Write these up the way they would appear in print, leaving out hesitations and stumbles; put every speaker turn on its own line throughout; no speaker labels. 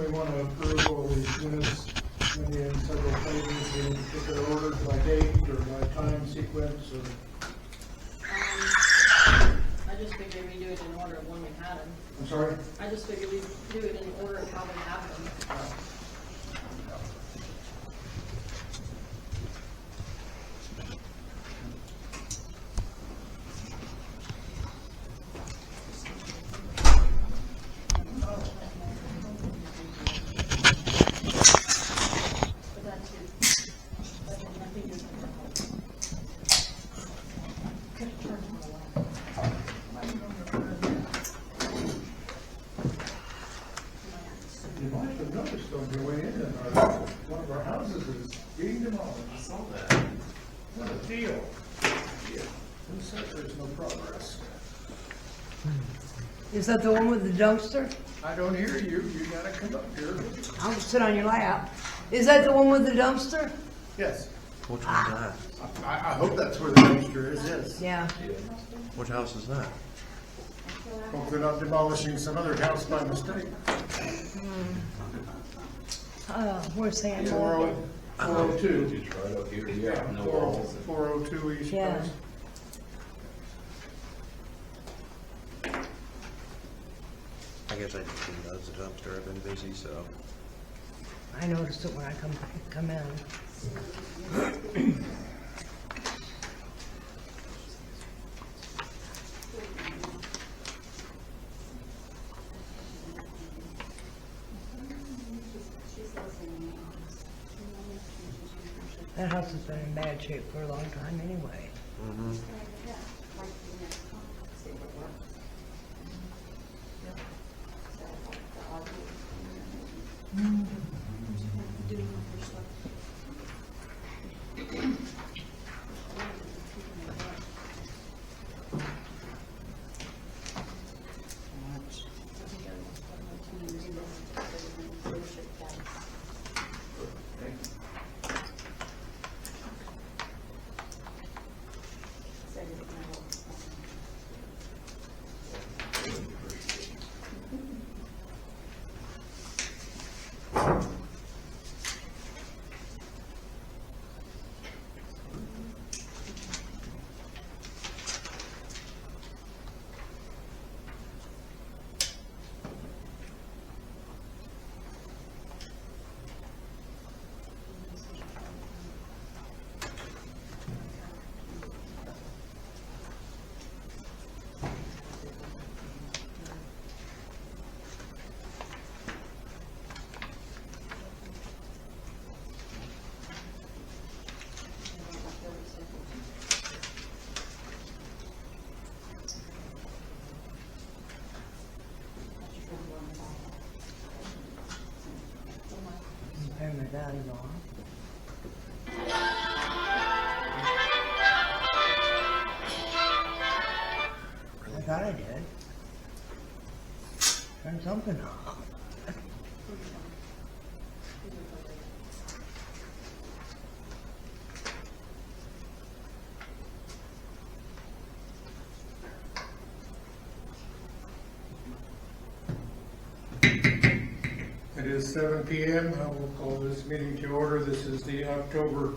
we want to approve all these minutes in several pages in particular order by date or by time sequence or?
I just figured we do it in order of when we had them.
I'm sorry?
I just figured we do it in order of how we have them. But that's it. That's it. I think it's
You might have noticed on your way in, one of our houses is being demolished.
I saw that.
What a deal. Who said there's no progress?
Is that the one with the dumpster?
I don't hear you. You gotta come up here.
I'll sit on your lap. Is that the one with the dumpster?
Yes.
Which one's that?
I hope that's where the dumpster is, yes.
Yeah.
Which house is that?
Hope they're not demolishing some other house by mistake.
Where's Sanborn?
402.
It's right up here,
Yeah,
yeah, no walls.
402 East
Yeah.
Coast.
I guess I just didn't notice the dumpster. I've been busy, so.
I noticed it when I come in. That house has been in bad shape for a long time anyway.
Mm-hmm.
Pay my value off. I thought I did. Turn something off.
It is 7 p.m. I will call this meeting to order. This is the October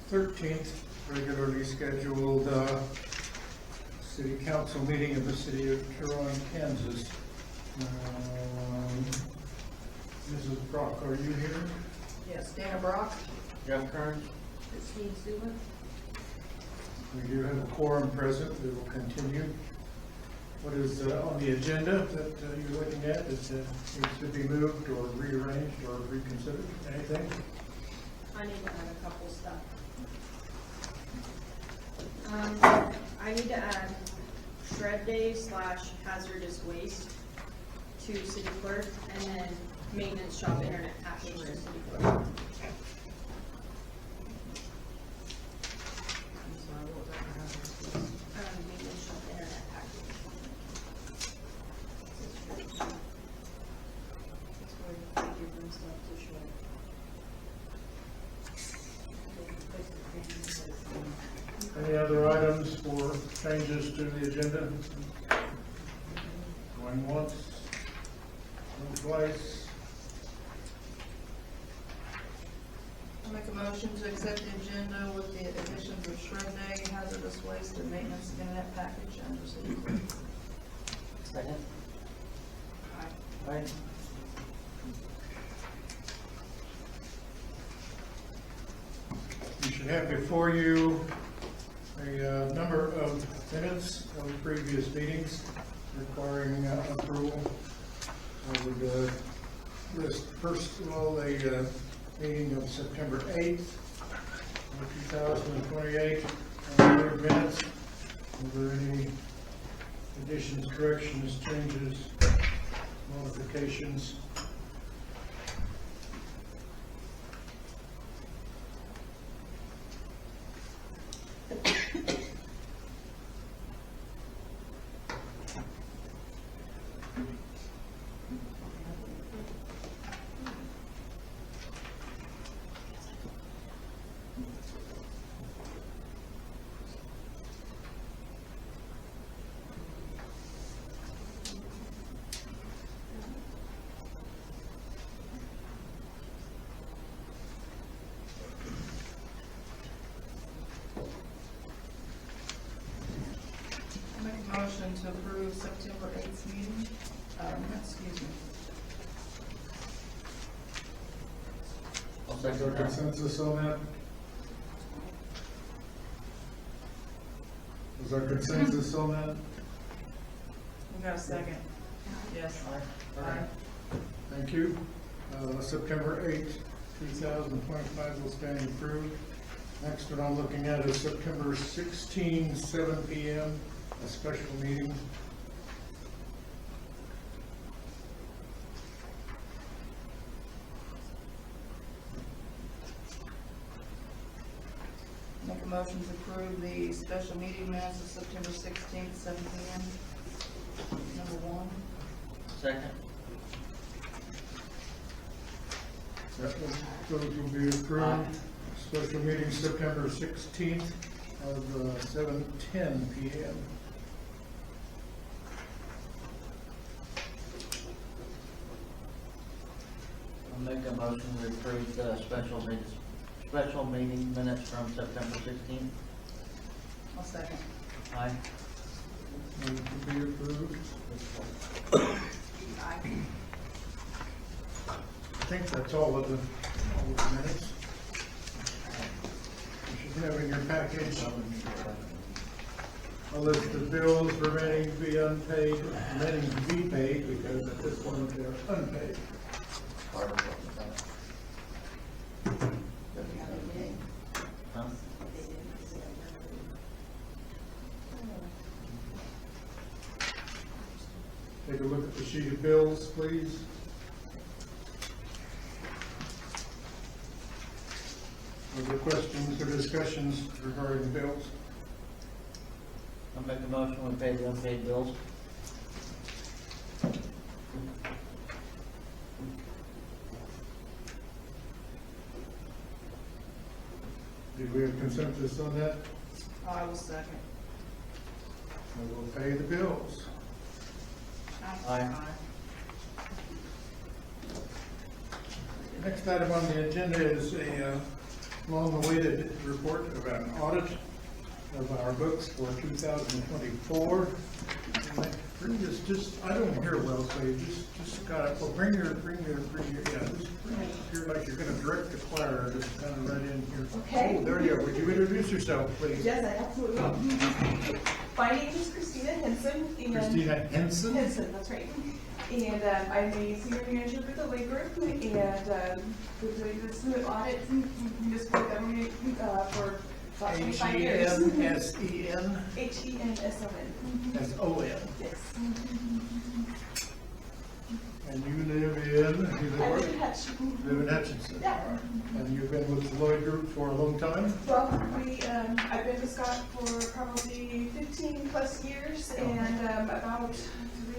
13th regularly scheduled City Council meeting of the City of Turon, Kansas. Mrs. Brock, are you here?
Yes, Dana Brock,
Jeff Kearns.
Christine Stewart.
We do have a quorum present. We will continue. What is on the agenda that you're looking at that needs to be moved or rearranged or reconsidered? Anything?
I need to add a couple stuff. I need to add shred day / hazardous waste to city clerk, and then maintenance shop internet package to city clerk. I'm sorry, what was that for hazardous waste? Maintenance shop internet package. That's where you give them stuff to shred.
Any other items for changes to the agenda? Going once, going twice.
Make a motion to accept the agenda with the additions of shred day, hazardous waste, and maintenance of internet package under city clerk.
Second.
Aye.
Aye.
You should have before you a number of minutes of previous meetings requiring approval. I would list first of all the meeting of September 8th, 2028, on the minutes. Are there any additions, corrections, changes, modifications?
Make a motion to approve September 8th meeting, excuse me.
I'll
Is there
second that.
consensus on that? Is there consensus on that?
We got a second? Yes. Aye.
Thank you. September 8th, 2025 will stand approved. Next one I'm looking at is September 16, 7 p.m., a special meeting.
Make a motion to approve the special meeting minutes of September 16th, 7 p.m. Number 1.
Second.
Those will be approved. Special meeting September 16th of 7:10 p.m.
I'll make a motion to approve the special meeting minutes from September 16th.
I'll second.
Aye.
Those will be approved.
Aye.
I think that's all of the minutes. You should have in your package a list of bills remaining to be unpaid, remaining to be paid, because at this point they're unpaid.
Huh?
Take a look at the sheet of bills, please. Are there questions or discussions regarding bills?
I'll make a motion we pay the unpaid bills.
Did we have consensus on that?
I will second.
We will pay the bills.
Aye.
Next item on the agenda is a long-awaited report about an audit of our books for 2024. Bring this, just, I don't hear well, so you just gotta, well, bring your, yeah, just bring it here like you're gonna direct the choir, just kind of right in here.
Okay.
Oh, there you are. Would you introduce yourself, please?
Yes, I absolutely will. My name is Christina Henson. And
Christina Henson?
Henson, that's right. And I'm a senior manager for the Lake Group, and been doing this audit in municipal government for about 25 years.
H-E-N-S-E-N?
H-E-N-S-O-N.
S-O-N.
Yes.
And you live in,
I live in Hutchinson.
live in Hutchinson?
Yeah.
All right. And you've been with the Lloyd Group for a long time?
Well, I've been with Scott for probably 15 plus years, and about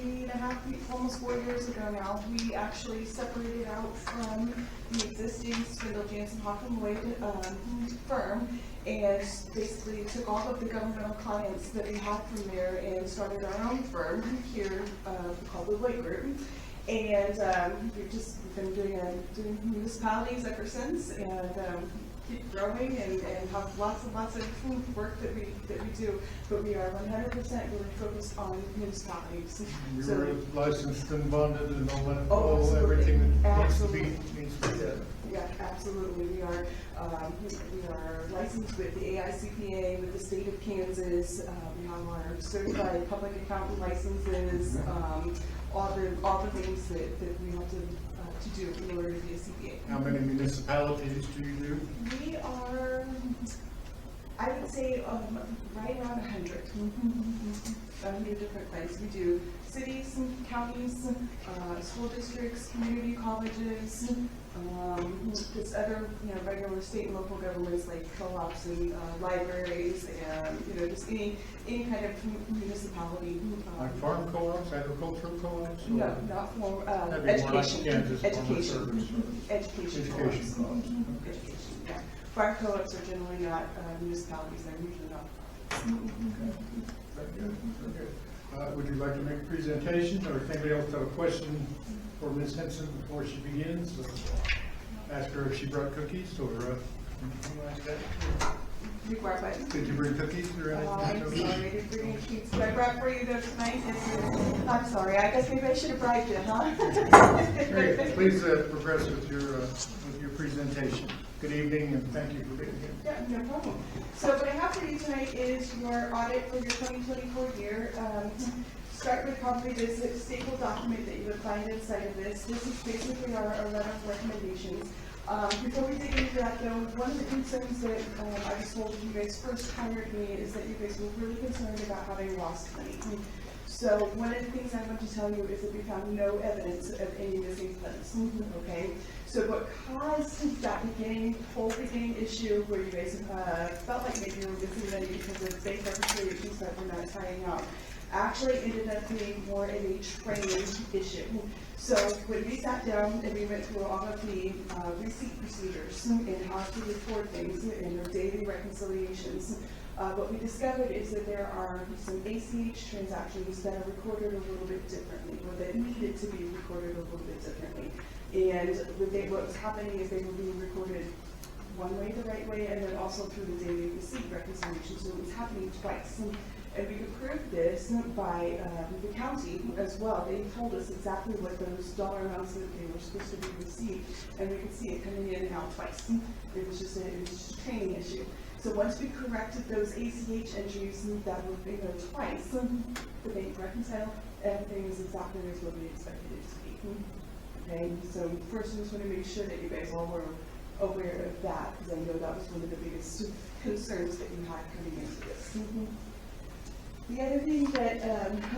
3.5, almost 4 years ago now, we actually separated out from the existing Swindle Jansen Hawken Lloyd firm, and basically took all of the governmental clients that we had from there and started our own firm here called the Lloyd Group. And we've been doing municipalities ever since, and keep growing and have lots and lots of work that we do, but we are 100% really focused on municipalities.
You're licensed and bonded and all that,
Oh,
all,
absolutely.
everything that needs to
Absolutely.
be done.
Yeah, absolutely. We are licensed with the AICPA, with the state of Kansas. We have our certified public accountant licenses, all the things that we have to do in order to be a CPA.
How many municipalities do you do?
We are, I would say, right around 100. 100 different kinds. We do cities, counties, school districts, community colleges, just other, regular state and local governments like co-ops and libraries, and just any kind of municipality.
Like farm co-ops, agricultural co-ops? or
No, not for
that'd be more like
education.
Kansas Farmer
Education.
Service or
Education.
Education
co-ops.
co-ops.
Education, yeah. Farm co-ops are generally not municipalities, they're usually not.
Very good, very good. Would you like to make a presentation, or if anybody else have a question for Ms. Henson before she begins? Ask her if she brought cookies, or anything like that.
You brought what?
Did you bring cookies or anything?
I'm sorry, I didn't bring any sheets, but I brought for you though tonight. I'm sorry, I guess maybe I should have bribed you, huh?
Great. Please progress with your presentation. Good evening, and thank you for being here.
Yeah, no problem. So what I have for you tonight is your audit for your 2024 year. Start with probably this staple document that you would find inside of this. This is basically our letter of recommendations. Before we dig into that though, one of the concerns that I was told when you guys first hired me is that you guys were really concerned about having lost money. So one of the things I want to tell you is that we found no evidence of any missing funds, okay? So what caused that whole beginning issue where you guys felt like maybe you were missing money because of bank reconciliations that were not tying out, actually ended up being more of a training issue. So when we sat down and we went through all of the receipt procedures and how to record things in their daily reconciliations, what we discovered is that there are some ACH transactions that are recorded a little bit differently, or that needed to be recorded a little bit differently. And what was happening is they were being recorded one way, the right way, and then also through the daily receipt reconciliation. So it was happening twice. And we could prove this by the county as well. They told us exactly what those dollar amounts that they were supposed to be received, and we could see it coming in and out twice. It was just a training issue. So once we corrected those ACH entries that were twice, the bank reconciled, everything was exactly as what we expected it to be. Okay, so first we just want to make sure that you guys all were aware of that, because I know that was one of the biggest concerns that you had coming into this. The other thing that,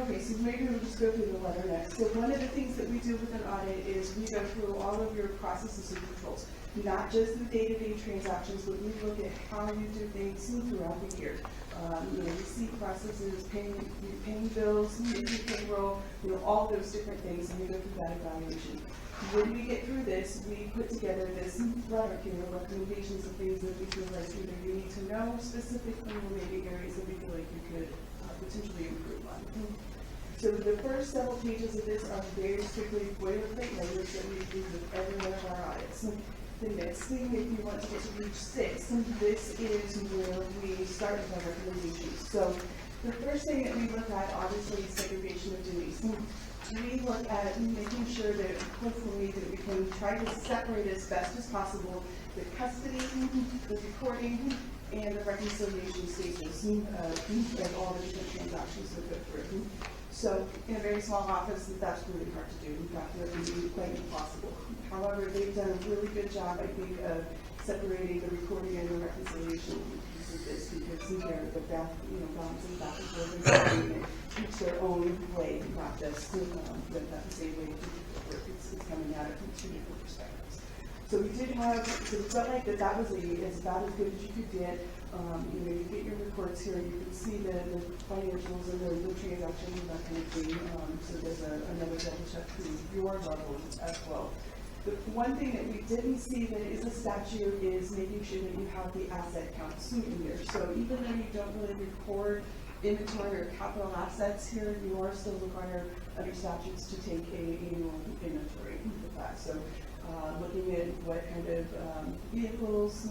okay, so maybe we'll just go through the letter next. So one of the things that we do with an audit is we go through all of your processes and controls, not just the day-to-day transactions, but we look at how you do things throughout the year. Receipt processes, paying bills, making payroll, all those different things, and we go through that evaluation. When we get through this, we put together this letter, recommendations of things that we feel like either you need to know specifically, or maybe areas that we feel like you could potentially improve on. So the first several pages of this are very strictly boilerplate language that we use with every one of our audits. The next thing, if you want to get to page 6, this is where we start with our recommendations. So the first thing that we look at, obviously, is segregation of duties. We look at making sure that hopefully that we can try to separate as best as possible the custody, the recording, and the reconciliation stages of all the different transactions that go through. So in a very small office, that's really hard to do. In fact, that would be quite impossible. However, they've done a really good job, I think, of separating the recording and the reconciliation piece of this, because they're balancing back and forth and each their own way, not just the same way it's coming at it from two different perspectives. So we did have, so we felt like that was as about as good as you could get. You get your reports here, you can see the financials and the transactions and that kind of thing. So there's another double check to your level as well. The one thing that we didn't see that is a statute is making sure that you have the asset counts in here. So even though you don't really record inventory or capital assets here, you are still required under statutes to take an annual inventory with that. So looking at what kind of vehicles,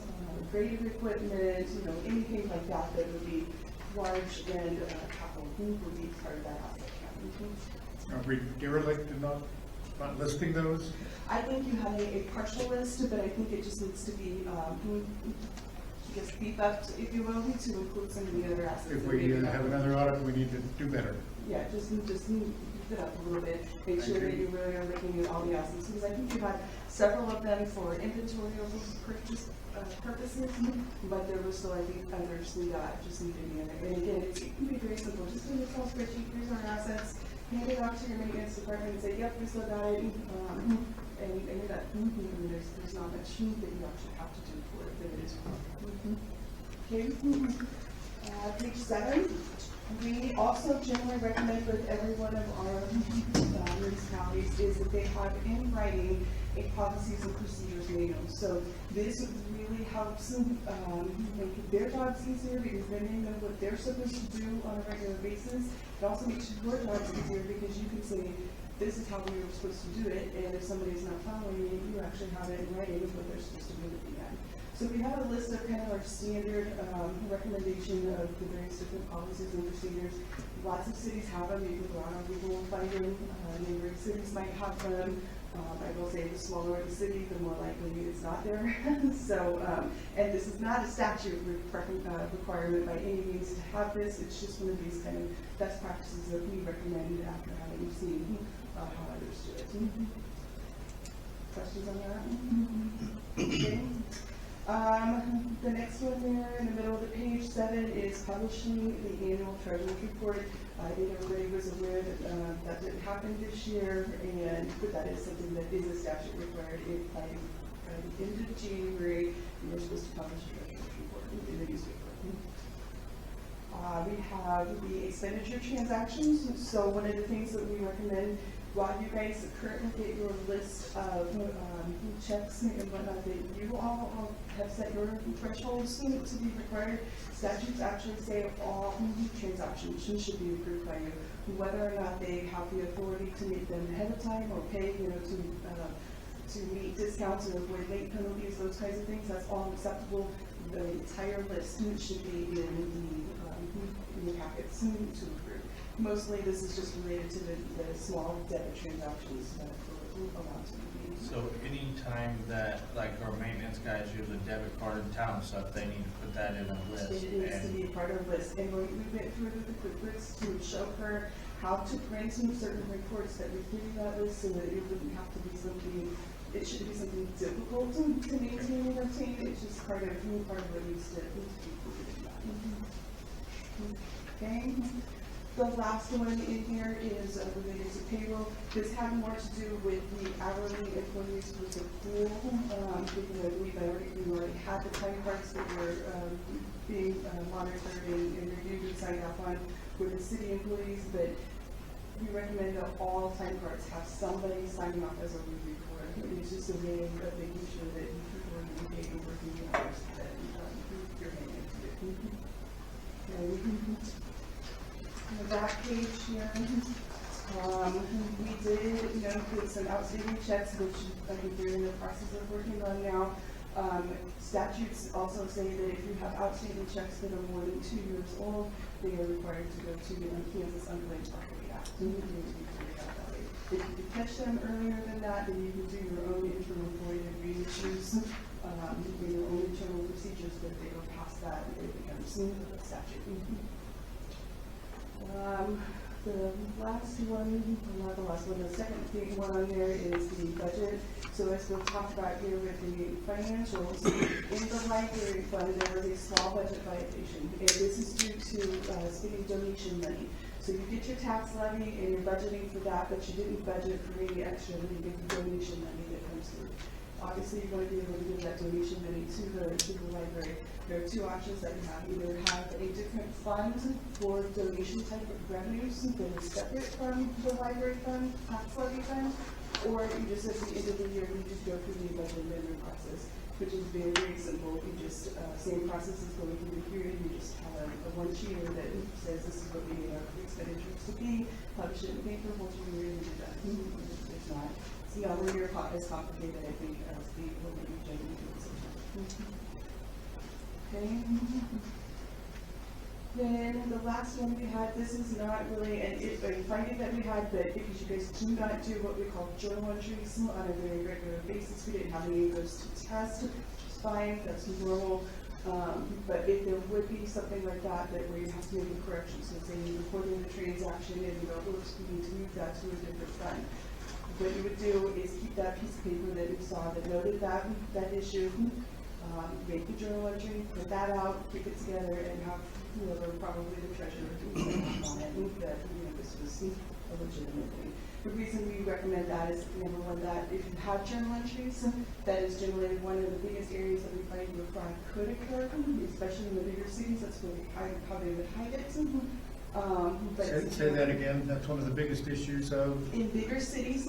grade of equipment, anything like that that would be large and capital would be part of that asset count.
Are we derelict in not listing those?
I think you have a partial list, but I think it just needs to be, I guess, beef up, if you will, to include some of the other assets.
If
that
we
maybe
have
not.
another audit, we need to do better.
Yeah, just beef it up a little bit, make sure that you really are looking at all the assets, because I think you had several of them for inventory purchase purposes, but there was still, I think, others that just need to be in there. And again, it can be very simple, just do a Excel spreadsheet, here's our assets, hand it off to your maintenance department and say, yep, we still got it, and you're done. And there's not much that you actually have to do for it, but it is. Okay, page 7. We also generally recommend with every one of our municipalities is that they have in writing a policies and procedures manual. So this really helps make their jobs easier because then they know what they're supposed to do on a regular basis. It also makes your jobs easier because you can say, this is how we were supposed to do it, and if somebody's not following it, you actually have it in writing what they're supposed to do at the end. So we have a list of kind of our standard recommendation of the various different policies and procedures. Lots of cities have them. You can go out on Google and find them. Neighboring cities might have them. I will say the smaller the city, the more likely it's not there. So, and this is not a statute requirement by any means to have this. It's just one of these kind of best practices that we recommend after having seen how others do it. Questions on that? Okay. The next one there in the middle of the page 7 is publishing the annual treasurer's report. I think everybody was aware that that didn't happen this year, but that is something that is a statute required. By the end of January, you're supposed to publish a treasurer's report in the newspaper. We have the expenditure transactions. So one of the things that we recommend, while you guys currently get your list of checks and whatnot that you all have set your thresholds to be required, statutes actually say all transactions should be approved by you, whether or not they have the authority to make them ahead of time or pay, to meet discounts or avoid late penalties, those kinds of things. That's all acceptable. The entire list should be in the packets to approve. Mostly this is just related to the small debit transactions that are allowed to be made.
So any time that, like, our maintenance guys use a debit card in town stuff, they need to put that in a list.
It needs to be part of a list. And we went through it with the QuickBooks to show her how to print certain reports that would give you that list so that it wouldn't have to be something, it shouldn't be something difficult to maintain and obtain. It's just part of what needs to be included in that. Okay. The last one in here is related to payroll. This had more to do with the hourly employees with the pool. Because I believe we already had the time cards that were being monitored and reviewed and signed off on with the city employees, but we recommend that all time cards have somebody signing off as a review for it. It's just a way of making sure that people are getting paid and working the hours that you're paying to do. The back page here, we did include some outstanding checks, which I think we're in the process of working on now. Statutes also say that if you have outstanding checks that are more than 2 years old, they are required to go to the Kansas Underlying Property Act. If you could catch them earlier than that, then you can do your own internal employee reissues, your own internal procedures, but if they go past that, it becomes a statute. The last one, not the last one, the second big one on there is the budget. So as we'll talk about here with the financials, in the library fund, there was a small budget violation. And this is due to city donation money. So you get your tax levy and you're budgeting for that, but you didn't budget for any extra when you get the donation money that comes through. Obviously, you're going to be able to give that donation money to the library. There are 2 options that you have. Either have a different fund for donation type of revenues that is separate from the library fund, tax levy fund, or you just at the end of the year, you just go through the budget amendment process, which is very, very simple. You just, same process as going through the period, you just have a one-sheeter that says this is what we need our expenditures to be, publish it in paper, hold your year, and you're done. It's not nowhere near as complicated, I think, as the one that you generally do sometimes. Okay. Then the last one we had, this is not really a finding that we had, but because you guys do not do what we call journal entries on a very regular basis, we didn't have any of those to test, which is fine, that's normal. But if there would be something like that, where you have to make a correction, so say you're recording the transaction and you go, oops, we need to move that to a different fund. What you would do is keep that piece of paper that you saw that noted that issue, make the journal entry, print that out, keep it together, and have whoever, probably the treasurer, do something on it, and that, this was a legitimate thing. The reason we recommend that is, number one, that if you have journal entries, that is generally one of the biggest areas that we find where fraud could occur, especially in the bigger cities. That's where how they would hide it.
Say that again, that's one of the biggest issues of?
In bigger cities,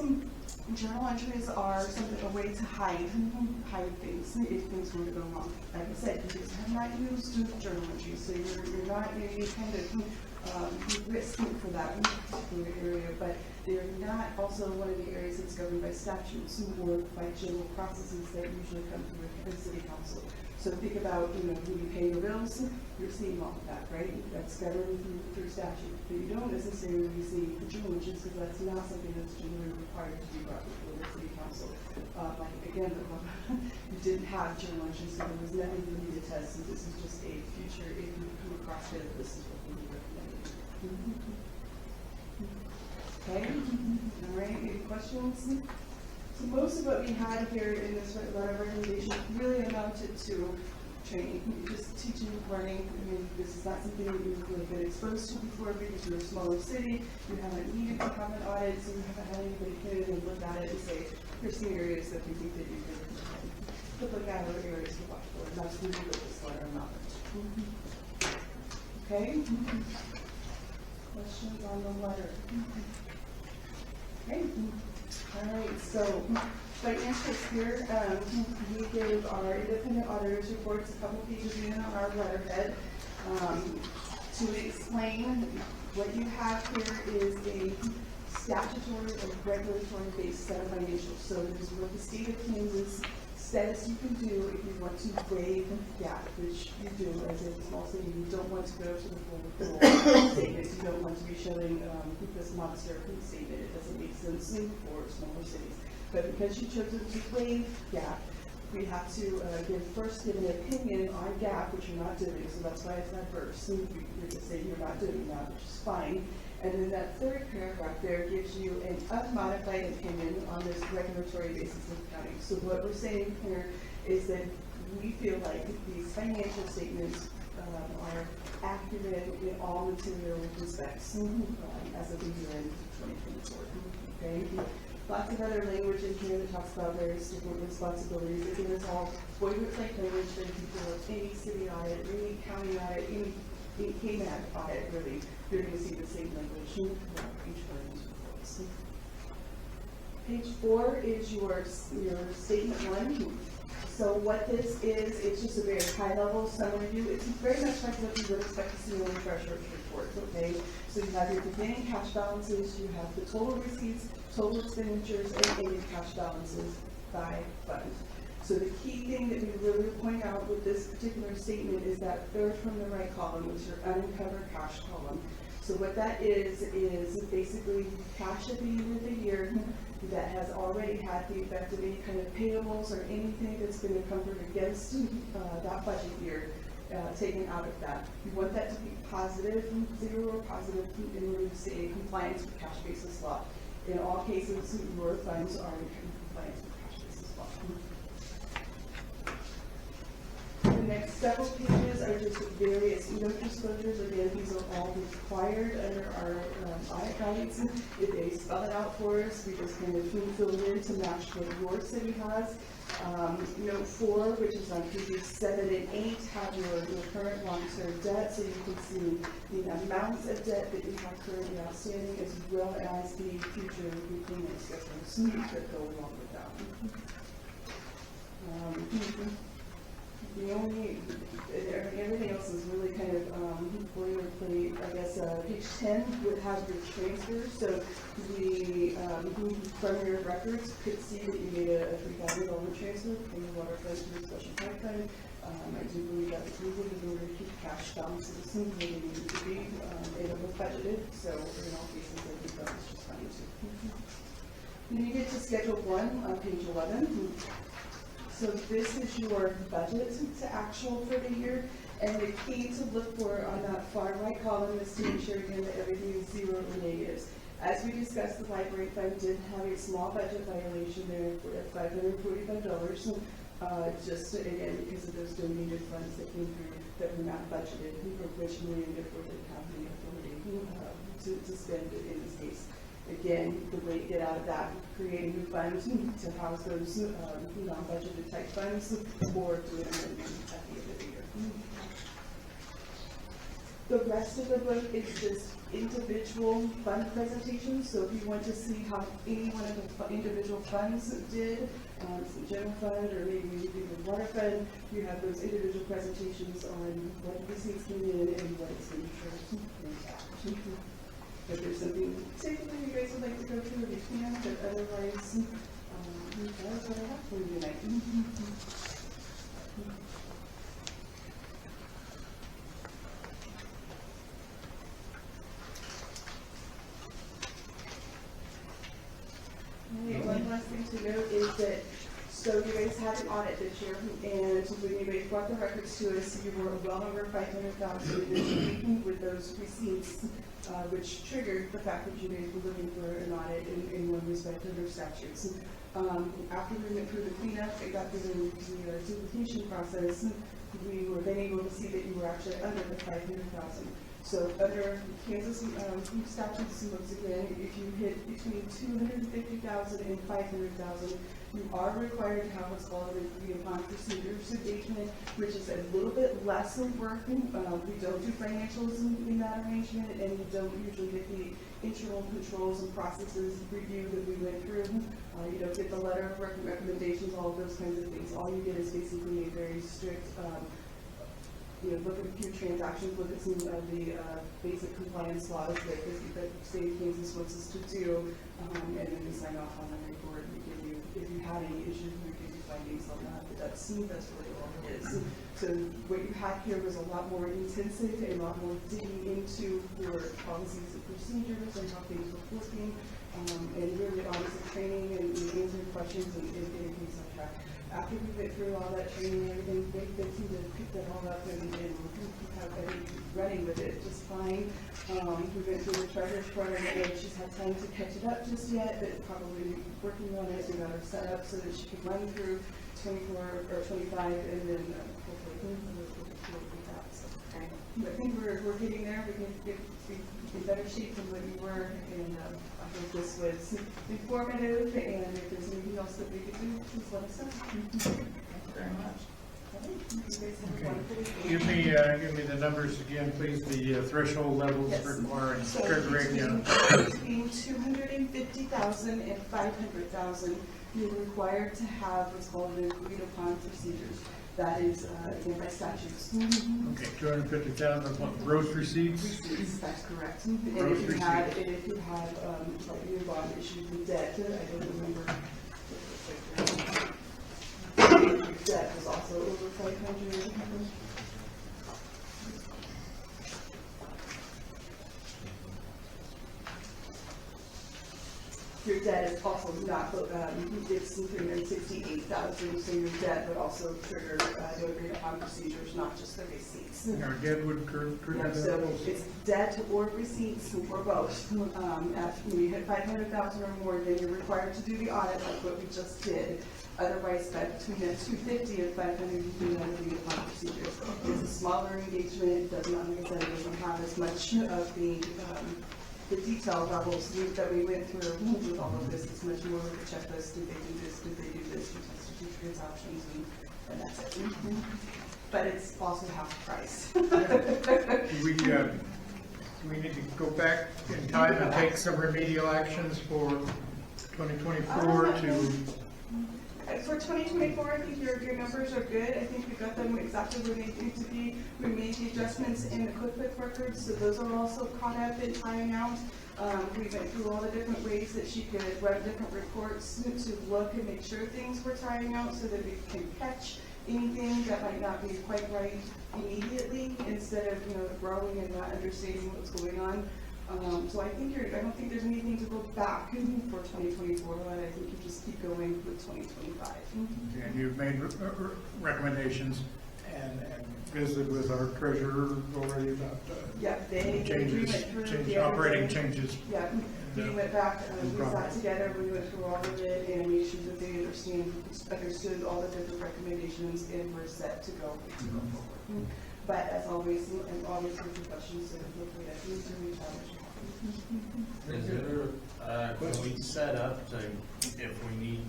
journal entries are a way to hide things if things were to go wrong. Like I said, you just have not used journal entries, so you're not in any kind of risk for that particular area, but they're not also one of the areas that's governed by statutes or by general processes that usually come through the city council. So think about, when you pay your bills, you're seeing all of that, right? That's governed through statute. But you don't necessarily see the journal entries because that's not something that's generally required to be brought before the city council. Like again, you didn't have journal entries, so there was nothing for you to test. So this is just a future, if you come across it, this is what we recommend. Okay, all right, any questions? So most of what we had here in this letter of recommendation really amounted to training, just teaching, learning. I mean, this is not something that you've really been exposed to before because you're a smaller city. You haven't needed to have an audit, so you haven't had anybody come in and look at it and say, here's some areas that we think that you could look at or areas to watch for. And that's really what this letter amounted to. Okay? Questions on the letter? Okay. All right, so financials here, we gave our independent auditors reports a couple pages in on our letterhead to explain what you have here is a statutory or regulatory based set of financials. So there's what the state of Kansas says you can do if you want to waive GAAP, which you do as a small city. You don't want to go to the full statement. You don't want to be showing this monster statement. It doesn't make sense for smaller cities. But because you chose to waive GAAP, we have to first give an opinion on GAAP, which you're not doing. So that's why it's not first. You're just saying you're not doing that, which is fine. And then that third paragraph there gives you an unmodified opinion on this regulatory basis of accounting. So what we're saying here is that we feel like these financial statements are accurate in all material respects as of the year end 2024. Okay. Lots of other language in here that talks about various different responsibilities. Again, it's all boilerplate language that people of any city audit, any county audit, any KMAD audit, really, you're going to see the same language throughout each one of these reports. Page 4 is your statement 1. So what this is, it's just a very high-level summary view. It's very much like what you would expect to see on the treasurer's report, okay? So you have your beginning cash balances, you have the total receipts, total expenditures, and ending cash balances by fund. So the key thing that we really point out with this particular statement is that third from the right column, which is your uncovered cash column. So what that is basically cash at the end of the year that has already had the effect of any kind of payables or anything that's been encumbered against that budget year taken out of that. You want that to be positive, zero or positive, in order to stay in compliance with cash basis law. In all cases, your funds are in compliance with cash basis law. The next several pages are just various note disclosures. Again, these are all required under our audit guides. If they spell it out for us, we just kind of fill it in to match what your city has. Note 4, which is on pages 7 and 8, have your current long-term debt, so you can see the amounts of debt that you have currently outstanding, as well as the future repayment schedules that go along with that. The only, everything else is really kind of boilerplate. I guess page 10 would have your transfers. So the from your records could see that you made a $3,000 transfer from the water fund to the special pipe fund. I do believe that was needed in order to keep cash balances where they needed to be, and it was budgeted. So in all cases, I think that was just fine too. Then you get to Schedule 1 on page 11. So this is your budget to actual for the year, and the key to look for on that far right column is to make sure again that everything is zero or negatives. As we discussed, the library fund did have a small budget violation there at $545, just again because of those donated funds that came through that were not budgeted, which million therefore didn't have the authority to spend in this case. Again, the way to get out of that, creating new funds to house those non-budgeted type funds, or doing them at the end of the year. The rest of the book is just individual fund presentations. So if you want to see how any one of the individual funds did, some general fund or maybe the water fund, you have those individual presentations on what receipts came in and what expenditures. If there's something particularly you guys would like to go through, you can, but otherwise, that's what I have for you tonight. One last thing to note is that, so you guys had an audit this year, and when you guys brought the records to us, you were well over $500,000 with those receipts, which triggered the fact that you guys were looking for an audit in one respect under statutes. After we went through the cleanup and got through the duplication process, we were then able to see that you were actually under the $500,000. So under Kansas statutes, once again, if you hit between $250,000 and $500,000, you are required to have what's called an agreed-upon procedures engagement, which is a little bit less of work. We don't do financials in that arrangement, and you don't usually get the internal controls and processes review that we went through. You don't get the letter of recommendations, all of those kinds of things. All you get is basically a very strict look at a few transactions, look at some of the basic compliance laws that the state of Kansas wants us to do, and then we sign off on the report. We give you, if you had any issues, we give you findings on that. But that's really all it is. So what you had here was a lot more intensive and a lot more digging into your policies and procedures and how things were working, and really honest training and answering questions and getting things on track. After we went through all that training and everything, they seem to pick that all up and have everything running with it just fine. We went through the treasurer's program, and she's had time to catch it up just yet, but probably working on it. We got her set up so that she could run through 24 or 25, and then hopefully we'll with that. So, I think we're getting there. We can get in better shape than what you were, and I think this was informative, and if there's anything else that we could do, please let us know.
Thank you very much.
Okay. Give me the numbers again, please, the threshold levels
Yes.
requiring
So
triggering.
between $250,000 and $500,000, you're required to have what's called an agreed upon procedures. That is, again, by statutes.
Okay, 250,000 gross receipts.
Receipts, that's correct. And
Gross
if you had, like your bond issues with debt, I don't remember. Debt was also over 500. Your debt is also not, it's $368,000, so your debt would also trigger the agreed upon procedures, not just the receipts.
Our debt would trigger
Yeah,
that
so
also.
it's debt or receipts or both. After you hit 500,000 or more, then you're required to do the audit like what we just did. Otherwise, between that 250 and 500, you do not agreed upon procedures. It's a smaller engagement. It does not, like I said, it doesn't have as much of the detail levels that we went through with all of this. It's much more of a checklist. Did they do this? Did they do this? We tested two transactions, and that's it. But it's also half the price.
Do we need to go back in time and take some remedial actions for 2024 to
For 2024, I think your numbers are good. I think we got them exactly where they need to be. We made the adjustments in the QuickBooks records, so those are also caught up and tying out. We went through all the different ways that she could run different reports to look and make sure things were tying out so that we can catch anything that might not be quite right immediately instead of, growing and not understanding what's going on. So I don't think there's anything to go back for 2024, but I think you just keep going with 2025.
And you've made recommendations and visited with our treasurer already about
Yeah, we
changes,
went through
change,
the
operating
other day.
changes.
Yeah, we went back, we sat together, we went through all of it and made sure that they understood all the different recommendations and were set to go forward. But as always, and always with your questions, so feel free to reach out.
Is there, can we set up to, if we need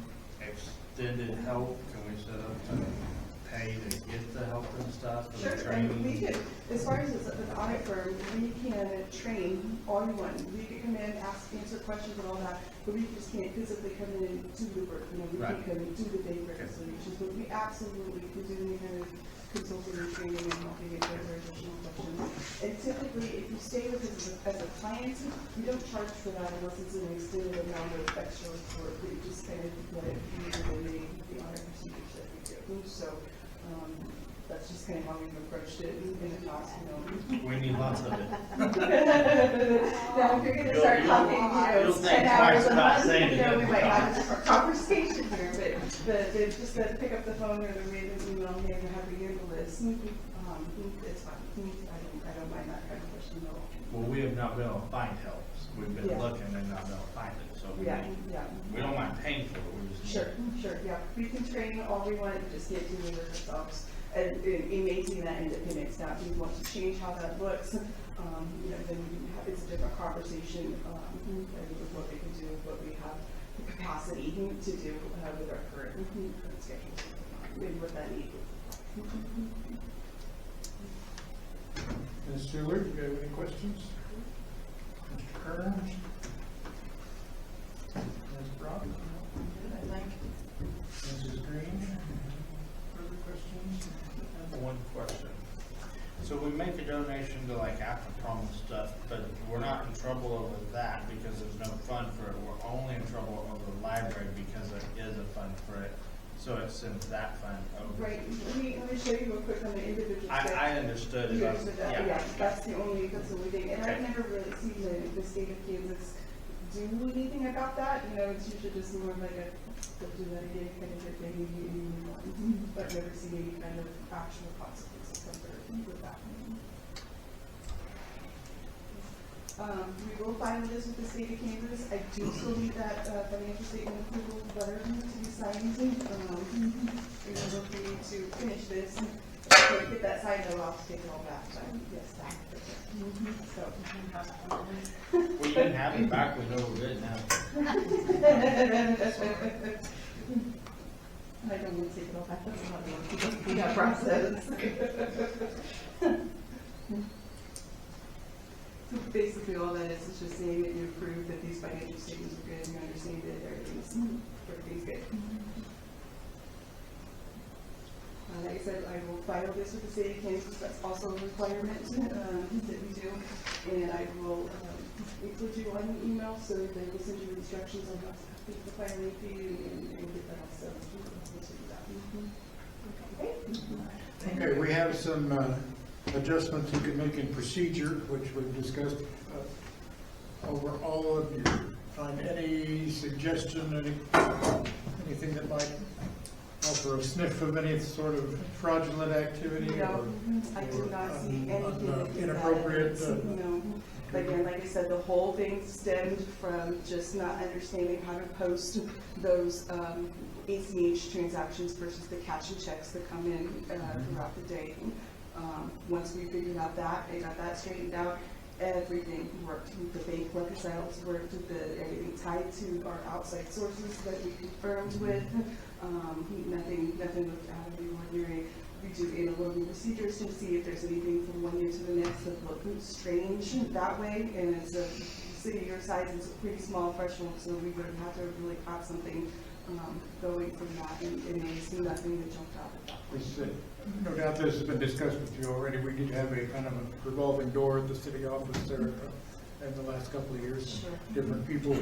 extended help, can we set up to pay to get the help and stuff for the
Sure, and we
training?
can, as far as an audit firm, we can train all you want. We can come in, answer questions and all that, but we just can't physically come in and do the work. We
Right.
can come and do the bank reconciliations, but we absolutely can do any kind of consulting and training and helping you answer additional questions. And typically, if you stay with us as a client, we don't charge for that unless it's an extended amount of extra work. We just kind of let it be within the audit procedures that we do. So, that's just kind of how we've approached it in the past,
We need lots of it.
Now, if you're gonna start talking,
you'll think
10 hours
twice
a
about
month,
saying it.
we might have a different conversation here, but just to pick up the phone or the read an email, hey, how do we handle this? It's fine. I don't mind that kind of question at all.
Well, we have not been able to find help. We've been
Yeah.
looking and not been able to find it, so
Yeah, yeah.
we don't mind paying for it, we just.
Sure, yeah. We can train all we want, we just can't do the work ourselves. And maintain that independence. Now, if we want to change how that looks, then it's a different conversation, with what we can do, what we have the capacity to do with our current schedules, and what that need.
Ms. Stewart, do you have any questions? Mr. Kearns? Ms. Brock?
I think.
Mrs. Green? Further questions?
I have one question. So we make a donation to like after prom and stuff, but we're not in trouble over that because there's no fund for it. We're only in trouble over the library because there is a fund for it. So it sends that fund over.
Right, let me show you real quick on the individual.
I understood it.
You understood that, yeah, that's the only thing, and I've
Okay.
never really seen the state of Kansas do anything about that, it's usually just more like a, they'll do that again, kind of thing, and you move on. But I've never seen any kind of actual consequences with that. We will file this with the state of Kansas. I do still need that financial statement approval letter to be signed. In order for me to finish this, get that signed, I'll have to take it all back, but yes, that. So.
We can have it back, we know we're good now.
I don't want to take it all back, that's not that process. So basically, all that is just saying that you approve that these financial statements are good, and you understand that everything's good. Like I said, I will file this with the state of Kansas, that's also a requirement that we do, and I will include you on the email, so they will send you instructions on how to complete the filing fee and get that all set.
Okay, we have some adjustments you can make in procedure, which we've discussed over all of you. Find any suggestion, anything that might offer a sniff of any sort of fraudulent activity?
No, I do not see anything that is
inappropriate.
No. Again, like I said, the whole thing stemmed from just not understanding how to post those ACH transactions versus the cash and checks that come in throughout the day. Once we figured out that, I got that straightened out, everything worked. The bank reconciles worked, everything tied to our outside sources that we confirmed with. Nothing looked out of the ordinary. We do analytical procedures to see if there's anything from one year to the next that look strange that way. And as a city your size, it's a pretty small threshold, so we would have to really caught something going from that, and they see nothing that jumped out at that point.
This, no doubt this has been discussed with you already. We did have a kind of a revolving door at the city office there in the last couple of years.
Sure.
Different people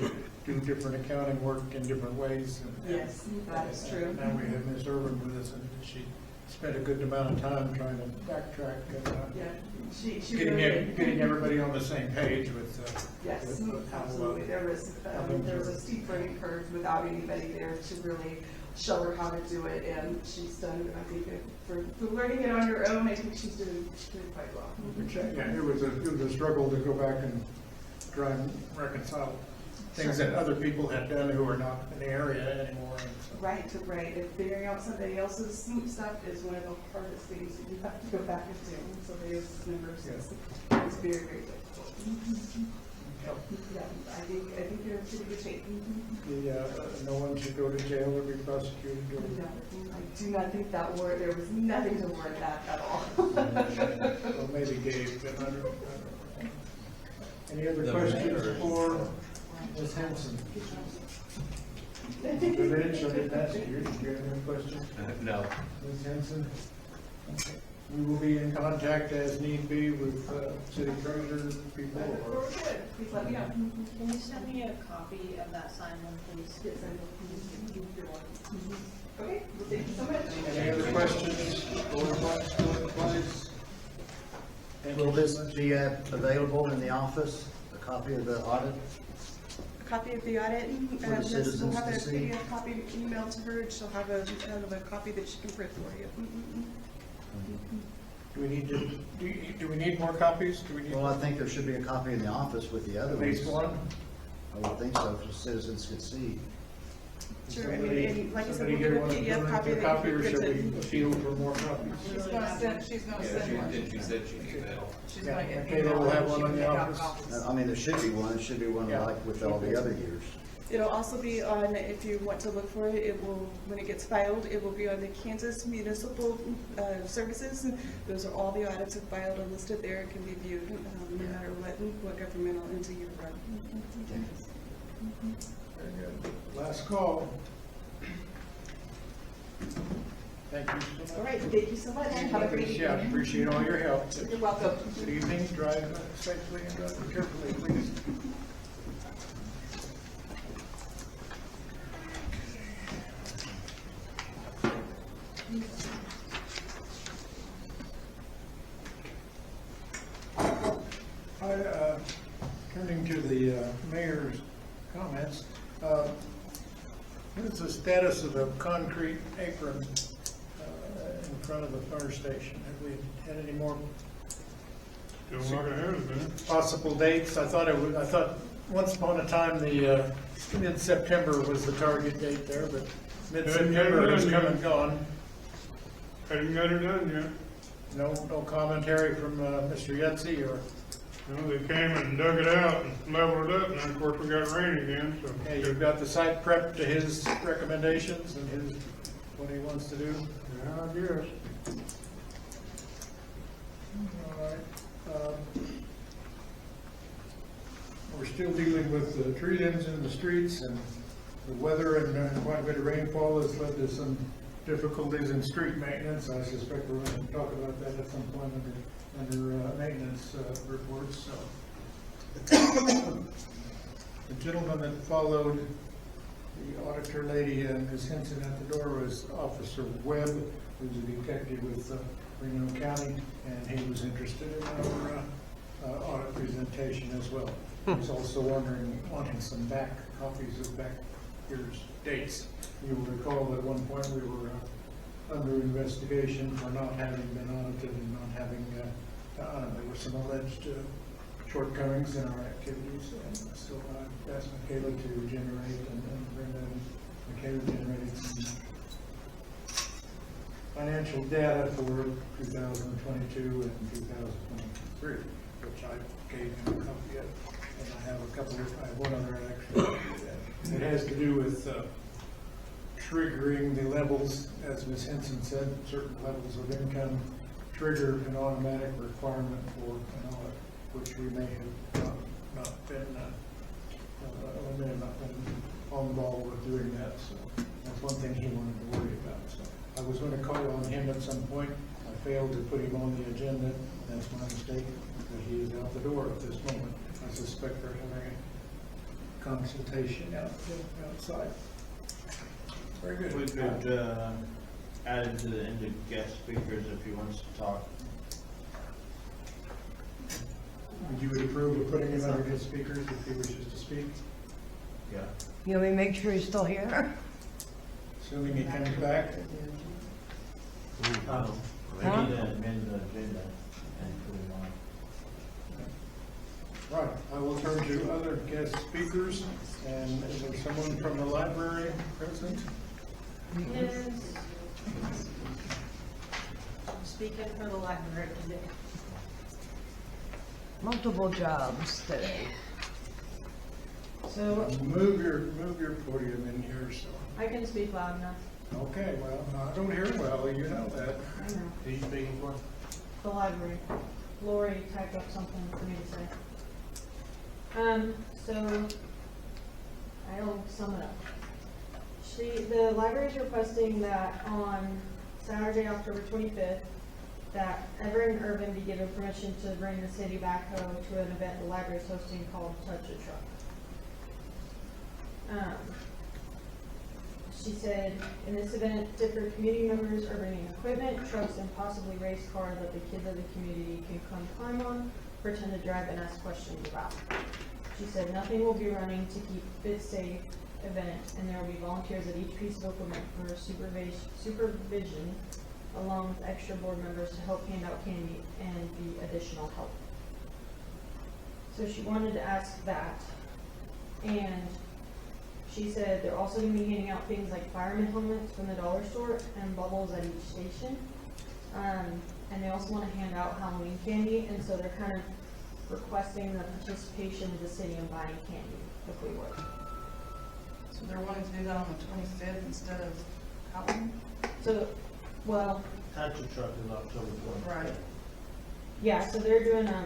do different accounting work in different ways.
Yes, that is true.
Now we have Ms. Irvin with us, and she spent a good amount of time trying to backtrack and
Yeah, she
getting,
really.
getting everybody on the same page with.
Yes,
with how,
absolutely. There was a steep learning curve without anybody there to really show her how to do it, and she's done, I think, for learning it on her own, I think she's doing quite well.
Yeah, it was a struggle to go back and try and reconcile things that other people had done who are not in the area anymore. And so.
Right. If figuring out somebody else's stuff is one of the hardest things that you have to go back and do. Somebody else's numbers, it's very, very difficult. Yeah, I think you're in pretty good shape.
No one should go to jail or be prosecuted. Or
No, I do not think there was nothing to worry about at all.
well, maybe Dave, but I don't know. Any other questions for Ms. Henson? Rich, I didn't ask you. Did you have any questions?
No.
Ms. Henson? Okay. We will be in contact as need be with city treasurer people. Or
We're good. Please let me know.
Can you send me a copy of that signed one, please?
Yes, I will. Okay, well, thank you so much.
any other questions? Please.
Will this be available in the office, a copy of the audit?
A copy of the audit,
For the
we'll
citizens
have
to
a
see.
PDF copy emailed to her, and she'll have a copy that she can print for you.
Do we need to? Do we need more copies? Do we need?
Well, I think there should be a copy in the office with the other
at
ones.
least one.
I would think so, so citizens could see.
Sure, I mean, and like I said,
Somebody
we'll give her a
get
PDF
one,
copy
a
that
copy,
you
or
can
should
print
we
it.
appeal for more copies?
She's gonna send one.
She said she needed that.
She's
Yeah,
gonna get
okay, then we'll have one in the
make out
office.
copies.
I mean, there should be one, it should be one
Yeah.
like with all the other years.
It'll also be on, if you want to look for it, it will, when it gets filed, it will be on the Kansas Municipal Services. Those are all the audits are filed and listed there. It can be viewed no matter what governmental entity you run.
Very good. Last call. Thank you so much.
All right, thank you so much. Have a great
Yeah,
evening.
appreciate all your help.
You're welcome.
Good evening, drive safely and drive carefully, please. Turning to the mayor's comments, what is the status of the concrete apron in front of the fire station? Have we had any more possible dates? I thought once upon a time the mid-September was the target date there, but mid-September has come and gone.
Hadn't got her done yet.
No commentary from Mr. Yetsey or?
No, they came and dug it out and leveled it up, and then of course we got rain again, so.
Okay, you've got the site prepped to his recommendations and his, what he wants to do?
Yeah, I guess.
All right. We're still dealing with the tree limbs in the streets, and the weather and quite a bit of rainfall has led to some difficulties in street maintenance. I suspect we're going to talk about that at some point under maintenance reports. So. The gentleman that followed the auditor lady and Ms. Henson at the door was Officer Webb, who's a detective with Reno County, and he was interested in our audit presentation as well. He's also wanting some copies of back year's dates. You will recall that at one point we were under investigation for not having been audited and not having, there were some alleged shortcomings in our activities, and so I asked Michaela to generate, and Brenda and Michaela generated some financial data for 2022 and 2023, which I gave him a copy of, and I have one other actually. It has to do with triggering the levels, as Ms. Henson said, certain levels of income trigger an automatic requirement for an audit, which we may have not been on the ball with doing that. So That's one thing he wanted to worry about, so. I was gonna call on him at some point. I failed to put him on the agenda. That's my mistake, because he is out the door at this moment. I suspect they're having a consultation outside. Very good.
We could, add him to the end of guest speakers if he wants to talk.
You would approve of putting him under guest speakers if he wishes to speak,
Yeah.
You want me to make sure he's still here?
assuming he comes back?
We need
Huh?
to amend the agenda and put him on.
Right, I will turn to other guest speakers, and is there someone from the library present?
Yes. I'm speaking for the library today.
Multiple jobs today.
So
Move your podium in here, so.
I can speak loud enough.
Okay, well, I don't hear well, you know that.
I know.
Who you speaking for?
The library. Lori typed up something for me to say. So I'll sum it up. The library's requesting that on Saturday, October 25th, that Everett and Irvin be given permission to bring the city backhoe to an event the library is hosting called Touch a Truck. She said, in this event, different community members are bringing equipment, trucks, and possibly race cars that the kids of the community can come climb on, pretend to drive, and ask questions about. She said, nothing will be running to keep it safe event, and there will be volunteers at each piece of equipment for supervision, along with extra board members to help hand out candy and be additional help. So she wanted to ask that, and she said they're also going to be handing out things like fireman helmets from the dollar store and bubbles at each station. And they also want to hand out Halloween candy, and so they're kind of requesting the participation of the city in buying candy, if we would.
So they're wanting to do that on the 25th instead of Halloween?
So, well,
Touch a Truck is October 4th.
Right.
yeah, so they're doing, I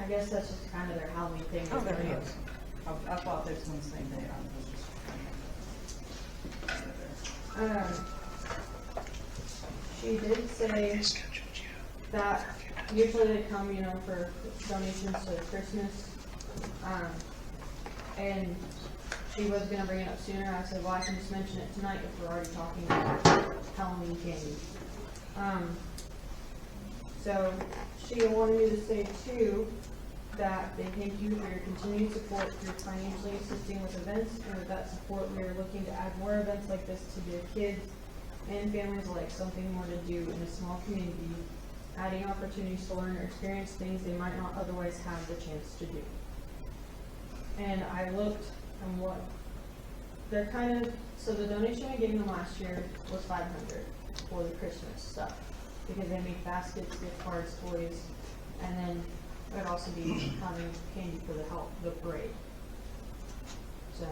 guess that's just kind of their Halloween thing.
Oh, there he is. I thought they was on the same day. I was just.
She did say that usually they come, for donations to Christmas. And she was gonna bring it up sooner. I said, well, I can just mention it tonight if we're already talking about Halloween candy. So she wanted me to say too, that they thank you for your continued support through financially assisting with events, and with that support, we are looking to add more events like this to their kids and families alike, something more to do in a small community, adding opportunities to learn or experience things they might not otherwise have the chance to do. And I looked and what they're kind of, so the donation I gave them last year was $500 for the Christmas stuff, because they make baskets, gift cards, toys, and then it would also be having candy for the parade. So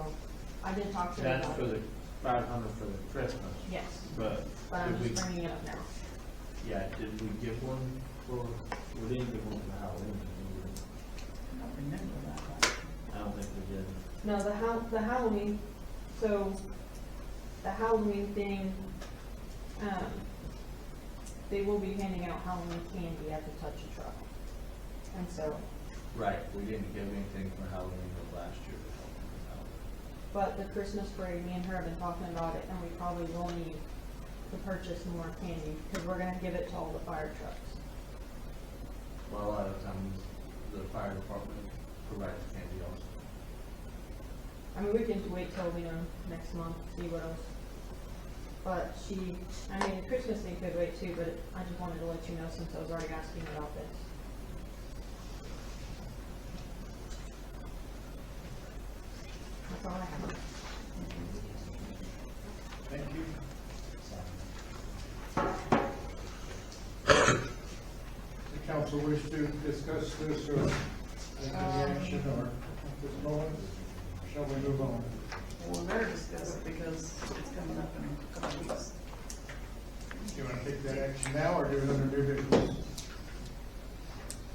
I did talk to them
That's
about
for
it.
the 500 for the Christmas,
Yes,
but
but I'm
did we,
just bringing it up now.
yeah, did we give one for, we didn't give one for Halloween, did we?
I don't remember that.
I don't think we did.
No, the Halloween, so the Halloween thing, they will be handing out Halloween candy at the Touch a Truck. And so,
Right, we didn't give anything for Halloween last year.
but the Christmas parade, me and her have been talking about it, and we probably will need to purchase more candy, because we're gonna give it to all the fire trucks.
Well, a lot of times, the fire department provides candy also.
I mean, we can wait till, next month, see what else. But the Christmas thing could wait too, but I just wanted to let you know since I was already asking about this. That's all I have.
Thank you. The council wish to discuss this or take any action or at this moment? Shall we move on?
Well, we better discuss it because it's coming up in a couple of weeks.
Do you want to take that action now or do it under new business?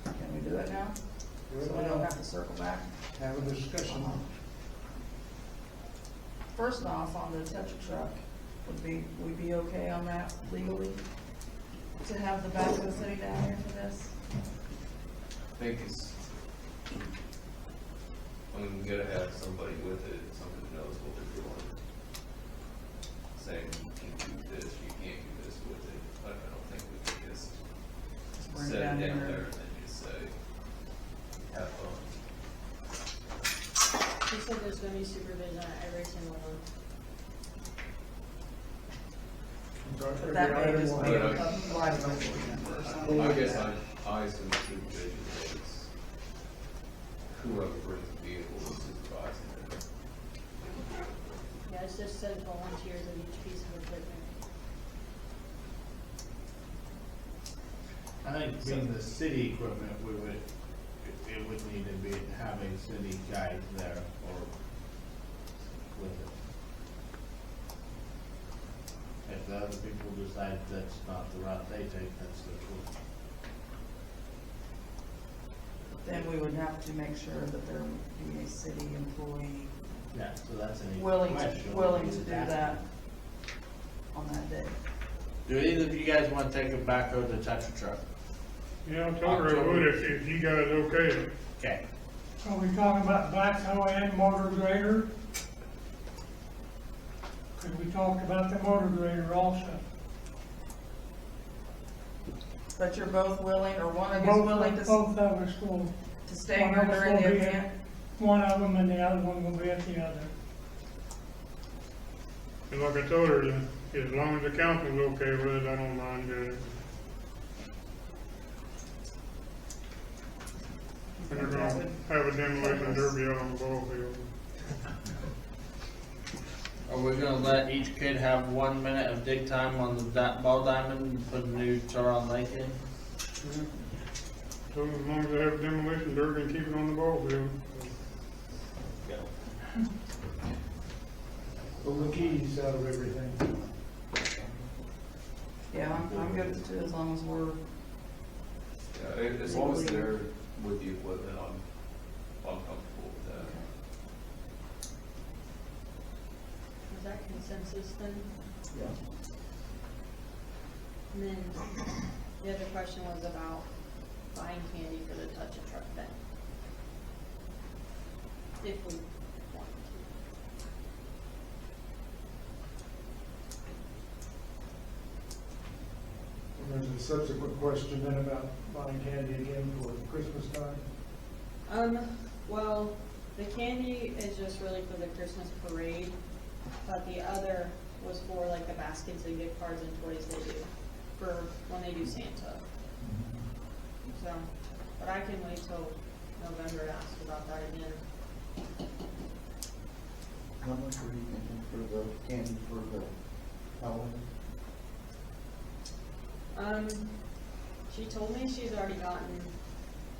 Can we do it now?
Do it
So we
now.
don't have to circle back?
Have a discussion.
First off, on the touch truck, would we be okay on that legally? To have the backhoe sitting down here for this?
I think it's, I mean, we gotta have somebody with it, somebody who knows what they're doing. Saying you can do this, you can't do this with it, but I don't think we can just
Bring
set it down
here.
there and then just say, have fun.
She said there's gonna be supervision at every single one.
But that may just be
But
a
I-
liability number or something.
I guess I assume supervision is whoever brings the vehicle is supervising it.
Yeah, it just says volunteers of each piece of equipment.
I think being the city equipment, it would need to be, having city guys there or with it. If the other people decide that's not the route they take, that's their choice.
Then we would have to make sure that there would be a city employee
Yeah, so that's an easy
willing
question.
to do that on that day.
Do either of you guys want to take it back over to touch a truck?
Yeah, I told her I would if you guys okay it.
Okay.
Are we talking about backhoe and motor grader? Could we talk about the motor grader also?
But you're both willing, or one of you's willing
Both
to
of us will,
stay
one
here
of us
during
will
the
be at
event?
one of them and the other one will be at the other.
And like I told her, as long as the council's okay with it, I don't mind doing it. And they're gonna have a demolition derby out on the ball field.
Are we gonna let each kid have 1 minute of dig time on the ball diamond and put a new Turon Lake in?
So as long as they have a demolition derby and keep it on the ball field.
Pull the keys out of everything.
Yeah, I'm good with it too, as long as we're,
Yeah, as long as they're with the equipment, I'm comfortable with that.
Is that consensus then?
Yeah.
And then the other question was about buying candy for the touch a truck then. If we wanted
There's a subsequent question then about buying candy again for Christmas time.
to. Well, the candy is just really for the Christmas parade, but the other was for like the baskets and gift cards and toys they do for when they do Santa. So, but I can wait till November to ask about that again.
How much were you thinking for the candy for the Halloween?
She told me she's already gotten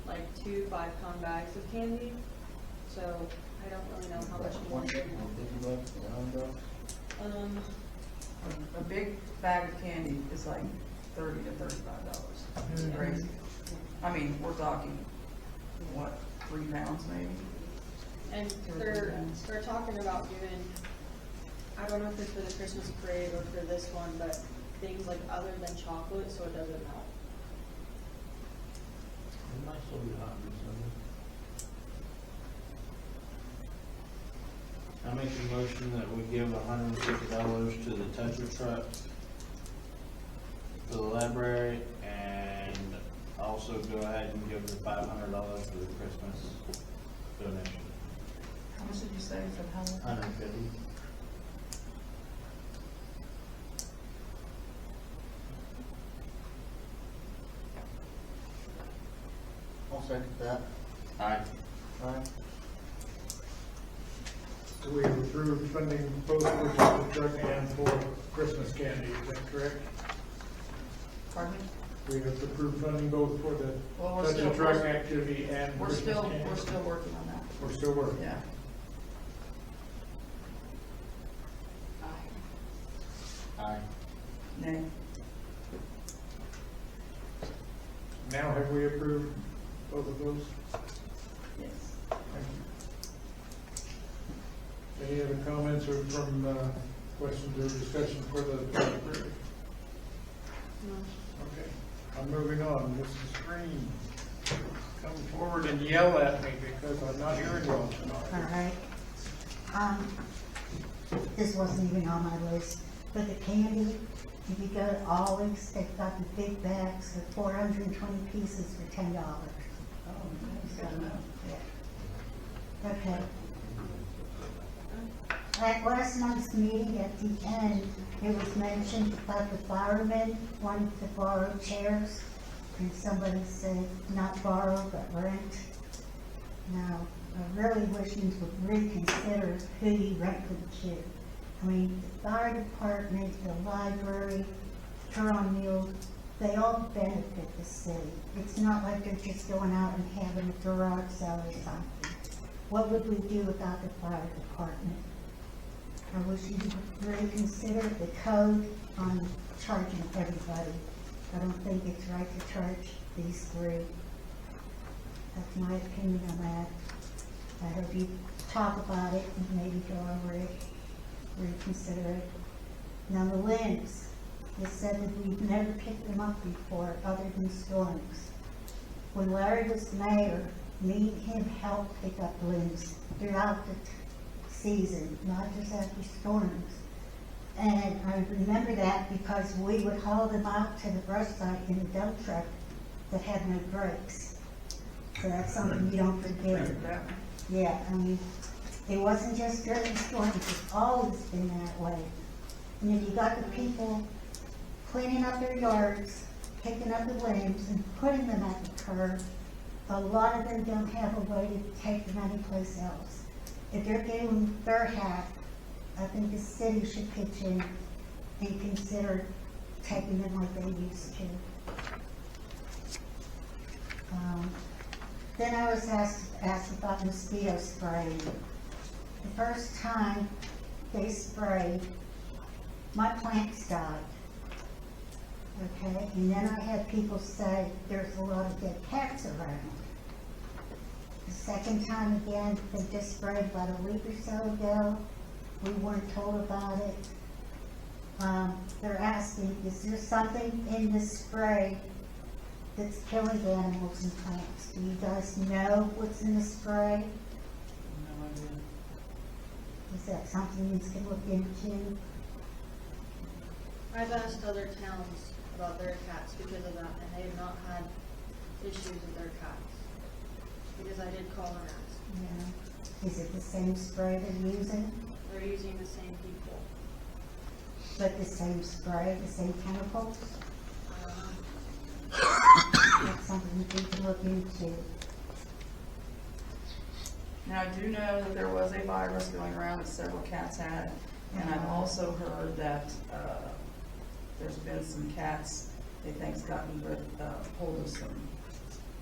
like 2 5-pound bags of candy, so I don't really know how much more.
$150, $100?
a big bag of candy is like $30 to $35. It's crazy. I mean, we're talking, what, 3 pounds maybe?
And
2 or 3
they're
pounds.
talking about doing, I don't know if it's for the Christmas parade or for this one, but things like other than chocolate, so it doesn't melt.
It might still be hot in December. I make a motion that we give $150 to the toucher truck for the library, and also go ahead and give the $500 for the Christmas donation.
How much did you say for the Halloween?
$150.
I'll second that.
Aye.
Aye.
So we have approved funding both for the truck and for Christmas candy, is that correct?
Pardon me?
We have approved funding both for the
Well, we're
touch
still,
and truck activity and
we're
Christmas
still,
candy.
we're still working on that.
We're still working.
Yeah.
Aye.
Nay.
Now have we approved both of those?
Yes.
Thank you. Any other comments or from, questions or discussion for the library? Okay, I'm moving on. Mrs. Green, come forward and yell at me because I'm not hearing well
All
tonight.
right. This wasn't even on my list, but the candy, if you go to Always, they've got the big bags of 420 pieces for $10. So, yeah. Okay. At last night's meeting, at the end, it was mentioned about the firemen wanting to borrow chairs, and somebody said not borrow, but rent. Now, I really wish you would reconsider who you rent them to. I mean, the fire department, the library, Turon Mills, they all benefit the city. It's not like they're just going out and having a garage sale or something. What would we do without the fire department? I wish you would reconsider the code on charging everybody. I don't think it's right to charge these three. That's my opinion on that. I hope you talk about it and maybe go over it, reconsider it. Now the limbs, it said that we've never picked them up before other than storms. When Larry was mayor, me and him helped pick up limbs throughout the season, not just after storms. And I remember that because we would haul them out to the brush site in a dump truck that had no brakes. So that's something you don't forget. Yeah, I mean, it wasn't just during the storms, it's always been that way. And if you got the people cleaning up their yards, picking up the limbs and putting them at the curb, a lot of them don't have a way to take them anyplace else. If they're getting their half, I think the city should pitch in and consider taking them like they used to. Then I was asked about mosquito spraying. The first time they sprayed, my plants died. Okay, and then I had people say there's a lot of dead cats around. The second time again, they just sprayed about a week or so ago. We weren't told about it. They're asking, is there something in this spray that's killing the animals and plants? Do you guys know what's in the spray?
No idea.
Is that something you can look into?
I've asked other towns about their cats because of that, and they have not had issues with their cats. Because I did call and ask.
Yeah. Is it the same spray they're using?
They're using the same people.
But the same spray, the same chemicals? That's something that we can look into.
Now, I do know that there was a virus going around that several cats had, and I've also heard that, there's been some cats, they think's gotten hold of some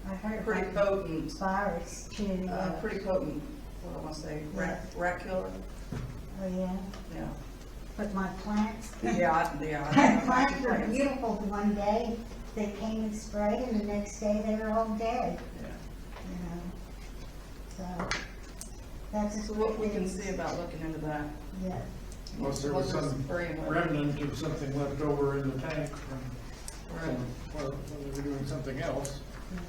I heard
pretty
about
potent,
virus too.
pretty potent, what do I want to say, rat killer?
Oh, yeah?
Yeah.
But my plants,
Yeah,
my plants were beautiful one day. They came and sprayed, and the next day they were all dead.
Yeah.
You know, so that's just
So what we can see about looking into that.
Yeah.
Unless there was
What they're
some
spraying with.
remnant of something left over in the tank from,
Right.
well, when they were doing something else.
Yes.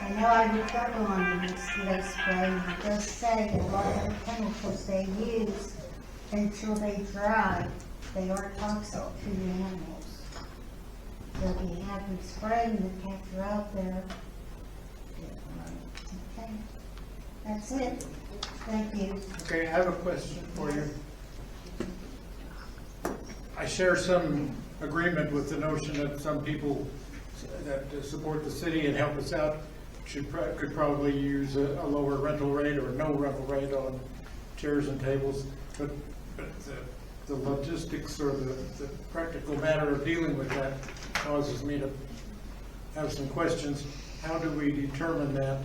I know I looked up on the mosquito spray, and it does say that a lot of the chemicals they use until they dry, they are toxic to the animals. So if you have them spraying, the cats are out there. Okay, that's it. Thank you.
Okay, I have a question for you. I share some agreement with the notion that some people that support the city and help us out could probably use a lower rental rate or no rental rate on chairs and tables. But the logistics or the practical matter of dealing with that causes me to have some questions. How do we determine that?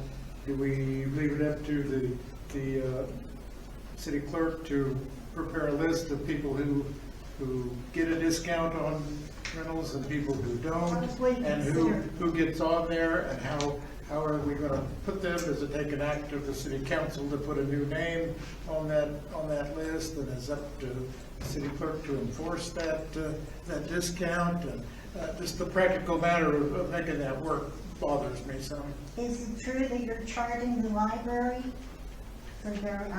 Do we leave it up to the city clerk to prepare a list of people who get a discount on rentals and people who don't, and who gets on there, and how are we gonna put them? Does it take an act of the city council to put a new name on that list? And it's up to the city clerk to enforce that discount? And just the practical matter of making that work bothers me some.
Is it true that you're charging the library for their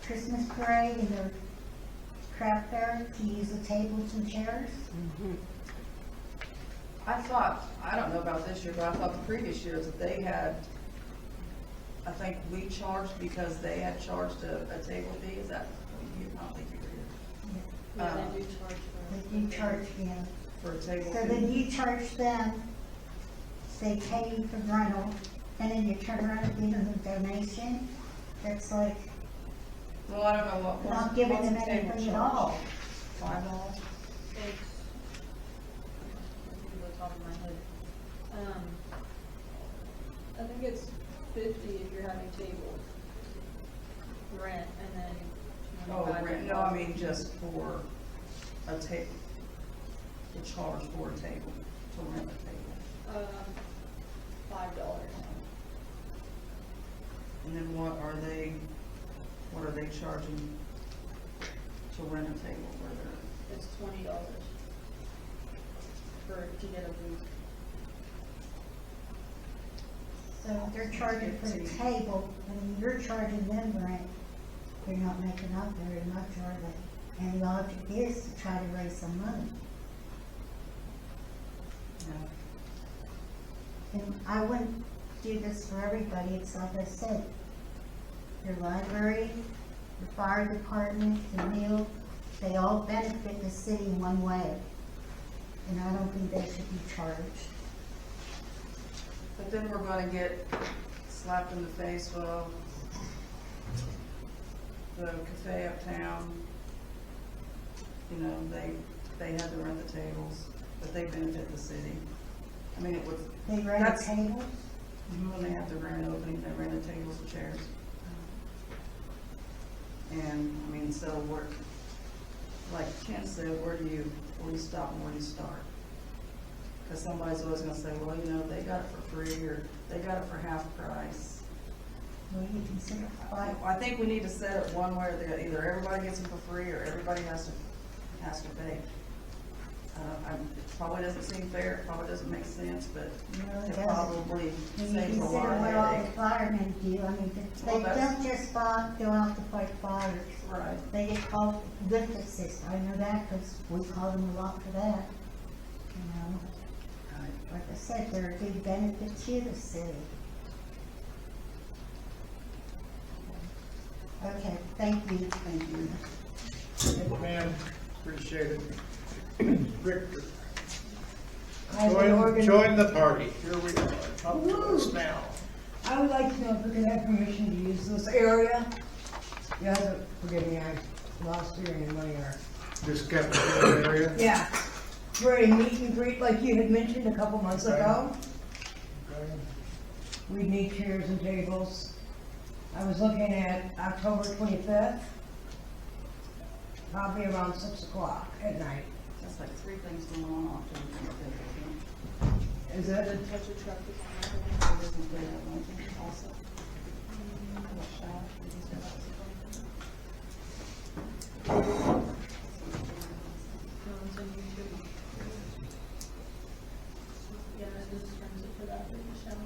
Christmas parade and their craft fair to use the tables and chairs?
I thought, I don't know about this year, but I thought the previous years that they had, I think we charged because they had charged a table fee, is that, I don't think you were here.
Yeah, they do charge for.
That you charge them.
For a table
So
fee.
then you charge them, they pay you for the rental, and then you turn around and give them a donation? That's like
Well, I don't know what.
not giving
what's
them
the table
anything at
charge?
all.
$5?
It's, off the top of my head. I think it's 50 if you're having table rent, and then
Oh,
25
rent, no, I mean just for a table, to charge for a table, to rent a table.
$5.
And then what are they charging to rent a table for their?
It's $20 to get a booth.
So if they're charging for the table, and you're charging them rent, they're not making up very much, are they? And the object is to try to raise some money.
Yeah.
And I wouldn't do this for everybody, it's like I said, your library, your fire department, the meal, they all benefit the city in one way. And I don't think they should be charged.
But then we're gonna get slapped in the face, well, the cafe uptown, you know, they had to rent the tables, but they benefit the city. I mean, it was.
They rent
that's-
tables?
When they have the grand opening, they rent the tables and chairs. And, I mean, so we're, like Ken said, where do you stop and where do you start? Because somebody's always gonna say, well, you know, they got it for free, or they got it for half price.
Well, you consider
I think we need to set it one way or the other, either everybody gets them for free, or everybody has to pay. It probably doesn't seem fair, it probably doesn't make sense, but
No, it
it
doesn't.
probably
When you
saves a
consider
lot of
what all the
headache.
firemen do, I mean, they
Well, that's-
don't just go out to fight fires.
Right.
They get called lift assist, I know that, because we call them a lot for that. You know,
Right.
like I said, they're a big benefit to the city. Okay, thank you.
Thank you.
Thank you, ma'am. Appreciate it. Victor,
As an organ-
join the party. Here we are. Talk to us now.
I would like to know if we could have permission to use this area. You have to forgive me, I lost hearing in one ear.
This cafeteria area.
Yeah, for a meet and greet like you had mentioned a couple months ago.
Okay.
We need chairs and tables. I was looking at October 25th, probably around 6 o'clock at night.
That's like three things going on October 25th.
Is it?
What's your truck is on that?
Christmas Day, I think, also. What shop? Did you say that was the 25th?
No one's on YouTube. Yeah, this is turns it for that, but Michelle.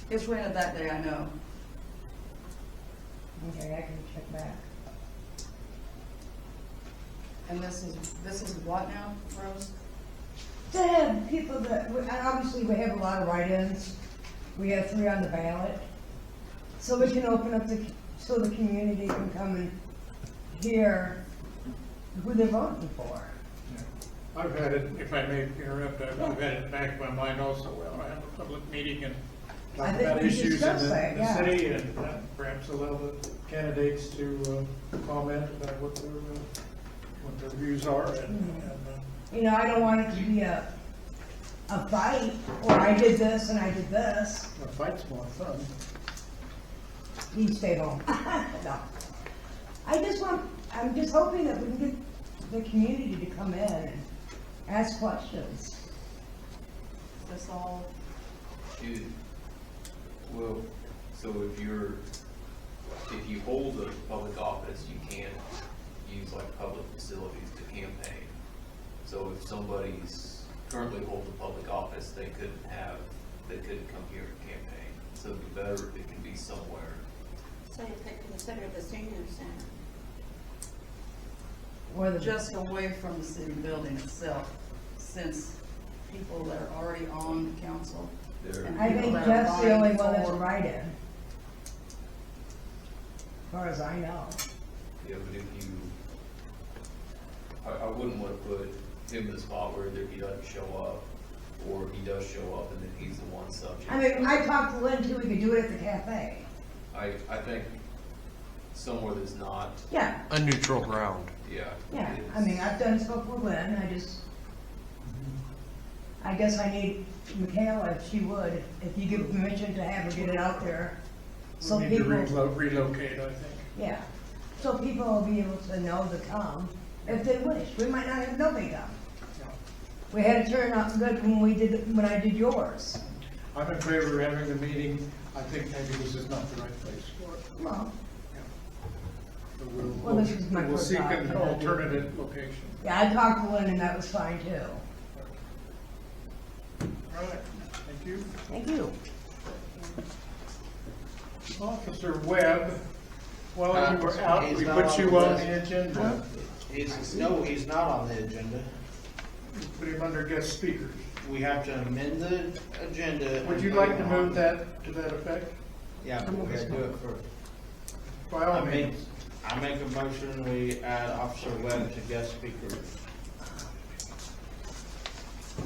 It's rented that day, I know.
Okay, I can check back.
And this is what now, Rose?
To have people that, obviously we have a lot of write-ins. We have 3 on the ballot. So we can open up so the community can come and hear who they're voting for.
I've had it, if I may interrupt, I've had it back in my mind also, well, I have a public meeting and
I
talk
think
about
we
issues in
discussed that,
the
yeah.
city, and perhaps allow the candidates to comment about what their views are, and
You know, I don't want it to be a fight, or I did this and I did this.
a fight's more fun.
You stay home. No. I'm just hoping that we can get the community to come in and ask questions.
This all
Dude, well, so if you hold a public office, you can't use like public facilities to campaign. So if somebody's currently holds a public office, they couldn't come here and campaign. So it'd be better if it can be somewhere.
So you could consider the senior center.
Or the,
Just away from the city building itself, since people that are already on the council.
There,
And
I think
people that are
Jeff's the only
vying
one that's a
for-
write-in. As far as I know.
yeah, but if you, I wouldn't want to put him in a spot where either he doesn't show up, or he does show up and then he's the one subject.
I mean, I talked to Lynn too, we could do it at the cafe.
I think somewhere that's not,
Yeah,
A neutral ground.
yeah.
yeah, I mean, I've done spoke with Lynn, I guess I need Michaela, if she would, if you give permission to have her get it out there. So
We need to
people,
relocate, I think.
yeah, so people will be able to know to come if they wish. We might not have nobody come. We had it turn out good when I did yours.
I'm in favor of having the meeting. I think maybe this is not the right place for it.
Well,
So
Well, this is my
we'll
first
seek
thought,
an
but-
alternative location.
yeah, I talked to Lynn and that was fine too.
All right, thank you.
Thank you.
Officer Webb, while you were out,
He's
we
not
put
on
you
the
on
list.
the agenda.
He's not on the agenda.
We put him under guest speakers.
We have to amend the agenda.
Would
and
you
put
like
him
to
on.
move that to that effect?
Yeah, but we gotta do it first.
By all means.
I make a motion, we add Officer Webb to guest speaker.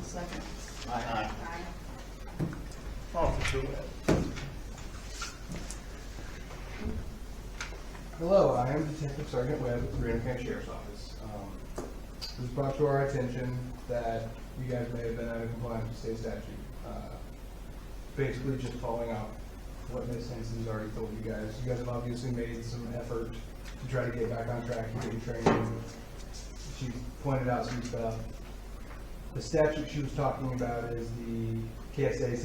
Second.
Aye.
Officer Webb.
Hello, I am Detective Sergeant Webb with the Green County Sheriff's Office. It was brought to our attention that you guys may have been out of compliance with state statute. Basically just following up what Ms. Henson's already told you guys. You guys have obviously made some effort to try to get back on track and get your training. She pointed out some stuff. The statute she was talking about is the KSA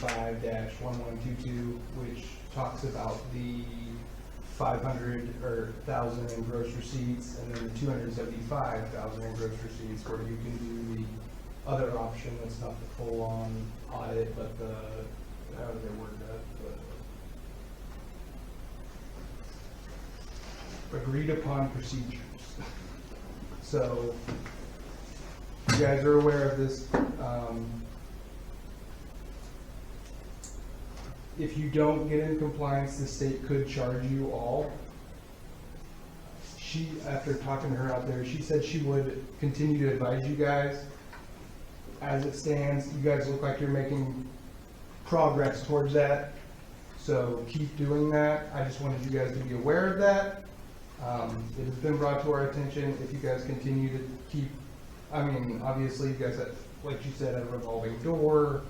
75-1122, which talks about the 500 or 1,000 in gross receipts, and then the 275,000 in gross receipts, where you can do the other option that's not the full-on audit, but the, how do they word that? The agreed upon procedures. So, you guys are aware of this. If you don't get in compliance, the state could charge you all. She, after talking to her out there, she said she would continue to advise you guys. As it stands, you guys look like you're making progress towards that. So keep doing that. I just wanted you guys to be aware of that. It has been brought to our attention. If you guys continue to keep, I mean, obviously you guys have, like you said, a revolving door,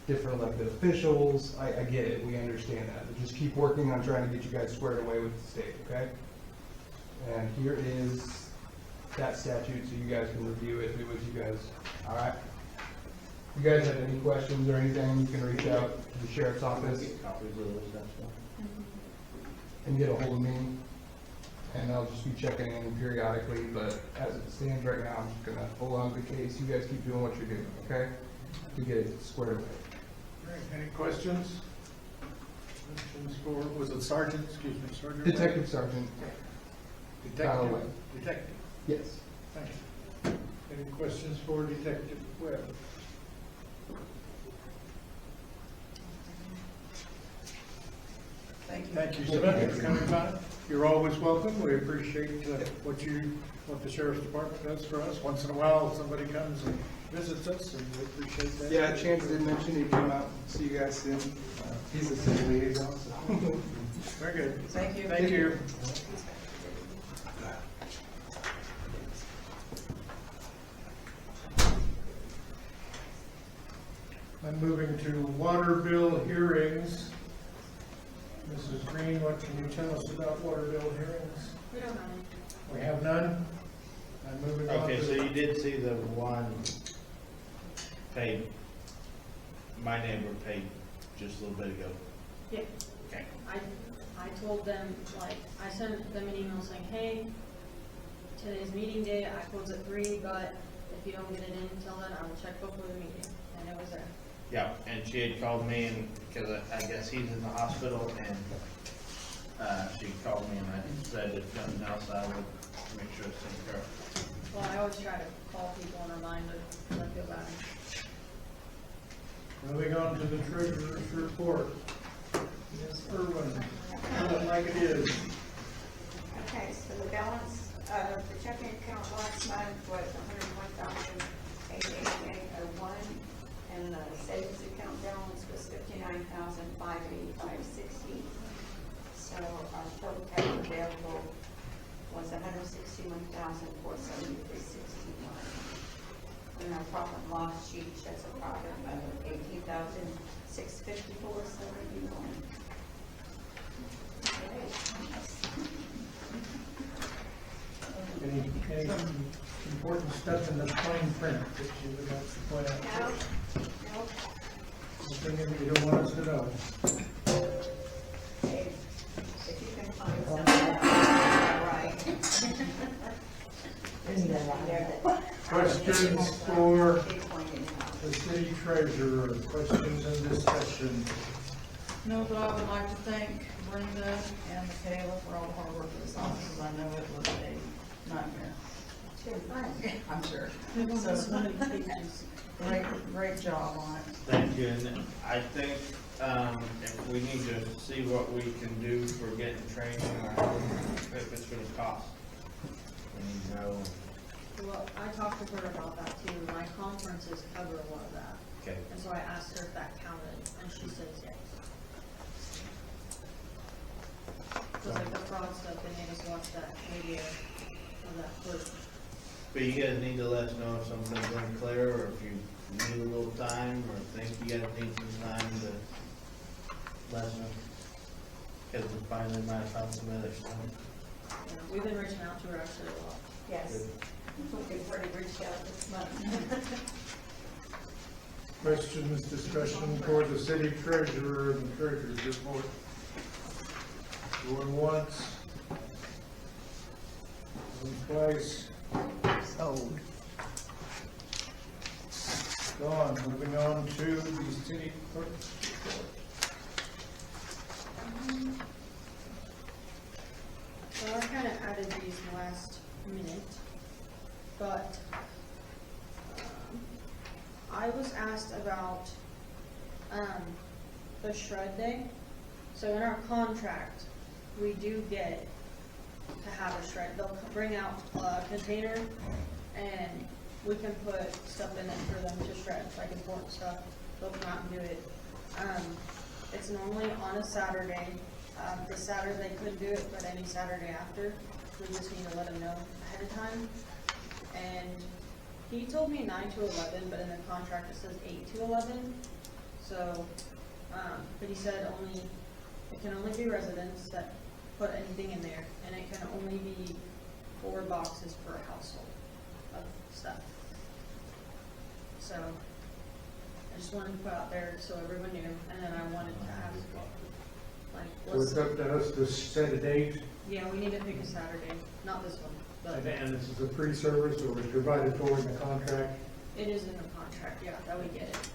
different elected officials. I get it. We understand that. But just keep working on trying to get you guys squared away with the state, okay? And here is that statute so you guys can review it, do what you guys, all right? If you guys have any questions or anything, you can reach out to the sheriff's office
Copies of this stuff.
and get a hold of me. And I'll just be checking in periodically, but as it stands right now, I'm just gonna hold on to the case. You guys keep doing what you're doing, okay? To get it squared away.
All right, any questions? Questions for, was it Sergeant, excuse me, Sergeant?
Detective Sergeant.
Detective,
Webb.
Detective,
Yes.
thank you. Any questions for Detective Webb?
Thank you.
Thank you so much for coming by. You're always welcome. We appreciate what the Sheriff's Department does for us. Once in a while, somebody comes and visits us, and we appreciate that.
Yeah, Chance did mention he'd come out and see you guys soon. He's the city liaison, so.
Very good.
Thank you.
Thank you. I'm moving to water bill hearings. Mrs. Green, what can you tell us about water bill hearings?
We don't have any.
We have none? I'm moving on
Okay,
to.
so you did see the one paid, my neighbor paid just a little bit ago?
Yeah.
Okay.
I told them, like, I sent them an email saying, hey, today's meeting day, I close at 3, but if you don't get it in until then, I will check before the meeting, and it was there.
Yeah, and she had called me, and, because I guess he's in the hospital, and, she called me, and I said if nothing else, I would make sure it's taken care of.
Well, I always try to call people and remind them, because I feel bad.
Moving on to the treasurer's report. Ms. Irwin, tell it like it is.
Okay, so the balance of the checking account last month was $101,888.01, and the savings account balance was $59,585.60. So our total cash available was $161,473.61. And our profit and loss sheet shows a profit of $18,654.71.
Any important stuff in the fine print that you would like to point out?
No.
Anything that you don't want us to know?
If you can find something right.
Questions for the city treasurer, questions and discussion?
No, but I would like to thank Brenda and Michaela for all the hard work of this office, because I know it was a nightmare. I'm sure. So, great job on it.
Thank you, and I think, if we need to see what we can do for getting training, or if it's gonna cost. We need to know.
Well, I talked to her about that too. My conferences cover a lot of that.
Okay.
And so I asked her if that counted, and she says yes. Just like the fraud stuff, they made us watch that video of that clip.
But you guys need to let us know if something's unclear, or if you need a little time, or think you guys need some time to let us know. Because we finally might have found some other stuff.
Yeah, we've been reaching out to her actually a lot.
Yes. We've already reached out this month.
Questions, discussion for the city treasurer and the treasurer's report. Going once. Going twice.
Sold.
Gone. Moving on to the city clerk's report.
So I kind of added these last minute, but I was asked about the shred day. So in our contract, we do get to have a shred. They'll bring out a container and we can put stuff in it for them to shred, like important stuff. They'll come out and do it. It's normally on a Saturday. This Saturday they couldn't do it, but any Saturday after. We just need to let them know ahead of time. And he told me 9 to 11, but in the contract it says 8 to 11. So, but he said it can only be residents that put anything in there, and it can only be 4 boxes per household of stuff. So, I just wanted to put out there so everyone knew, and then I wanted to ask, like,
So it's up to us to set a date,
yeah, we need to pick a Saturday, not this one, but
and this is a free service, or it's provided for in the contract,
it is in the contract, yeah, that we get it.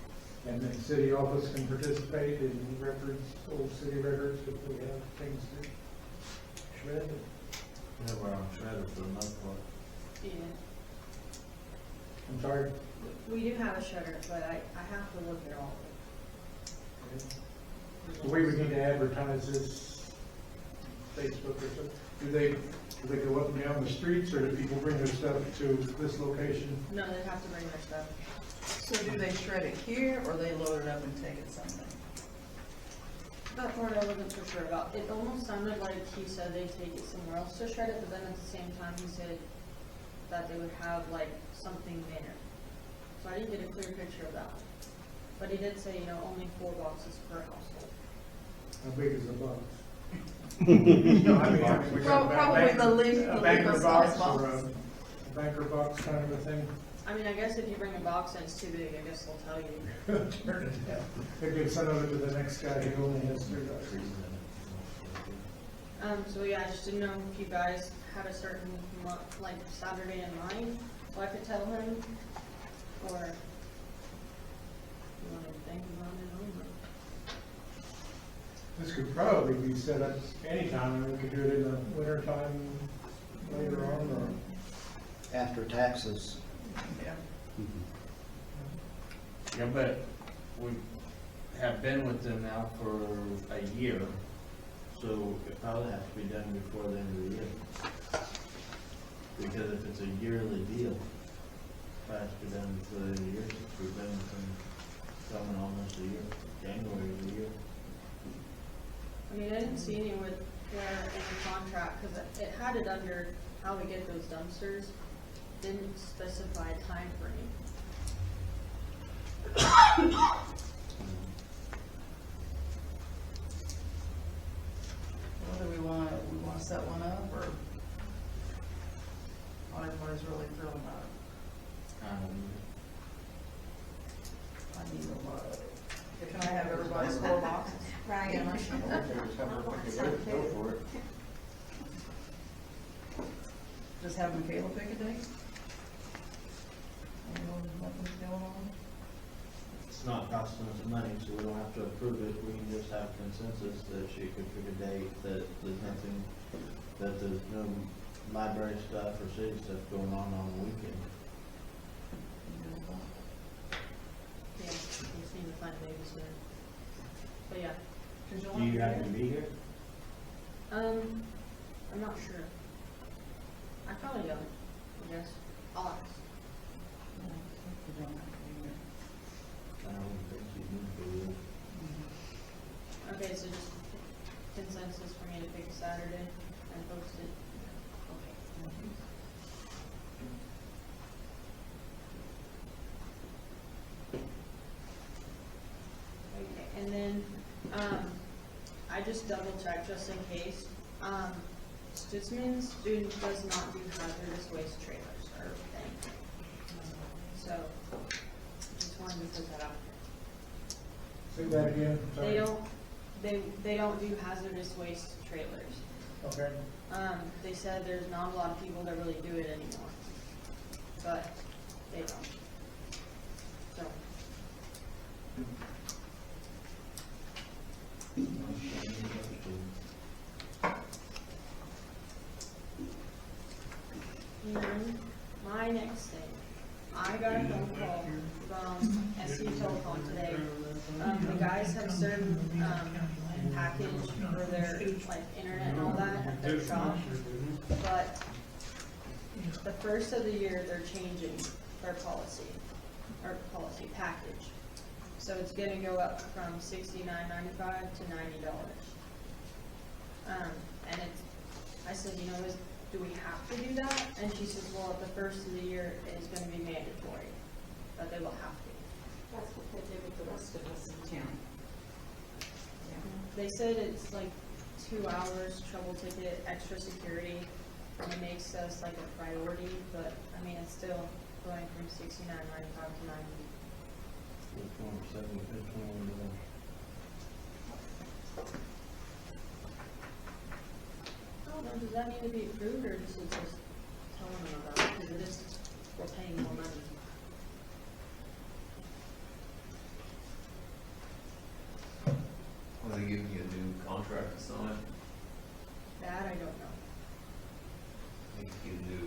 and the city office can participate in records, old city records, if we have things to shred.
Yeah, we're on shredder for the most part.
Yeah.
I'm sorry?
We do have a shredder, but I have to look at all of it.
We would need to advertise this Facebook or something. Do they go up and down the streets, or do people bring their stuff to this location?
No, they have to bring their stuff.
So do they shred it here, or they load it up and take it somewhere?
That part I wasn't so sure about. It almost sounded like he said they'd take it somewhere else to shred it, but then at the same time he said that they would have like something there. So I didn't get a clear picture of that one. But he did say, only 4 boxes per household.
How big is the box? No, I mean, we got
Probably the least-
a
the
banker
legal
box
size
or
box.
a banker box kind of a thing.
I mean, I guess if you bring a box and it's too big, I guess they'll tell you.
Turn it down. They give some of it to the next guy who only has 3 batteries.
So yeah, I just didn't know if you guys had a certain month, like Saturday in mind, so I could tell him, or you want to think about it over.
This could probably be set up anytime, and we could do it in the winter time later on, or.
After taxes.
Yeah.
Yeah, but we have been with them now for a year, so it probably has to be done before the end of the year. Because if it's a yearly deal, it has to be done before the end of the year, since we've been with them coming almost a year, January of the year.
I mean, I didn't see anywhere in the contract, because it had it under how we get those dumpsters, didn't specify a time frame.
Whether we want to set one up, or not everybody's really thrilled about it. I need a lot of it. Can I have everybody's 4 boxes?
Right.
Yeah,
Go for it.
Just have Michaela pick a date? Nothing's going on?
It's not costing us money, so we don't have to approve it, we can just have consensus that she could pick a date, that there's nothing, that there's no library stuff or city stuff going on the weekend.
Yeah, we just need to find a babysitter. But yeah,
Do you have to be here?
I'm not sure. I probably don't, I guess. I'll ask.
You don't have to be here.
I don't think you need to be here.
Okay, so just consensus for me to pick a Saturday and post it. Okay. Okay, and then, I just double checked just in case. Stutzman's student does not do hazardous waste trailers or anything. So, just wanted to put that out.
Say that again.
They
Sorry.
don't, they don't do hazardous waste trailers.
Okay.
They said there's not a lot of people that really do it anymore, but they don't. So, and my next thing, I got a phone call from SC Telephone today. The guys have served, package for their, like, internet and all that at their shop. But the first of the year, they're changing their policy package. So it's gonna go up from $69.95 to $90. And it's, I said, you know, do we have to do that? And she says, well, at the first of the year, it's gonna be mandatory, but they will have to.
That's what they did with the rest of us in town.
They said it's like 2 hours, trouble ticket, extra security, and it makes us like a priority, but, I mean, it's still going from $69.95 to $90. I don't know, does that need to be approved, or just telling them about it, because it is, we're paying more money.
Are they giving you a new contract to sign?
That I don't know.
I think if you get a new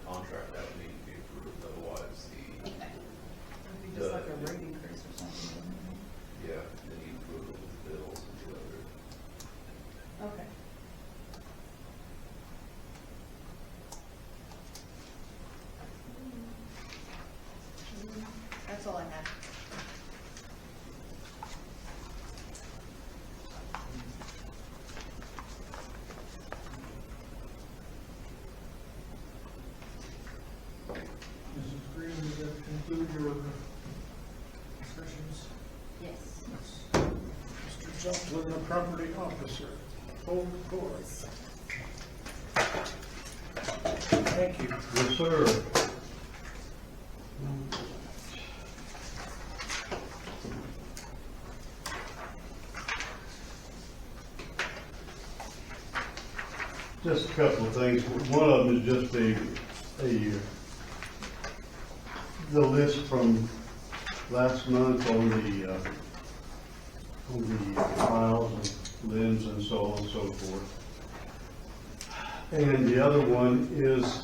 contract, that would need to be approved, otherwise
Okay.
It'd be just like a rate increase or something, wouldn't it?
yeah, they need approval with the bills and the other.
Okay. That's all I have.
Mrs. Green, does that conclude your discussions?
Yes.
Mr. Joplin, the property officer, hold court. Thank you.
Yes, sir. Just a couple of things. One of them is just the list from last month on the files and limbs and so on and so forth. And the other one is,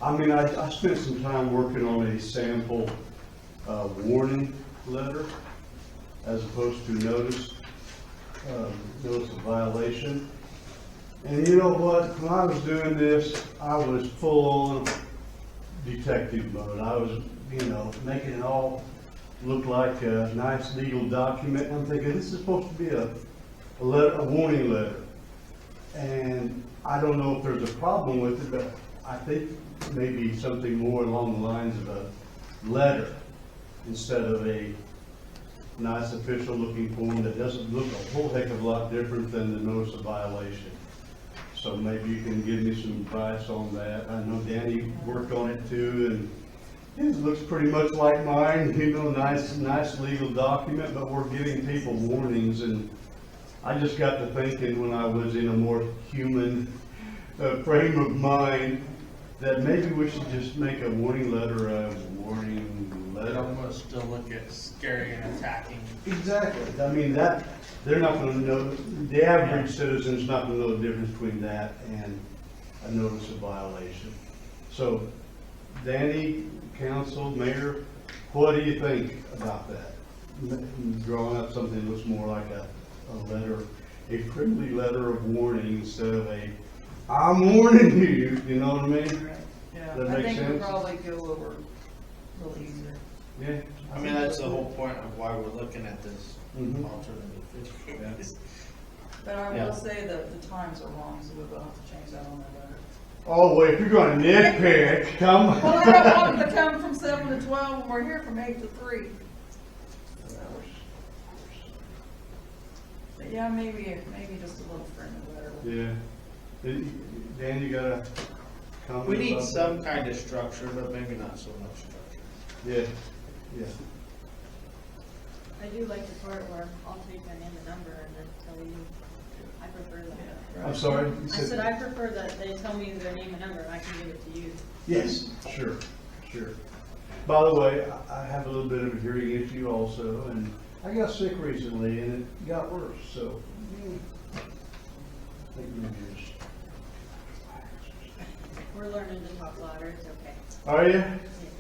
I spent some time working on a sample warning letter as opposed to notice of violation. And you know what, when I was doing this, I was full on detective mode. I was, making it all look like a nice legal document. I'm thinking, this is supposed to be a warning letter. And I don't know if there's a problem with it, but I think maybe something more along the lines of a letter instead of a nice official looking form that doesn't look a whole heck of a lot different than the notice of violation. So maybe you can give me some advice on that. I know Danny worked on it too, and his looks pretty much like mine, nice legal document, but we're giving people warnings. And I just got to thinking when I was in a more human frame of mind that maybe we should just make a warning letter a warning letter.
Almost still look at scary and attacking.
Exactly. I mean, they're not going to know, the average citizen's not going to know the difference between that and a notice of violation. So, Danny, council, mayor, what do you think about that? Drawing up something that looks more like a letter, a friendly letter of warning instead of I'm warning you, you know what I mean?
Right. Yeah,
That
I
makes
think it would
sense?
probably go over a little easier.
Yeah.
I mean, that's the whole point of why we're looking at this
Mhm.
alternative.
Yeah.
But I
Yeah.
will say that the times are wrong, so we will have to change that on that letter.
Oh, wait, if you're going to nitpick, come on.
Well, I don't want them to come from 7 to 12 when we're here from 8 to 3. But yeah, maybe just a little friendly letter.
Yeah. Dan, you got a comment?
We need
about
some kind of structure, but maybe not so much structure.
that? Yeah.
I do like the part where I'll take my name and number and then tell you, I prefer that.
I'm sorry? You
I said I prefer that they tell me their name and number and I can give it to you.
Yes, sure. By the way, I have a little bit of a hearing issue also, and I got sick recently and it got worse, so. I think maybe just.
We're learning to talk louder, it's okay.
Are you?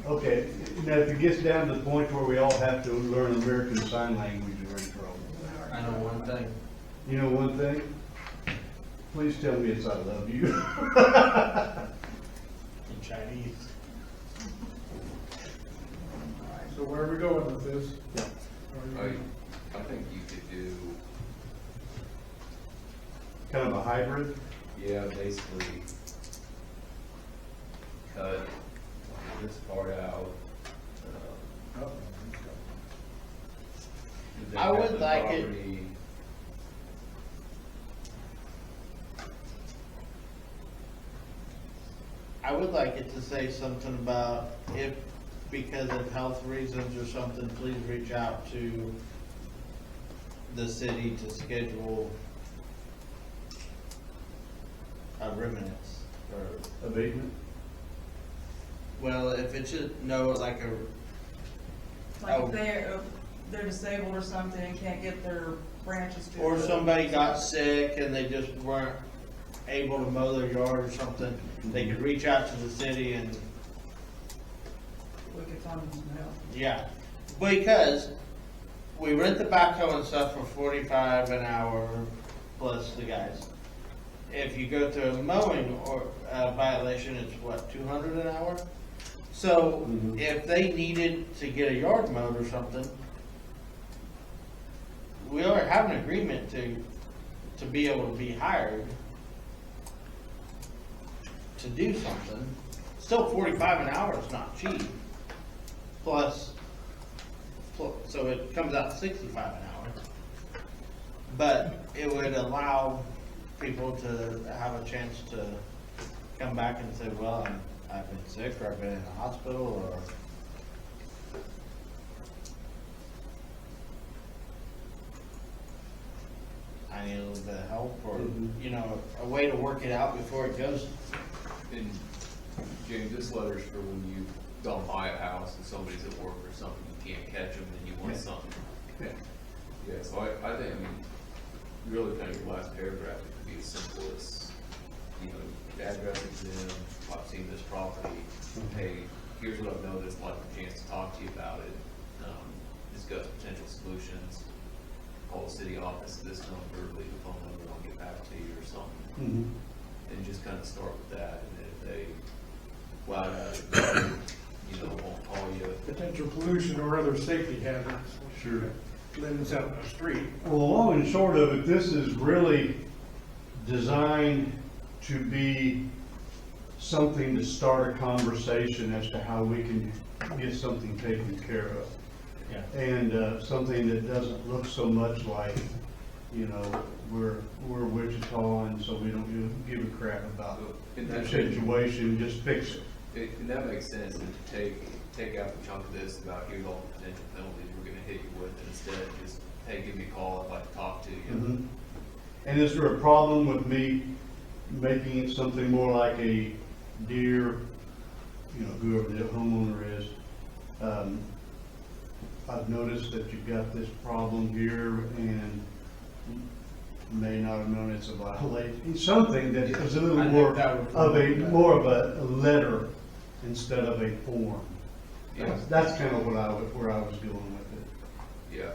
Okay. Now, if it gets down to the point where we all have to learn American Sign Language, we're in trouble.
I know one thing.
You know one thing? Please tell me it's I love you.
In Chinese.
So where are we going with this?
I think you could do,
Kind of a hybrid?
yeah, basically cut this part out. They
I
have
would
the
like it-
property-
I would like it to say something about if, because of health reasons or something, please reach out to the city to schedule a remittance or,
Abatement?
well, if it's just, no, like a,
Like
Oh.
if they're disabled or something and can't get their branches to.
or
the-
somebody got sick and they just weren't able to mow their yard or something, they could reach out to the city and,
We could fund them some help.
yeah. Because we rent the backhoe and stuff for 45 an hour plus the guys. If you go through a mowing or violation, it's what, 200 an hour? So
Mhm.
if they needed to get a yard mowed or something, we already have an agreement to be able to be hired to do something. Still 45 an hour is not cheap. Plus, so it comes out 65 an hour. But it would allow people to have a chance to come back and say, well, I've been sick or I've been in the hospital or any little bit of help or,
Mhm.
you know, a way to work it out before it goes.
And James, this letter's for when you don't buy a house and somebody's at work or something, you can't catch them and you want something. Yeah, so I think, I mean, really kind of your last paragraph, it could be as simple as, you know, address exempt, I've seen this property, hey, here's what I've noticed, I'd like a chance to talk to you about it, discuss potential solutions, call the city office at this number, leave a phone number, I'll get back to you or something.
Mhm.
And just kind of start with that, and then if they flat out, you know, won't call you.
Potential pollution or other safety hazards.
Sure.
Limbs out in the street.
Well, long and short of it, this is really designed to be something to start a conversation as to how we can get something taken care of.
Yeah.
And something that doesn't look so much like, you know, we're Wichita and so we don't give a crap about the situation, just fix it.
And that makes sense, and to take out the chunk of this about here's all the potential penalties we're gonna hit you with, and instead just, hey, give me a call, I'd like to talk to you.
Mhm. And is there a problem with me making it something more like a dear, you know, whoever the homeowner is, I've noticed that you've got this problem here and may not have known it's a violation, something that is a little more of a letter instead of a form.
Yeah.
That's kind of where I was going with it.
Yeah,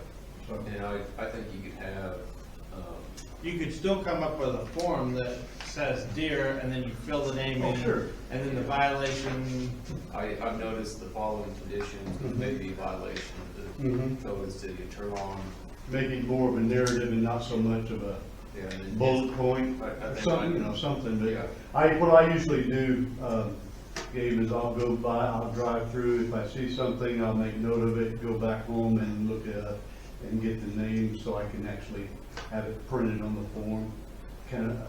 So,
and I think you could have,
You could still come up with a form that says deer, and then you fill the name in.
sure.
And then the violation,
I've noticed the following conditions,
Mhm.
may be a violation of the
Mhm.
code of the city of Turon.
Maybe more of a narrative and not so much of a
Yeah, and then
bullet point,
I
or
think
something, you know, something,
Yeah.
but what I usually do, Gabe, is I'll go by, I'll drive through, if I see something, I'll make note of it, go back home and look at it, and get the name, so I can actually have it printed on the form. Kind of, I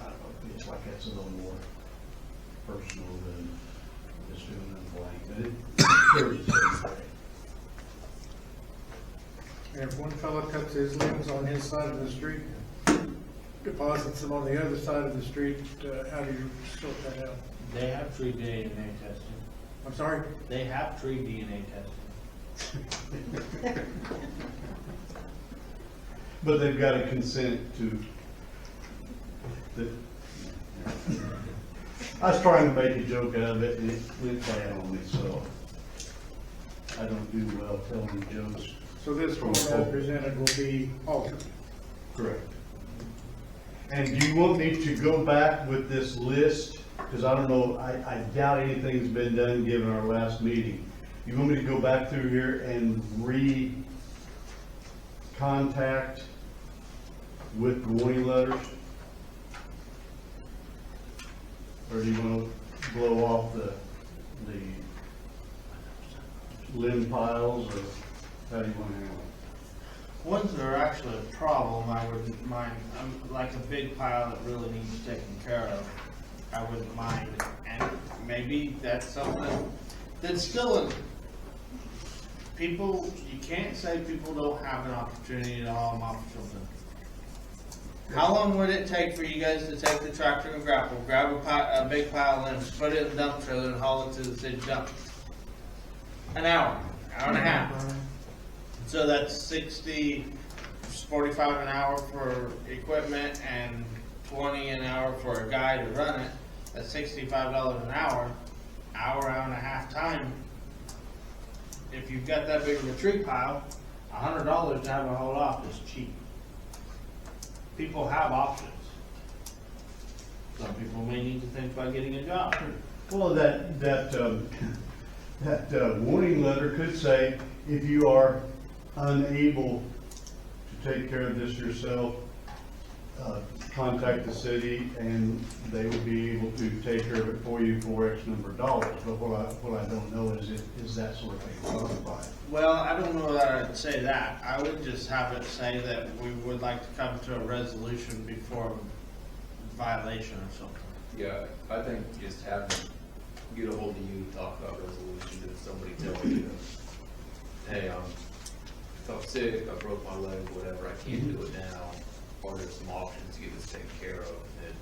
don't know, it's like that's a little more personal than just doing it blank, but it carries the same way.
And if one fella cuts his limbs on his side of the street, deposits them on the other side of the street, how do you sort that out?
they have tree DNA testing.
I'm sorry?
They have tree DNA testing.
But they've got to consent to the, I was trying to make a joke out of it and it went bad on me, so I don't do well telling jokes.
So this form as presented will be altered.
Correct. And do you want me to go back with this list? Because I don't know, I doubt anything's been done given our last meeting. You want me to go back through here and contact with warning letters? Or do you want to blow off the limb piles, or how do you want to handle it?
Ones that are actually a problem, I wouldn't mind, like a big pile that really needs taken care of, I wouldn't mind. And maybe that's something that's still people, you can't say people don't have an opportunity to haul them off of something. How long would it take for you guys to take the tractor and grab a big pile of limbs, put it in the dump trailer and haul it to the city dump? An hour and a half. So that's 45 an hour for equipment and 20 an hour for a guy to run it. That's $65 an hour and a half time. If you've got that big of a tree pile, $100 to have it hauled off is cheap. People have options. Some people may need to think about getting a job.
Well, that warning letter could say, if you are unable to take care of this yourself, contact the city and they will be able to take care of it for you for X number of dollars. But what I don't know is that sort of thing qualified.
Well, I don't know that I'd say that. I would just have it say that we would like to come to a resolution before violation or something.
Yeah, I think just have them get a hold of you, talk about resolutions. If somebody tells you, hey, I'm sick, I broke my leg, whatever, I can't do it now. are there some options to get this taken care of, and then,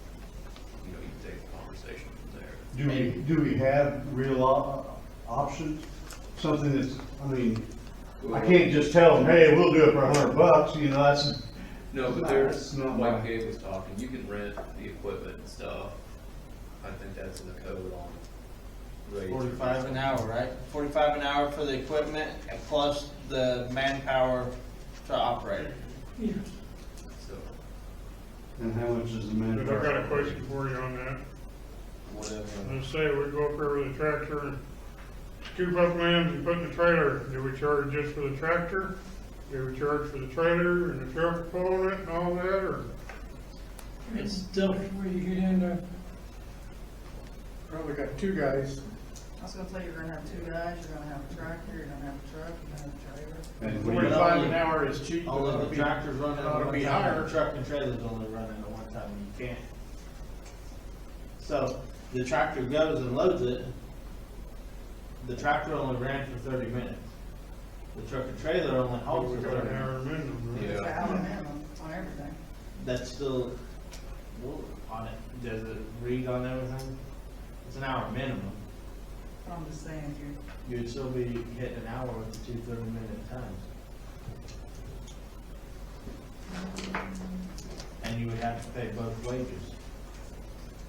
you know, you can take the conversation from there.
Do we have real options? Something that's, I mean, I can't just tell them, hey, we'll do it for $100, you know, that's.
No, but
That's
there's,
not
like
my-
Gabe was talking, you can rent the equipment and stuff. I think that's in the code on rates.
45 an hour, right? 45 an hour for the equipment and plus the manpower to operate it.
Yes.
So,
And how much is the
But
manpower?
I got a question for you on that.
Whatever.
Let's say we go up there with a tractor and scoop up limbs and put in the trailer. Do we charge just for the tractor? Do we charge for the trailer and the truck pulling it and all that, or?
It's still where you get into, probably got two guys.
I was gonna say, you're gonna have two guys, you're gonna have a tractor, you're gonna have a truck, you're gonna have a trailer.
And we-
45 an hour is cheap. but
Although
it'll
the
be-
tractor's running
ought
at
to
one
be
time,
higher.
the truck and trailer's only running at one time, and you can't. So, the tractor goes and loads it, the tractor only ran for 30 minutes. The truck and trailer only hauls
We
for
got
30
an
minutes.
hour minimum, right?
Yeah.
It's an hour minimum on everything.
That's still, well, on it, does it read on everything? It's an hour minimum.
But I'm just saying,
You'd still be hitting an hour with the 2 30-minute times. And you would have to pay both wages.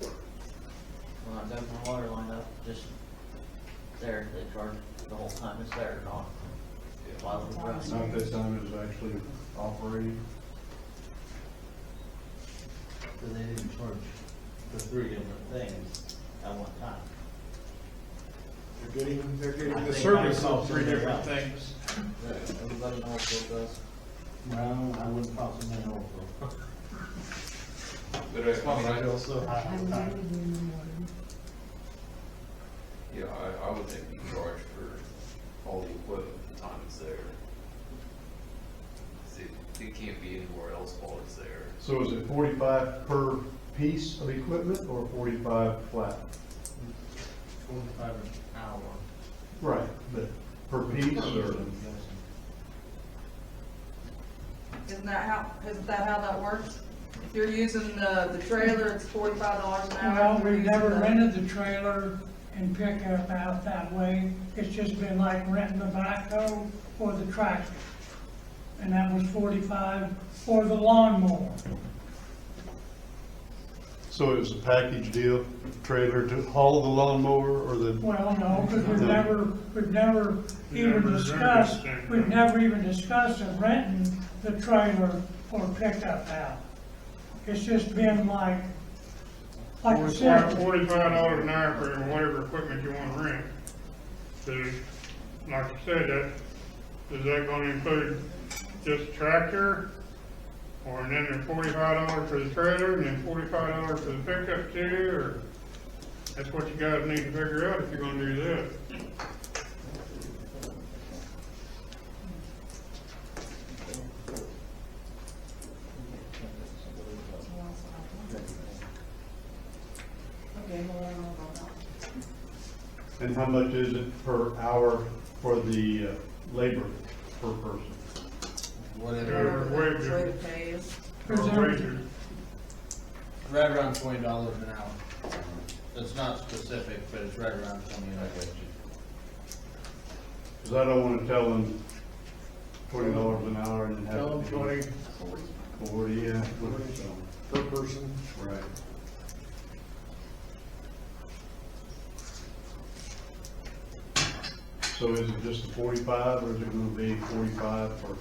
When I go from the water line up, just there, they charge the whole time it's there, not while it's running.
Not this time it's actually operating.
So they didn't charge for 3 different things at one time.
They're getting
I
the
think
service
I
of
saw
3
something
different
else.
things.
Everybody knows what does.
Well, I wouldn't cost them any over.
but I mean,
so high all the time.
yeah, I would think you charge for all the equipment the time it's there. See, it can't be anywhere else while it's there.
So is it 45 per piece of equipment or 45 flat?
45 an hour.
Right, but per piece or?
isn't that how that works? If you're using the trailer, it's $45 an hour.
Well,
If you're
we've
using
never
the-
rented the trailer and pickup out that way. It's just been like renting the backhoe or the tractor. And that was 45 for the lawnmower.
So it was a package deal, trailer to haul the lawnmower or the?
Well, no, because we've
No.
never even
Never
discussed,
rented.
we've never even discussed of renting the trailer or pickup out. It's just been like I said.
$45 an hour for whatever equipment you wanna rent. So, like I said, is that gonna include just the tractor? Or and then there's $45 for the trailer and then $45 for the pickup too, or? That's what you guys need to figure out if you're gonna do that.
Okay, well, I don't know about that.
And how much is it per hour for the labor per person?
Whatever.
Whatever wages.
Rate of pay is.
Or wages.
Right around $20 an hour. It's not specific, but it's right around 20 an hour.
Because I don't want to tell them $20 an hour and then have.
Tell them
it be
20
40, yeah.
per person.
Right. So is it just the 45 or is it going to be 45 for?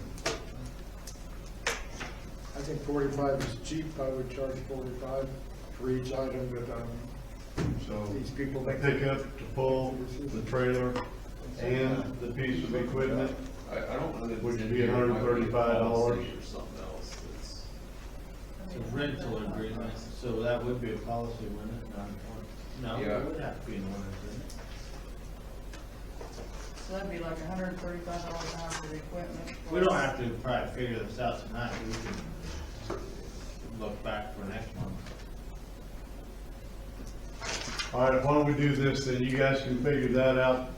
I think 45 is cheap. I would charge 45 for each item, but,
So
these people make.
pick up to pull the trailer and the piece of equipment?
I don't know that.
Would
it's in
be
here. It might be a
$135.
policy or something else that's.
It's a rental agreement, so that would be a policy, wouldn't it? No,
Yeah.
it would have to be an ordinance, wouldn't it?
So that'd be like $135 an hour for the equipment.
We don't have to probably figure this out tonight, we can look back for next month.
All right, why don't we do this, then you guys can figure that out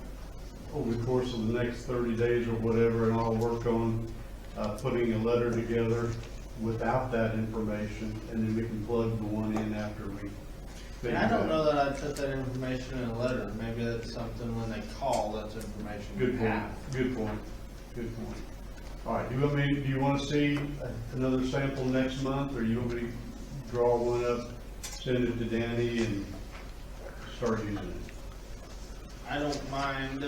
over the course of the next 30 days or whatever, and I'll work on putting a letter together without that information, and then we can plug the one in after we
And I don't know that I'd put that information in a letter. Maybe that's something when they call, that's information you
Good point,
have.
good point, good point. All right, do you want to see another sample next month, or you want me to draw one up, send it to Danny, and start using it?
I don't mind,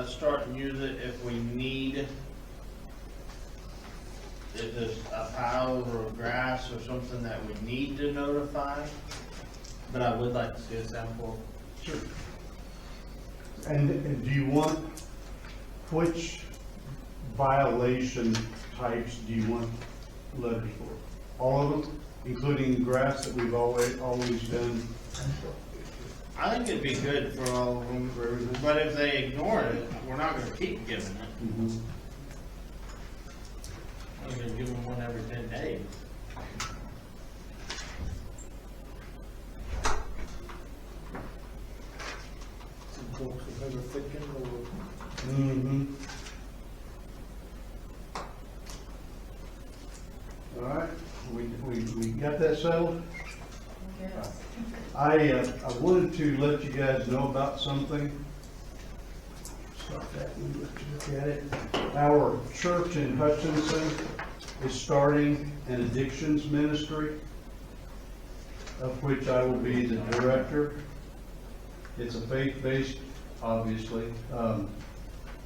starting to use it if we need, if there's a pile of grass or something that we need to notify. But I would like to see a sample.
Sure. And do you want, which violation types do you want letters for? All of them, including grass that we've always done?
I think it'd be good for all of them, but if they ignore it, we're not gonna keep giving it.
Mhm.
We're gonna give them one every 10 days.
Some folks will have a thick envelope.
Mm-hmm. All right, we got that settled?
Yes.
I wanted to let you guys know about something. Start that and let you look at it. Our church in Hutchinson is starting an addictions ministry, of which I will be the director. It's a faith-based, obviously,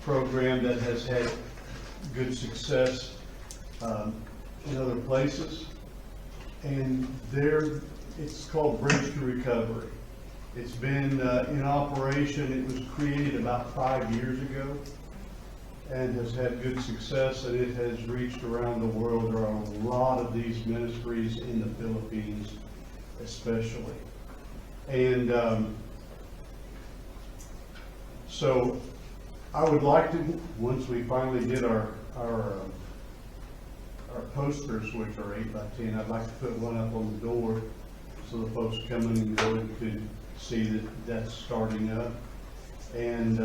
program that has had good success in other places. And it's called Bridge to Recovery. It's been in operation. It was created about 5 years ago and has had good success, and it has reached around the world. There are a lot of these ministries in the Philippines, especially. And so I would like to, once we finally get our posters, which are 8 by 10, I'd like to put one up on the door so the folks coming and going could see that that's starting up. And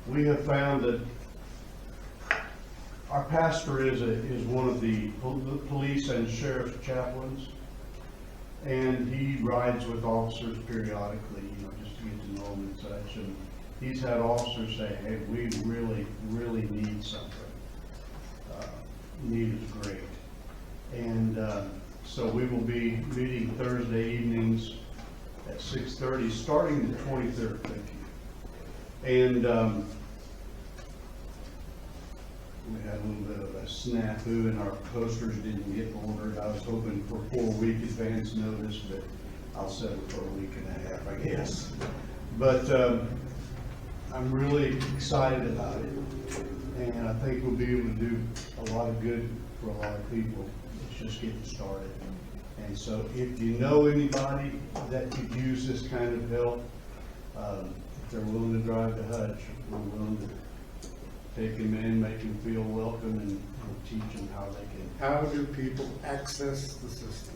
we have found that our pastor is one of the police and sheriff's chaplains, and he rides with officers periodically, just to get to know them and such. And he's had officers say, hey, we really, really need something. Need is great. And so we will be meeting Thursday evenings at 6:30, starting the 23rd, thank you. And we had a little bit of a snafu, and our posters didn't get ordered. I was hoping for 4-week advance notice, but I'll settle for a week and a half, I guess. But I'm really excited about it, and I think we'll be able to do a lot of good for a lot of people. It's just getting started. And so if you know anybody that could use this kind of help, if they're willing to drive to Hutch, we're willing to take them in, make them feel welcome, and teach them how they can.
How do people access the system?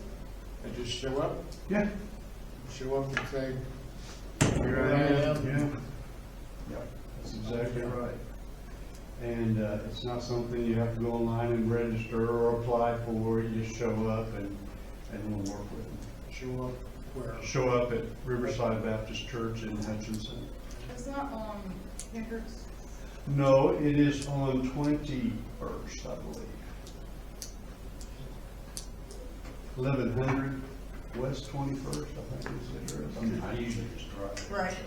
They just show up?
Yeah.
Show up and say, here I am.
Yeah. Yep, that's exactly right. And it's not something you have to go online and register or apply for. You just show up and we'll work with them.
Show up where?
Show up at Riverside Baptist Church in Hutchinson.
It's not on Hickox.
No, it is on 21st, I believe. 1100 West 21st, I think is the address. I mean, I usually just drive.
Right.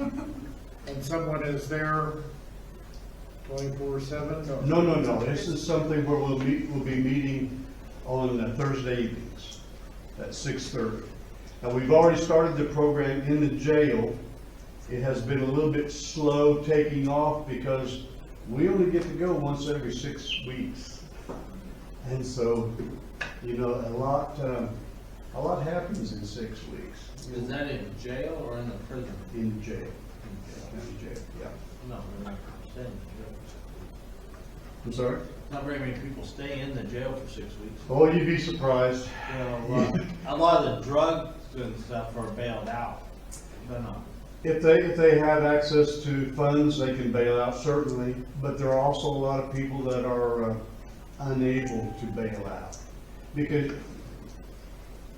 And someone is there 24/7?
No. This is something where we'll be meeting on Thursday evenings at 6:30. Now, we've already started the program in the jail. It has been a little bit slow taking off because we only get to go once every 6 weeks. And so, a lot happens in 6 weeks.
Is that in jail or in the prison?
In jail. County jail, yeah.
No, we're not staying in jail.
I'm sorry?
Not very many people stay in the jail for 6 weeks.
Oh, you'd be surprised.
A lot of the drugs and stuff are bailed out, but not.
If they have access to funds, they can bail out, certainly, but there are also a lot of people that are unable to bail out. Because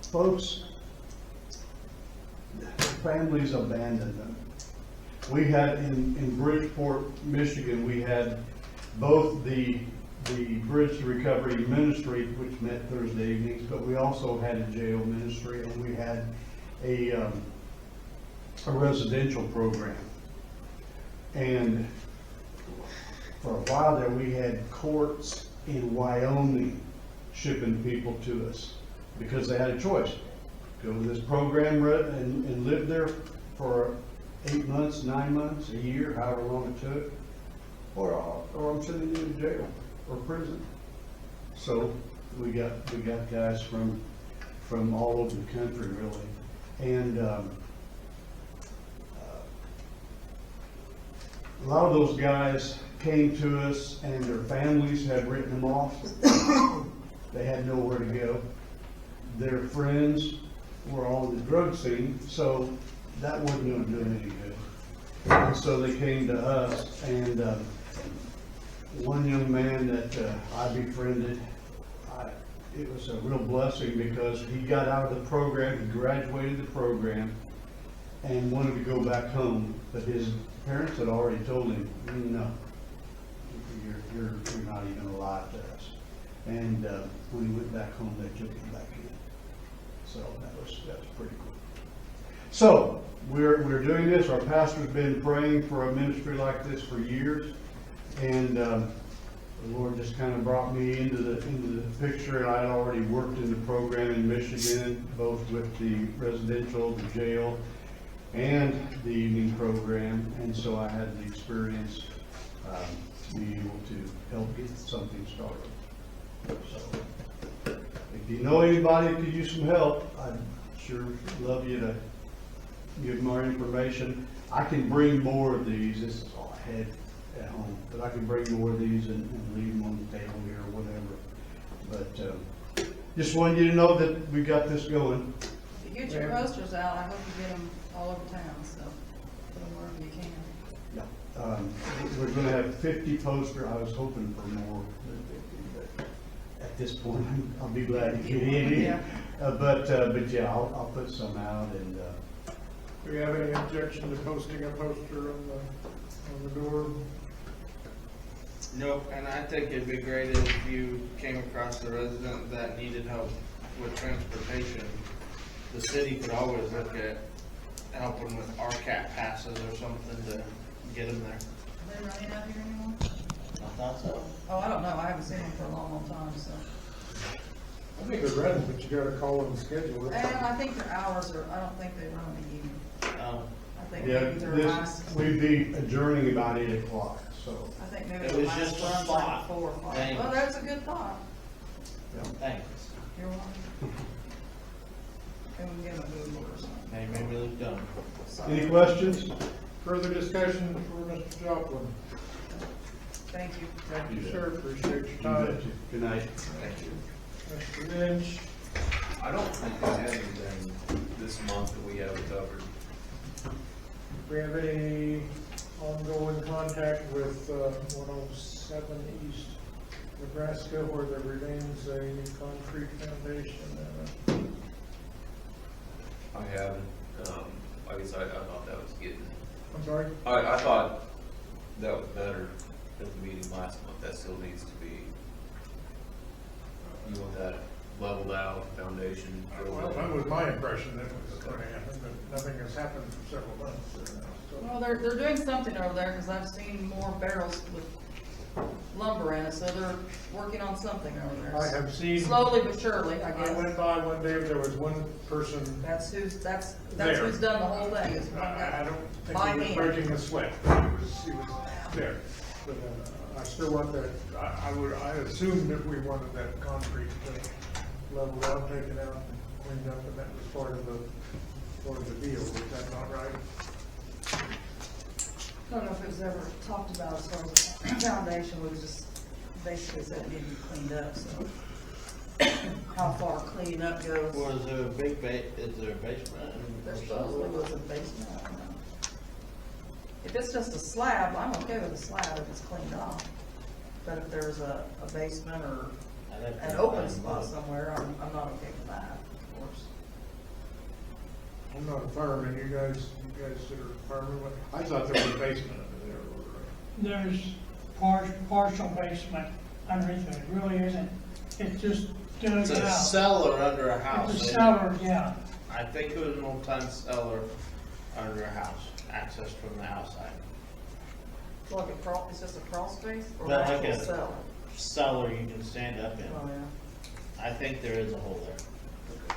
folks, families abandoned them. We had in Bridgeport, Michigan, we had both the Bridge to Recovery Ministry, which met Thursday evenings, but we also had a jail ministry, and we had a residential program. And for a while there, we had courts in Wyoming shipping people to us because they had a choice. Go to this program and live there for 8 months, 9 months, a year, however long it took, or I'm sending you to jail or prison. So we got guys from all over the country, really. And a lot of those guys came to us and their families had written them off. They had nowhere to go. Their friends were all in the drug scene, so that wasn't going to do them any good. And so they came to us, and one young man that I befriended, it was a real blessing because he got out of the program, he graduated the program, and wanted to go back home, but his parents had already told him, no, you're not even alive to us. And when he went back home, they took him back in. So that's pretty cool. So we're doing this. Our pastor's been praying for a ministry like this for years, and the Lord just kind of brought me into the picture. And I had already worked in the program in Michigan, both with the residential, the jail, and the evening program, and so I had the experience to be able to help get something started. So, if you know anybody that could use some help, I'd sure love you to give them our information. I can bring more of these. This is all I had at home, but I can bring more of these and leave them on the table here or whatever. But just wanted you to know that we got this going.
If you get your posters out, I hope you get them all over town, so put them wherever you can.
Yeah, we're going to have 50 posters. I was hoping for more than 50, but at this point, I'll be glad to get any.
Yeah.
But yeah, I'll put some out. And
do we have any objection to posting a poster on the door?
Nope, and I think it'd be great if you came across a resident that needed help with transportation. The city could always look at helping with RCAP passes or something to get them there.
Are they running out here anymore?
I thought so.
Oh, I don't know. I haven't seen them for a long, long time, so.
I think they're running, but you gotta call and schedule it.
And I think their hours are, I don't think they run in the evening. I think
yeah,
maybe their last,
we'd be adjourning about 8 o'clock. So
I think maybe
It
the
was
last
just a
run's
thought.
like 4 or 5.
Thanks.
Well, that's a good thought.
Thanks.
You're welcome. And we can get them a Google or something.
Hey, maybe look dumb.
any questions?
Further discussion for Mr. Joplin?
Thank you.
Thank you, sir. Appreciate your
You
time.
betcha. Good night.
Thank you.
Mr. Lynch?
I don't think I have anything this month that we haven't covered.
Do we have any ongoing contact with 107 East Nebraska where there remains a concrete foundation?
I haven't, I guess I thought that was getting,
I'm sorry?
I thought that was better at the meeting last month. That still needs to be, you want that leveled out, foundation.
Well, that was my impression that was going to happen, but nothing has happened for several months. So.
Well, they're doing something over there because I've seen more barrels with lumber in it, so they're working on something over there.
I have seen.
Slowly but surely, I guess.
I went by one day, there was one person.
That's who's done the whole thing. Is one guy.
I don't think
By
he was
hand.
breaking a sweat. He was there. But I still want that, I assumed that we wanted that concrete leveled out, taken out, and cleaned up, and that was part of the deal. Is that not right?
I don't know if it was ever talked about as far as the foundation. We just basically said it needed to be cleaned up, so. How far cleaning up goes.
Was there a big is there a basement?
There supposedly was a basement, I don't know. If it's just a slab, I'm okay with a slab if it's cleaned off. But if there's a basement or
I'd have to
an
find
open spot
both.
somewhere, I'm not okay with that, of course.
I'm not a fireman, you guys that are firemen, I thought there was a basement under there.
There's partial basement underneath it, it really isn't, it's just dug
It's a
out.
cellar under a house.
It's a
ain't it?
cellar, yeah.
I think it was an old time cellar under a house, accessed from the outside.
Like a crawl, it's just a crawl space or
But
an
like
actual
a-
cellar?
Cellar you can stand up in.
Oh, yeah.
I think there is a hole there.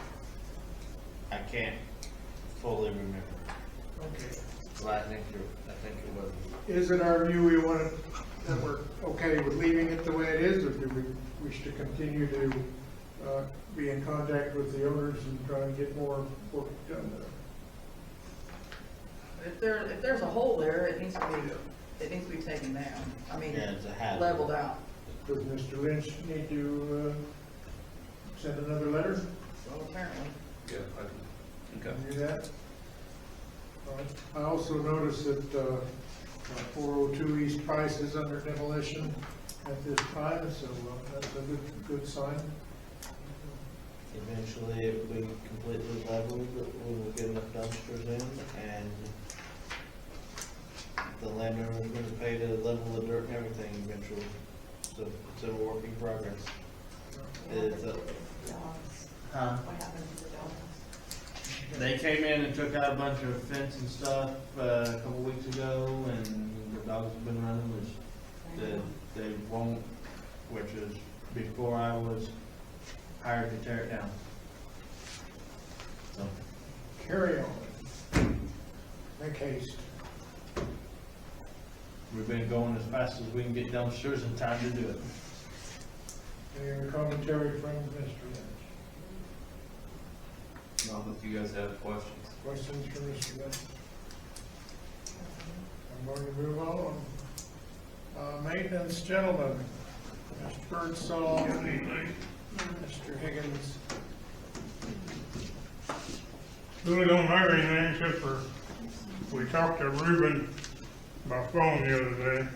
I can't fully remember,
Okay.
but I think it was.
Is it our view we want to, that we're okay with leaving it the way it is, or do we wish to continue to be in contact with the owners and try and get more work done there?
If there's a hole there, it needs to be taken down. I mean,
Yeah, it's a hazard.
leveled out.
Does Mr. Lynch need to send another letter?
Well, apparently.
Yeah, I can.
Can do that? All right. I also noticed that 402 East Price is under demolition at this time, so that's a good sign.
Eventually, it will be completely leveled, but we will get enough dumpsters in, and the landowner is gonna pay to level the dirt and everything eventually. So it's a work in progress. It's a,
Huh?
What happened to the dogs?
They came in and took out a bunch of fence and stuff a couple weeks ago, and the dogs have been running loose. They won't, which is before I was hired to tear it down. So,
Carry on. Make haste.
we've been going as fast as we can get dumpsters in time to do it.
Any other commentary from Mr. Lynch?
Not if you guys have questions.
Questions for Mr. Lynch? I'm going to move on. Maintenance gentlemen, Mr. Birdsall, Mr. Higgins.
Really don't have anything except for, we talked to Reuben by phone the other day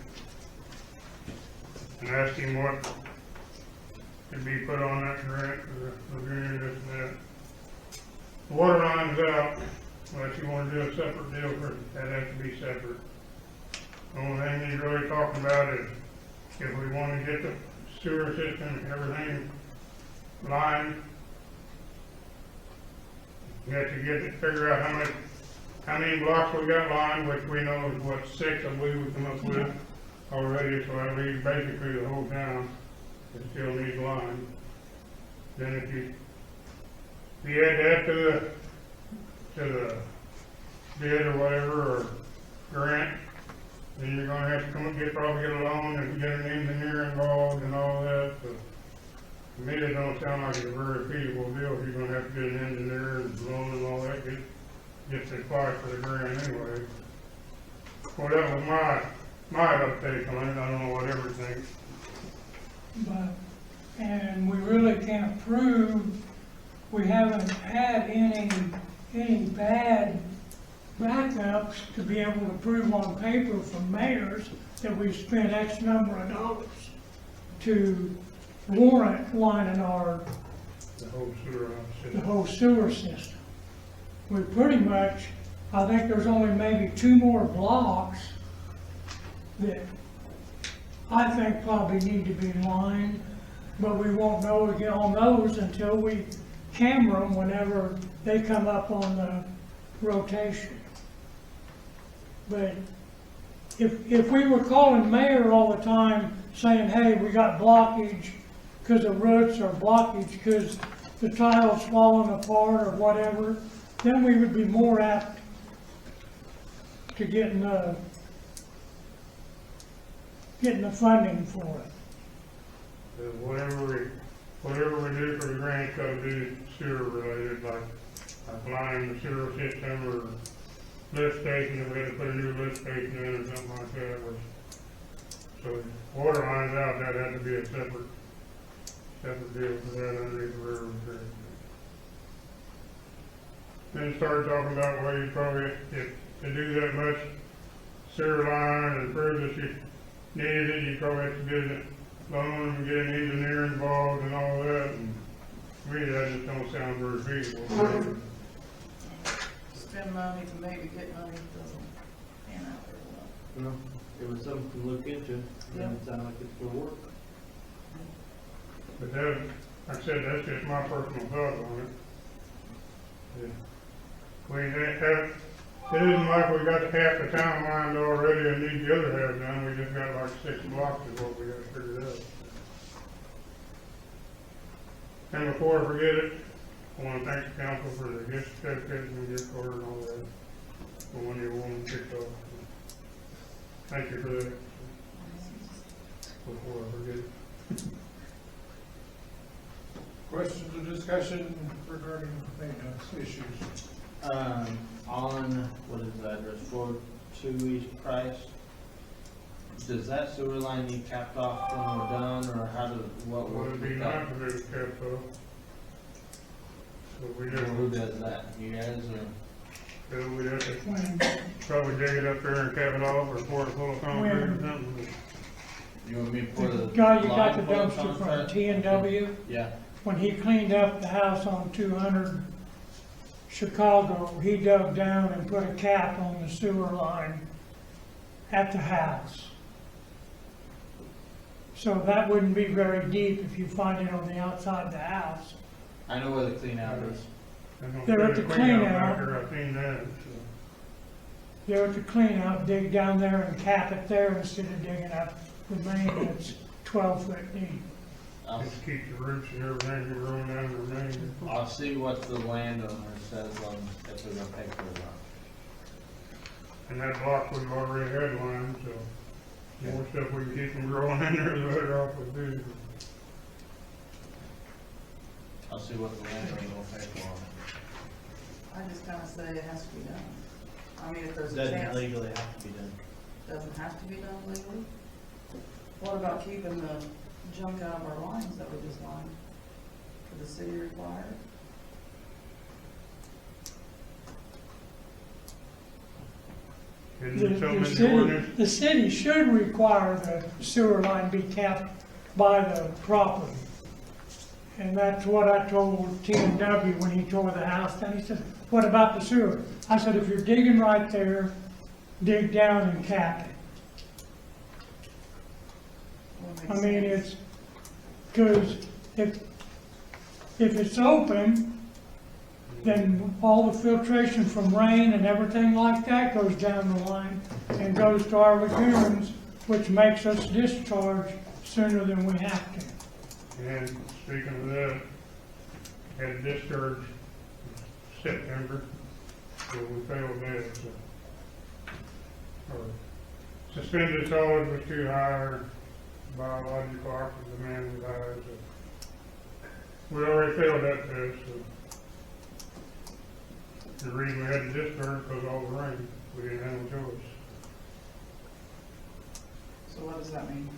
and asked him what could be put on that grant for the lagoon, this and that. The water line's out, unless you wanna do a separate deal for it, that has to be separate. The only thing he's really talking about is if we wanna get the sewer system, everything lined, we have to figure out how many blocks we got lined, which we know is what, 6 I believe we come up with already, so that leaves basically the whole town that still needs lined. Then if you add that to the bid or whatever, or grant, then you're gonna have to probably get a loan and get an engineer involved and all that, so. To me, it don't sound like it's a very feasible deal if you're gonna have to get an engineer and loan and all that, get the apply for the grant anyway. Well, that was my update on it, I don't know what everyone thinks.
And we really can't prove, we haven't had any bad backups to be able to prove on paper from mayors that we've spent X number of dollars to warrant lining
The whole sewer
the whole sewer system. We pretty much, I think there's only maybe 2 more blocks that I think probably need to be lined, but we won't know again on those until we camera them whenever they come up on the rotation. But if we were calling mayor all the time saying, hey, we got blockage because the roots or blockage because the tile's falling apart or whatever, then we would be more apt to getting the funding for it.
Whatever we do for the grant, gotta be sewer related, like line the sewer system or lift station, if we had to put a new lift station in or something like that, so water lines out, that had to be a separate deal for that underneath the railroad track. Then started talking about, well, you probably, if to do that much sewer line and prove that you needed it, you probably have to get loan and get an engineer involved and all that, and to me, that just don't sound very feasible.
Spend money to maybe get money doesn't pan out very well.
No, it was something to look into, doesn't sound like it's gonna work.
But that, like I said, that's just my personal thought on it. Yeah. We have, it isn't like we got half the town lined already and need the other half done, we just got like 6 blocks is what we got figured out. And before I forget it, I wanna thank the council for the gift certificates and gift card and all that, for when you want to kick off. Thank you for that, before I forget it.
Questions or discussion regarding maintenance issues?
On, what is the address, 4-2 East Price? Does that sewer line need capped off when we're done, or how does, what
Well,
works
it'd be
with
nice
that?
if it was kept up. So we
Or
just,
who does that, you guys, or?
so we'd have to probably dig it up there and cap it off, or pour it full of concrete or something.
You want me to put a
Guy, you got the
line full of
dumpster from
concrete?
T&W?
Yeah,
When he cleaned up the house on 200 Chicago, he dug down and put a cap on the sewer line at the house. So that wouldn't be very deep if you find it on the outside of the house.
I know where the clean out is.
They're at the clean out.
I've seen that, so.
There at the clean out, dig down there and cap it there instead of digging up the main that's 12 foot deep.
Just keep the roots and everything from growing down the main.
I'll see what the landowner says on if they're gonna pay for it or not.
And that block we've already had lines, so the more stuff we can keep from growing in there, the better off we do.
I'll see what the landowner will pay for it.
I just kinda say it has to be done. I mean, if there's a
Doesn't
chance,
legally have to be done.
doesn't have to be done legally. What about keeping the junk out of our lines that we just lined? Could the city require it?
Isn't it something in the ordinance?
The city should require the sewer line be capped by the property. And that's what I told T&W when he tore the house down. He said, what about the sewer? I said, if you're digging right there, dig down and cap it. I mean, it's, because if it's open, then all the filtration from rain and everything like that goes down the line and goes to our lagoons, which makes us discharge sooner than we have to.
And speaking of that, had a discharge September, so we failed that, so. Or suspended solids was too high, or biological oxygen demand was high, so. We already failed that test, so. The reason we had to discharge because of all the rain, we didn't have no choice.
So what does that mean?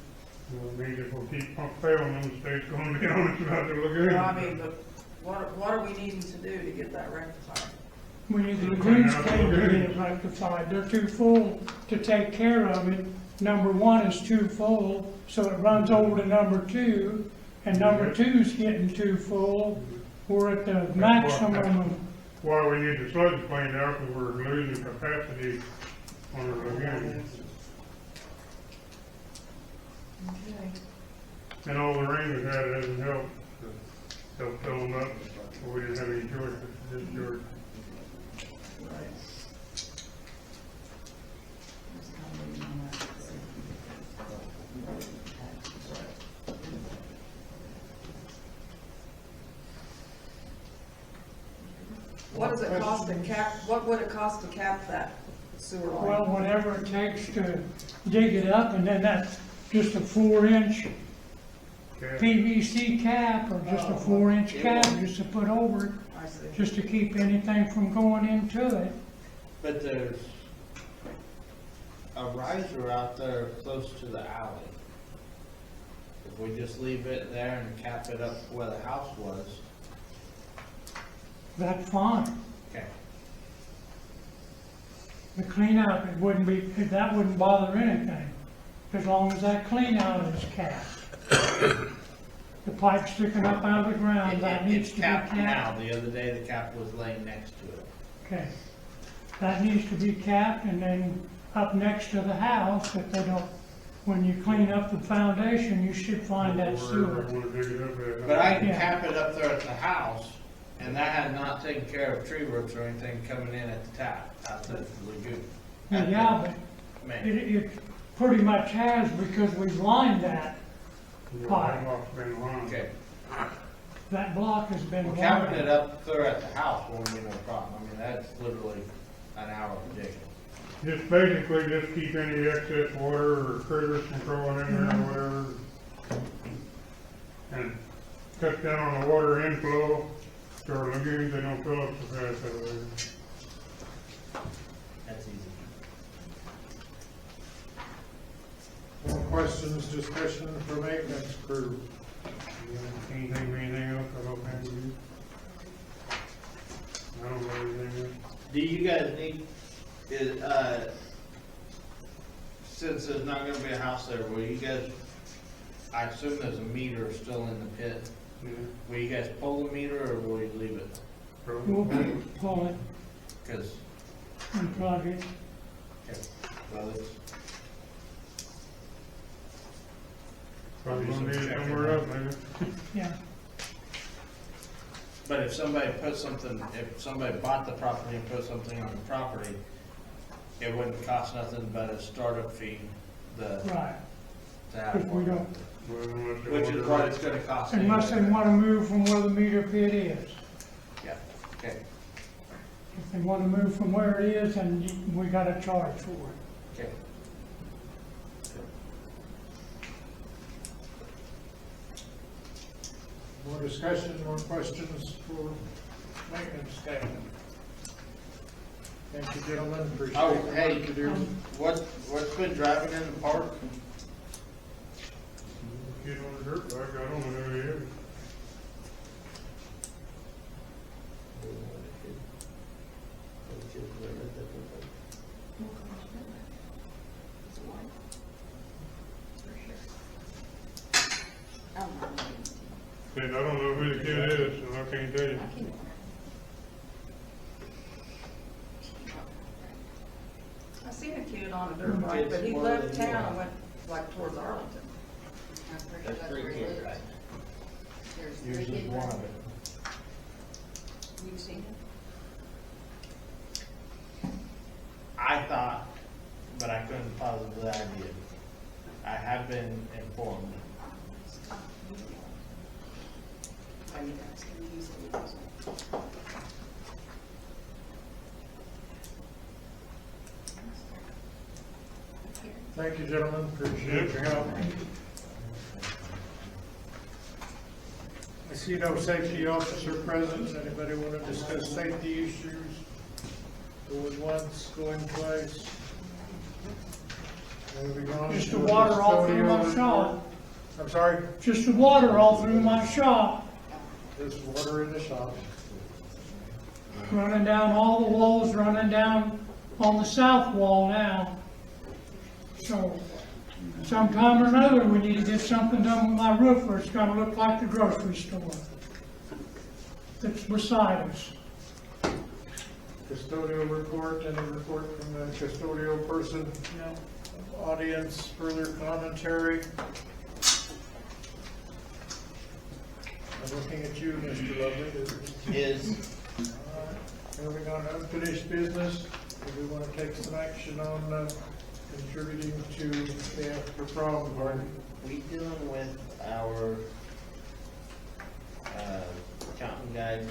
Well, it means if we keep failing them, the state's gonna be honest about the lagoon.
Well, I mean, but what are we needing to do to get that rectified?
We need the lagoons cleaned to get it rectified. They're too full to take care of it. Number one is too full, so it runs over to number two, and number two's getting too full. We're at the maximum of.
Why we need the sludge cleaned out, because we're losing capacity on our lagoon.
Okay.
And all the rain we've had hasn't helped fill them up, so we didn't have any choice but to discharge.
Right. Just kind of waiting on that. What does it cost to cap, what would it cost to cap that sewer line?
Well, whatever it takes to dig it up, and then that's just a 4-inch
Okay.
PVC cap, or just a 4-inch cap, just to put over it,
I see.
just to keep anything from going into it.
But there's a riser out there close to the alley. If we just leave it there and cap it up where the house was.
That's fine.
Okay.
The clean out, that wouldn't bother anything, as long as that clean out is capped. the pipe sticking up out of the ground, that needs
It's
to be
capped now.
capped.
The other day, the cap was laying next to it.
Okay. That needs to be capped, and then up next to the house, if they don't, when you clean up the foundation, you should find that sewer.
But I can
Yeah.
cap it up there at the house, and that had not taken care of tree roots or anything coming in at the tap, out the lagoon. At the
Yeah, but
main.
it pretty much has, because we've lined that pipe.
Okay.
That block has been
Well, capping it
lined.
up there at the house won't be no problem. I mean, that's literally an hour of digging.
Just basically just keep any excess water or critters from growing in there or whatever. And cut down on the water inflow, so our lagoons, they don't fill up so fast over there.
That's easy.
More questions, discussion for maintenance crew?
Anything else, I don't have you. I don't know anything else.
Do you guys need, since there's not gonna be a house there, will you guys, I assume there's a meter still in the pit.
Yeah.
Will you guys pull the meter or will you leave it?
We'll pull it
Cause,
and plug it.
okay, well, it's,
Probably gonna need it somewhere else, maybe.
Yeah.
but if somebody bought the property and put something on the property, it wouldn't cost nothing but a startup fee,
Right.
to have.
Because we don't,
Well, unless they
Which
want
is
to-
what it's gonna cost.
unless they
anyway.
want to move from where the meter pit is.
Yeah, okay,
If they want to move from where it is, then we got to charge for it.
okay.
More discussion, more questions for maintenance staff? Thank you, gentlemen, appreciate
Oh,
the work
hey,
you do.
what's been driving in the park?
Kid on the dirt bike, I don't know who he is. Said, I don't know who the kid is, so I can't tell you.
I seen a kid on a dirt bike, but he left town and went like towards Arlington.
There's 3 kids, right?
Yours is one of it.
You've seen it?
I thought, but I couldn't positively idea. I have been informed.
I need to ask him, he said he wasn't.
Thank you, gentlemen, appreciate your help. I see no safety officer present. Anybody want to discuss safety issues? Going once, going twice? Moving on.
Just
to
the water all through my
custodial
shop.
report. I'm sorry?
Just the water all through my shop,
There's water in the shop.
running down all the walls, running down on the south wall now. So sometime or another, we need to get something done with my roof, or it's gonna look like the grocery store that's beside us.
Custodial report, any report from the custodial person? No. Audience, further commentary? I'm looking at you, Mr. Lovely.
Is,
Moving on to unfinished business, do we want to take some action on contributing to the after prom party?
we dealing with our, accountant guide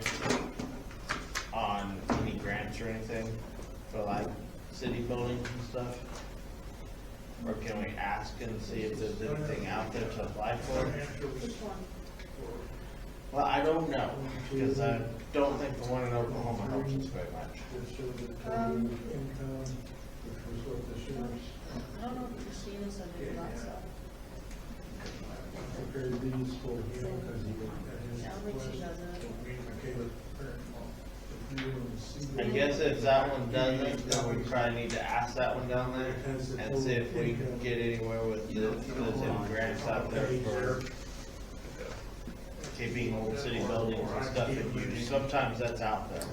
on any grants or anything for like city buildings and stuff? Or can we ask and see if there's anything out there to apply for? Well, I don't know, because I don't think the one in Oklahoma helps us very much.
Income, which was what the sheriff's.
I don't know if Christina said they got some.
Prepared these for him because he would.
I don't think she does it.
I guess if that one doesn't, then we probably need to ask that one down there and see if we can get anywhere with the, if there's any grants out there for keeping old city buildings and stuff in use. Sometimes that's out there.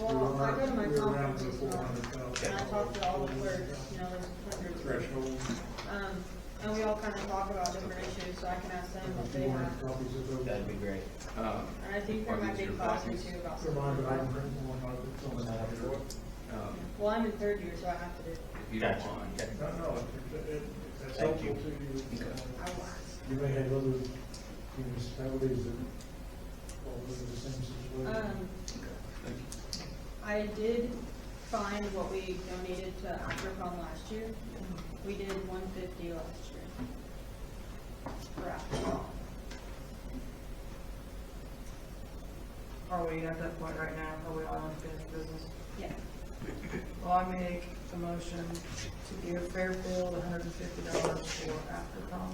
Well, I go to my
We're around
conferences,
the
and
400,000
I talk to all the clerks, there's hundreds.
threshold.
And we all kind of talk about different issues, so I can ask them what they have.
Copies of those.
That'd be great.
And I think there
Are
might be
these
a
your
class or
copies?
two about
For mine, but I can
something.
print one out if someone has it.
Well, I'm in third year, so I have to do it.
If you don't
Gotcha.
mind.
Okay.
No, if that's
Thank
helpful
you.
to you.
I will ask.
You may have other municipalities that fall under the same situation.
I did find what we donated to AfriCom last year. We did 150 last year for AfriCom.
Are we at that point right now? Are we all unfinished business?
Yeah.
Well, I make a motion to give Fairfield $150 for AfterCom.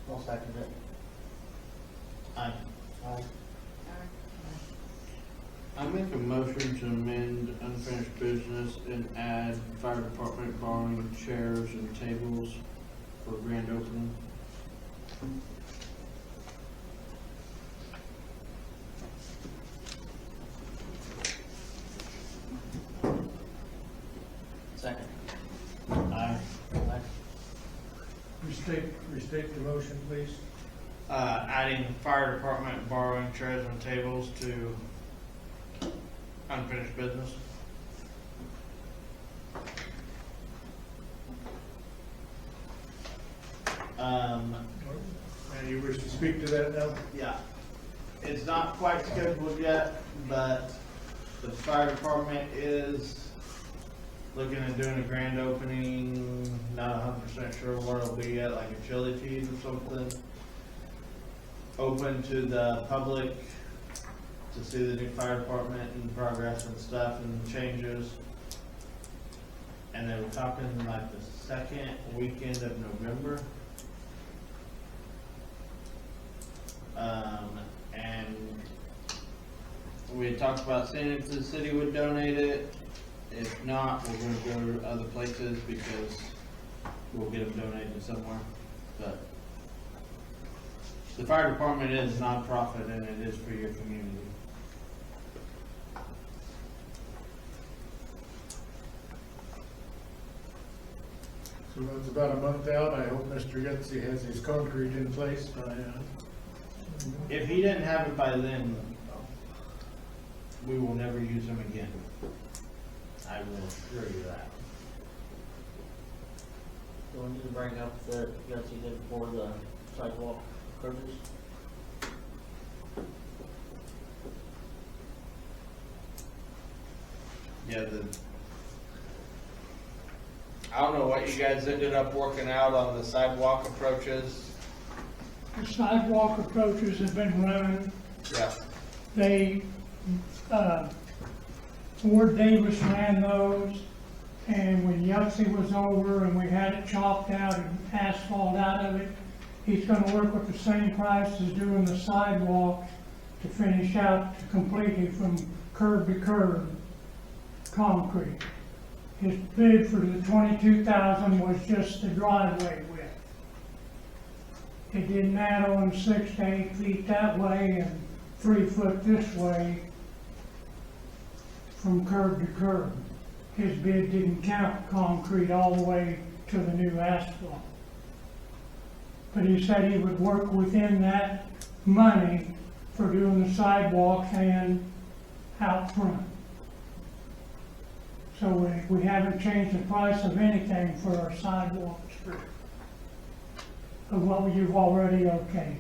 I'll second it.
Aye.
Aye.
I make a motion to amend unfinished business and add fire department borrowing chairs and tables for grand opening.
Second.
Aye.
Aye.
Restate the motion, please.
Adding fire department borrowing chairs and tables to unfinished business.
And you wish to speak to that now?
Yeah, it's not quite scheduled yet, but the fire department is looking at doing a grand opening, not 100% sure what it'll be yet, like a chili cheese or something. Open to the public to see the new fire department and progress and stuff and changes. And they were talking like the second weekend of November. And we had talked about seeing if the city would donate it. If not, we're gonna go to other places because we'll get them donated somewhere. But the fire department is nonprofit and it is for your community.
So it's about a month out. I hope Mr. Yetsey has his concrete in place by,
If he didn't have it by then, we will never use them again. I will assure you that.
Do we need to bring up that you guys did for the sidewalk approaches?
Yeah, I don't know what you guys ended up working out on the sidewalk approaches.
The sidewalk approaches have been run.
Yeah.
They, Ford Davis ran those, and when Yelsey was over and we had it chopped out and asphalt out of it, he's gonna work with the same price as doing the sidewalk to finish out completely from curb to curb, concrete. His bid for the 22,000 was just the driveway width. It didn't add on 6 to 8 feet that way and 3 foot this way from curb to curb. His bid didn't count concrete all the way to the new asphalt. But he said he would work within that money for doing the sidewalks and out front. So we haven't changed the price of anything for our sidewalks of what you've already okayed.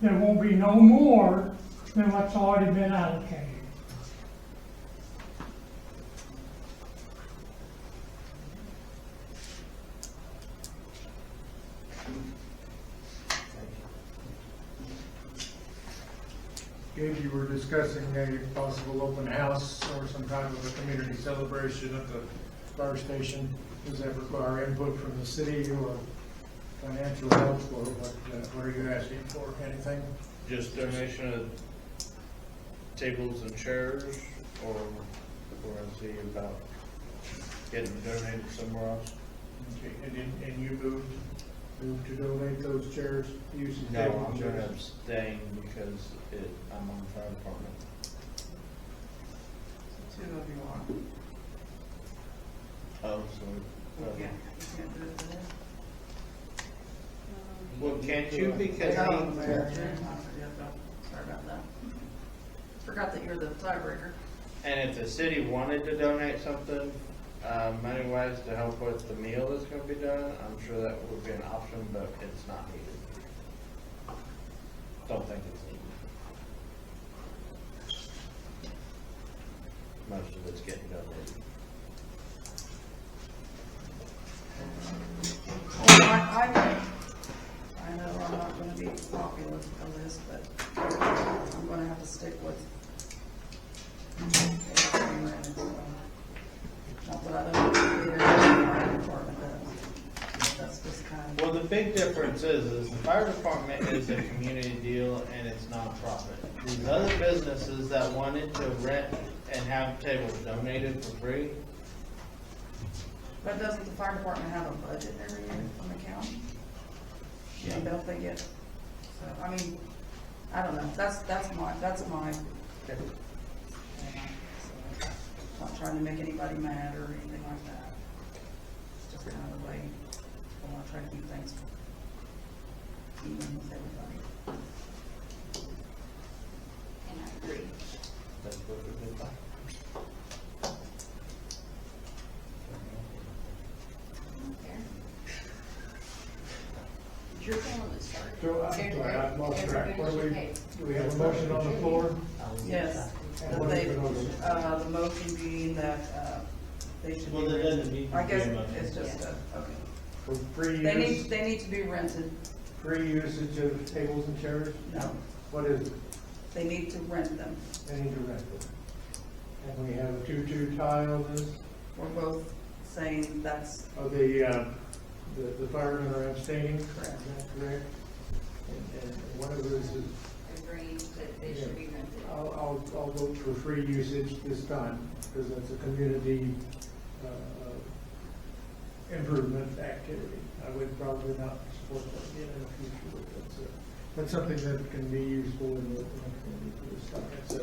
There won't be no more than what's already been allocated.
Gabe, you were discussing a possible open house or some kind of a community celebration at the fire station. Does that require input from the city or financial help, or what are you asking for? Anything?
Just donation of tables and chairs, or is he about getting donated somewhere else?
Okay, and you moved to donate those chairs, use the
No,
table
I'm
chairs?
gonna abstain because I'm on the fire department.
Two of you are.
Oh, so.
You can't do it today.
Well, can't you because
Oh,
he,
Mayor, sorry about that. Forgot that you're the tiebreaker.
and if the city wanted to donate something, money-wise to help with the meal that's gonna be done, I'm sure that would be an option, but it's not needed. Don't think it's needed. Most of it's getting donated.
Well, I know I'm not gonna be popular on this, but I'm gonna have to stick with. Not that I don't do the fire department does. That's just kind of.
Well, the big difference is the fire department is a community deal and it's nonprofit. These other businesses that wanted to rent and have tables donated for free,
But doesn't the fire department have a budget every year from the county? Yeah, don't they get, so, I mean, I don't know, that's my. Not trying to make anybody mad or anything like that. It's just kind of the way I want to try to keep things even with everybody.
And I agree.
that's what we've been buying.
You're the one that started.
So, I'm sorry, I lost track. What do
Everybody
do we have a motion on the floor?
Yes,
And what is the motion?
the motion being that, they should be.
Well, there doesn't need to
I
be
guess
a motion.
it's just, okay.
For free
They
use,
need to be rented,
free usage of tables and chairs?
no,
What is it?
they need to rent them.
They need to rent them. And we have a 2-2 tie on this?
We're both saying that's
Oh, the firemen are abstaining?
correct.
Is that correct? And one of those is,
Agreed that they should be rented.
I'll vote for free usage this time, because that's a community, improvement activity. I would probably not support that again in the future, but that's something that can be useful in the community for this time. It's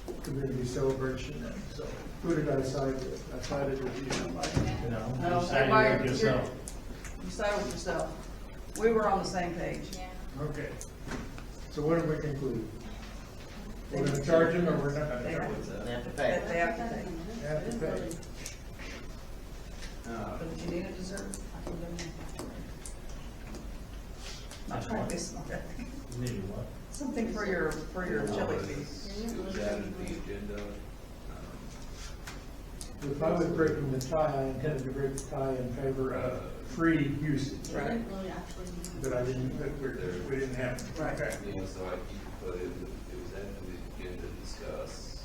a community celebration, and so who did I side with? I sided with you.
No,
No, you sided
everybody-
with yourself.
You side with yourself. We were on the same page.
Yeah.
Okay. So what did we conclude? We're gonna charge them, or we're not gonna
They
charge
have
them?
They have to
They
pay.
have to pay.
They have to pay.
But if you need a dessert, I can give you. Not trying to be smart.
Need what?
Something for your chili feast.
It was added to the agenda.
If I was breaking the tie, I intended to break the tie in favor of free usage.
Right.
But I didn't, we didn't have. it.
Right.
Okay.
You know, so I, you could put it was added to the agenda to discuss.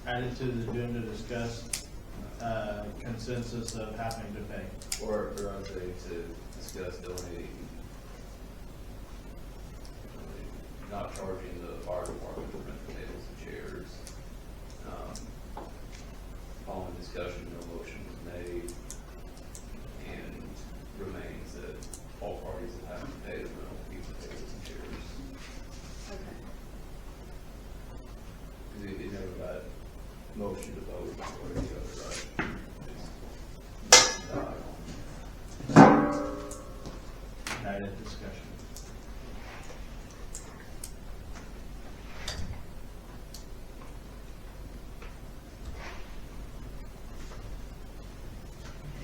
Added to the agenda to discuss, consensus of having to pay.
Or I'd say to discuss donating, not charging the fire department to rent the tables and chairs. Following discussion, no motion was made, and remains that all parties that have to pay the rental keep the tables and chairs.
Okay.
Because it never got motion to vote or any other, right?
Added discussion.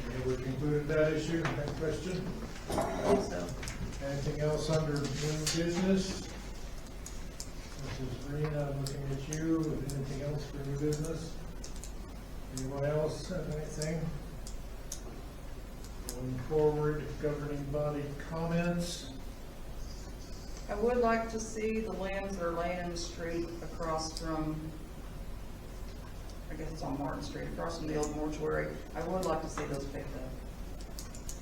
Okay, we concluded that issue. Next question.
So,
Anything else under new business? Mrs. Green, I'm looking at you. Anything else for new business? Anyone else have anything? Going forward, governing body comments.
I would like to see the lands that are laying in the street across from, I guess it's on Martin Street, across from the old mortuary. I would like to see those picked up.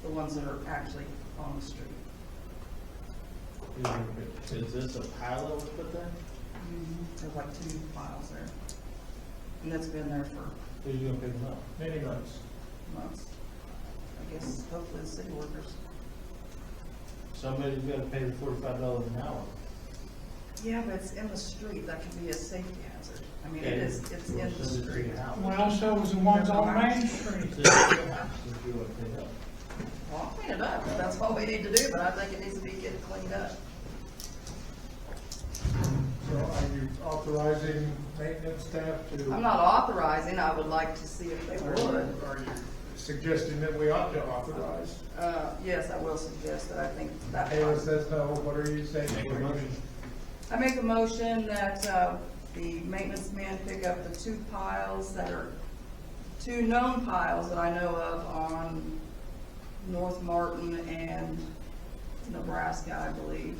The ones that are actually on the street.
Is this a pile that was put there?
There's like 2 piles there. And it's been there for
Who's gonna pick them up?
Many months.
months. I guess hopefully the city workers.
Somebody's gotta pay the $45 an hour.
Yeah, but it's in the street, that could be a safety hazard. I mean, it's in the street.
Well, so was the ones on Main Street.
Well, I'll clean it up, if that's what we need to do, but I think it needs to be getting cleaned up.
So are you authorizing maintenance staff to?
I'm not authorizing, I would like to see if they would.
Are you suggesting that we ought to authorize?
Yes, I will suggest that, I think that.
Ayla says no, what are you saying?
Make a motion.
I make a motion that, the maintenance man pick up the 2 piles that are, 2 known piles that I know of on North Martin and Nebraska, I believe,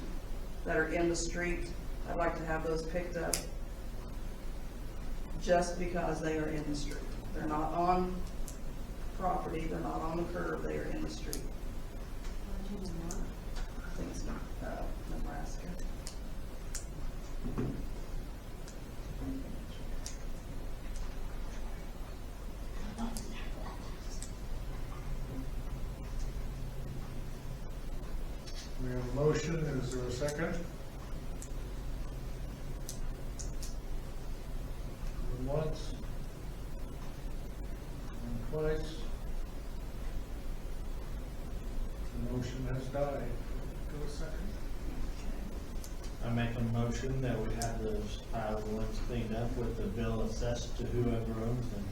that are in the street. I'd like to have those picked up just because they are in the street. They're not on property, they're not on the curb, they are in the street. I think it's Nebraska.
We have a motion, is there a second? Going once. Going twice. The motion has died. Do a second.
I make a motion that we have those piles of limbs cleaned up with the bill assessed to whoever owns them.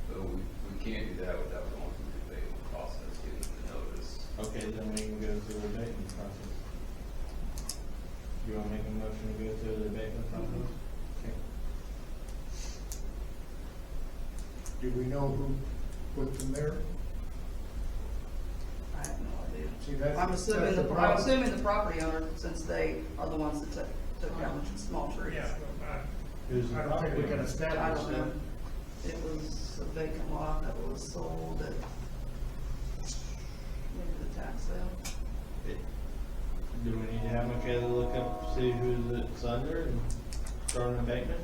So we can't do that without going through the abatement process, getting the notice.
Okay, then we can go through the abatement process. You wanna make a motion to go through the abatement process? Okay.
Do we know who put them there?
I have no idea.
See, that's.
I'm assuming
that's
the,
the
I'm
problem.
assuming the property owner, since they are the ones that took down the small trees.
Yeah,
Who's the
I don't think we can
property owner?
I
establish
don't
that.
know. It was a vacant lot that was sold at maybe the tax sale.
Do we need to have Michaela look up, see who's it's under and start an abatement?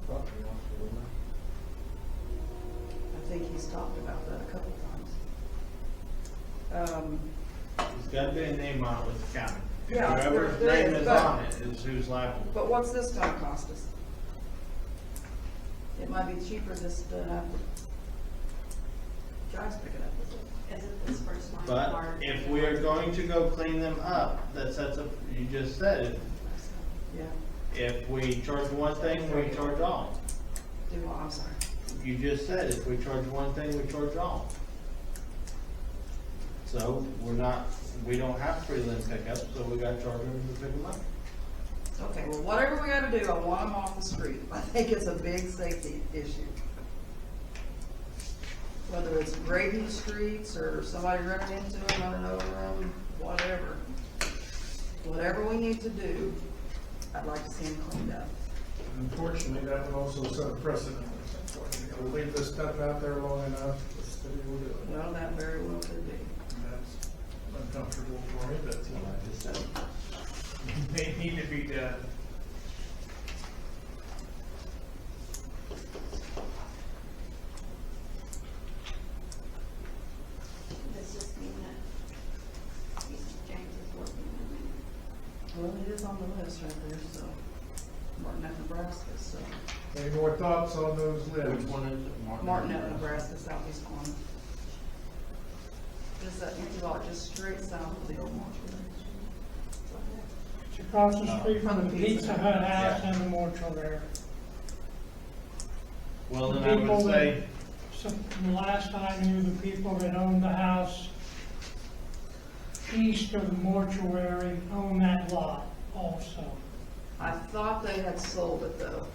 Property wants to live
I think he's talked about that a couple times.
There's gotta be a name on it with the county.
Yeah,
Whoever's
there
name
is,
is
but-
on it is who's liable.
But what's this gonna cost us? It might be cheaper just to have the guys pick it up, is it?
Is it this first line?
But
part?
if we are going to go clean them up, that sets up, you just said it,
Yeah,
if we charge one thing, we charge all.
I'm sorry.
You just said if we charge one thing, we charge all. So we don't have free limb pickups, so we gotta charge them to pick them up.
Okay, well, whatever we gotta do, I want them off the street. I think it's a big safety issue. Whether it's grading streets or somebody running into them, running over them, whatever. Whatever we need to do, I'd like to see them cleaned up.
Unfortunately, that would also set a precedent. If we leave this stuff out there long enough, the city will do it.
Well, that very well could be.
And that's uncomfortable for me, but they need to be done.
Does this mean that James is working on it?
Well, it is on the list right there, so, Martinet, Nebraska, so.
Any more thoughts on those limbs?
Which one is it?
Martinet, Nebraska, southeast corner. Just that empty lot just straight south of the old mortuary.
It's across the street from the Pizza Hut house and the mortuary.
Well,
The
then I
people
would
that-
say,
So, the last I knew, the people that owned the house east of the mortuary own that lot also.
I thought they had sold it though.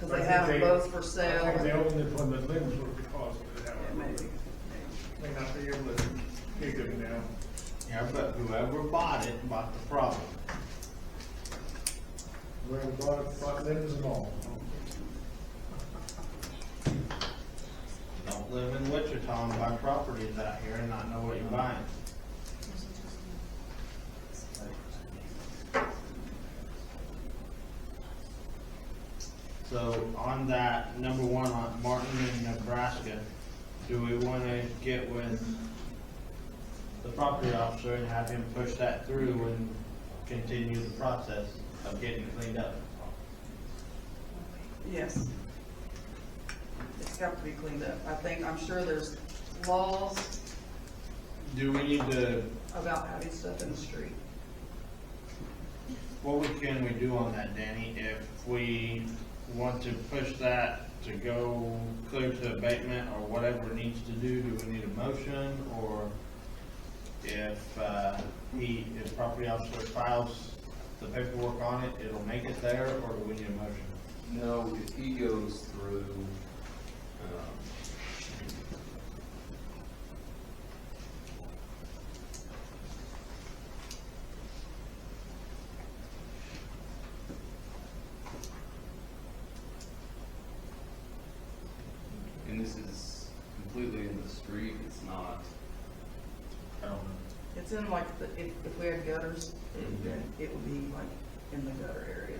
Cause
I
they
think
have them
they-
both for sale.
I think they owned it when the limbs were deposited,
Yeah,
however.
maybe.
May not be able to dig them now.
yeah, but whoever bought it bought the problem.
Whoever bought limbs and all.
Don't live in Wichita and buy properties out here and not know what you're buying. So on that, number one, on Martin in Nebraska, do we wanna get with the property officer and have him push that through and continue the process of getting it cleaned up?
Yes. It's got to be cleaned up. I'm sure there's laws
Do we need to,
about having stuff in the street.
can we do on that, Danny? If we want to push that to go clear to abatement or whatever it needs to do we need a motion? Or if property officer files the paperwork on it, it'll make it there, or do we need a motion?
No, if he goes through, and this is completely in the street, it's not,
I don't know.
It's in like, if we had gutters, then it would be like in the gutter area.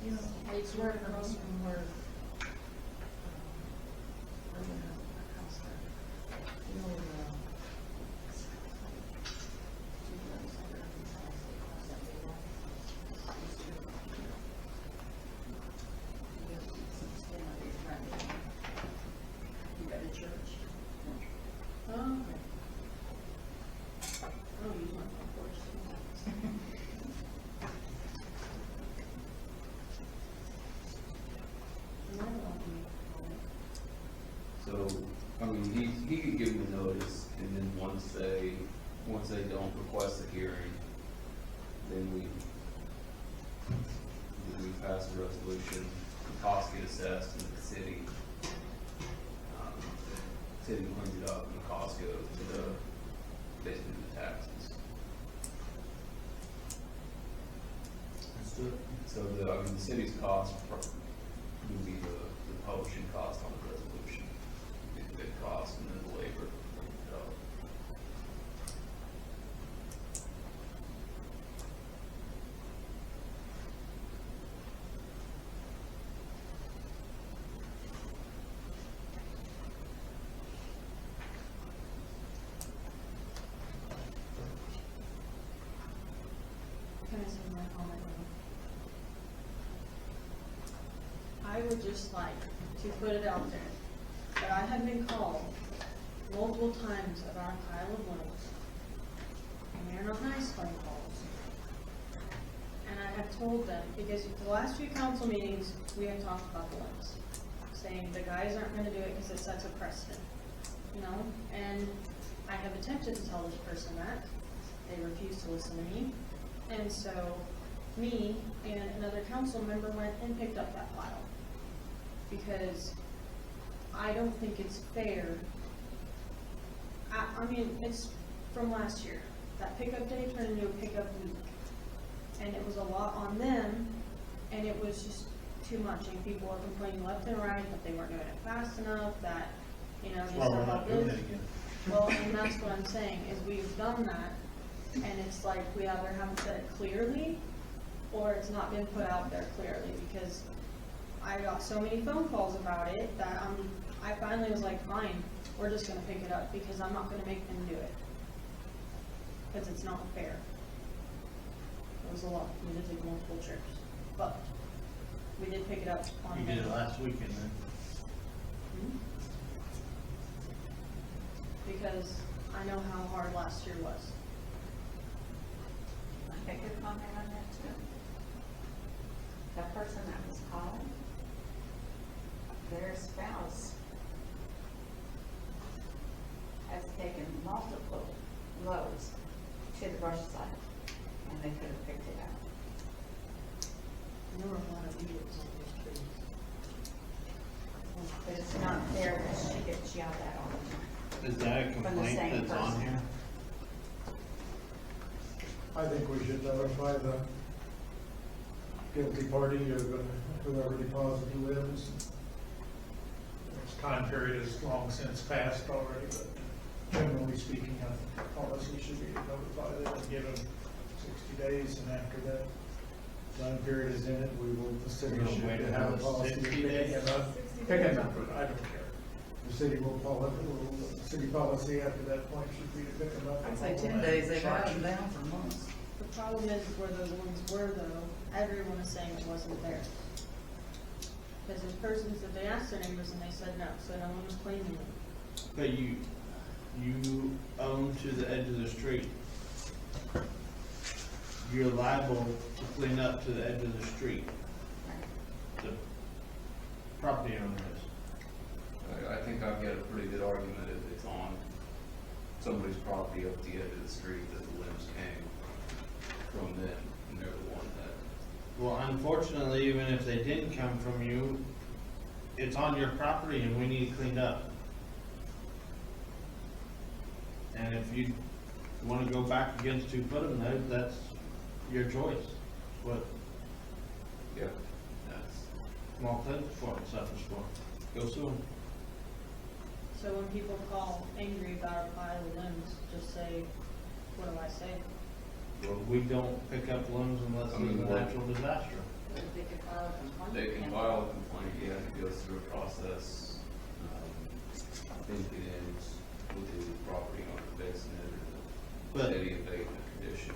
You know, it's right across from where, Urban has a house there. You know, you got a church. Oh, okay. I don't use my front porch.
so, I mean, he could give them a notice, and then once they don't request a hearing, then we pass a resolution, the costs get assessed to the city. City cleans it up, and the costs go to basically the taxes.
Let's do it.
So the city's cost would be the publishing cost on the resolution, the big cost, and then the labor.
Can I say my comment now? I would just like to put it out there that I have been called multiple times about a pile of limbs, and they're not nice phone calls. And I have told them, because the last few council meetings, we have talked about the limbs, saying the guys aren't gonna do it because it sets a precedent, you know? And I have attempted to tell this person that, they refuse to listen to me. And so, me and another council member went and picked up that file. Because I don't think it's fair. I mean, it's from last year. That pickup day turned into a pickup week. And it was a lot on them, and it was just too much. And people were complaining left and right that they weren't doing it fast enough, that, you know, they
Well, we're
stuff
not
like
doing
this.
it again.
Well, and that's what I'm saying, is we've done that, and it's like we either haven't said it clearly, or it's not been put out there clearly, because I got so many phone calls about it that I finally was like, fine, we're just gonna pick it up, because I'm not gonna make them do it. Because it's not fair. It was a lot, we did take multiple trips, but we did pick it up on.
You did it last weekend then?
Hmm? Because I know how hard last year was.
I could comment on that too. The person that was called, their spouse has taken multiple loads to the brush side, and they could have picked it up.
There were a lot of weeds on those trees.
But it's not fair that she gets yelled at all the time.
Is that a
From the
complaint
same
that's on
person.
here?
I think we should notify the guilty party of whoever deposited limbs. This time period is long since passed already, but generally speaking, I think policy should be to notify them and give them 60 days, and after that time period is in it, the city
We'll
should
wait
have a
another
policy
60
picking
days?
them up. Pick them up, I don't care. The city the city policy after that point should be to pick them up.
I'd say
and
10 days, they've
charge
had them
them.
down for months.
The problem is where those ones were though, everyone is saying it wasn't there. Because the persons that they asked their neighbors and they said no, so no one was claiming them.
But you own to the edge of the street. You're liable to clean up to the edge of the street. The property owner is.
I think I've got a pretty good argument if it's on somebody's property up the edge of the street that the limbs came from them, and they're the one that.
Well, unfortunately, even if they didn't come from you, it's on your property and we need it cleaned up. And if you want to go back against who put them there, that's your choice. What
Yeah, that's.
small claims court suffers for. Go sue them.
So when people call angry about a pile of limbs, just say, what do I say?
Well, we don't pick up limbs unless
I mean,
there's a
what-
natural disaster.
They could file a complaint.
They can file a complaint, yeah, it goes through a process. I think it ends with the property owner facing it or
But-
the city abatement condition.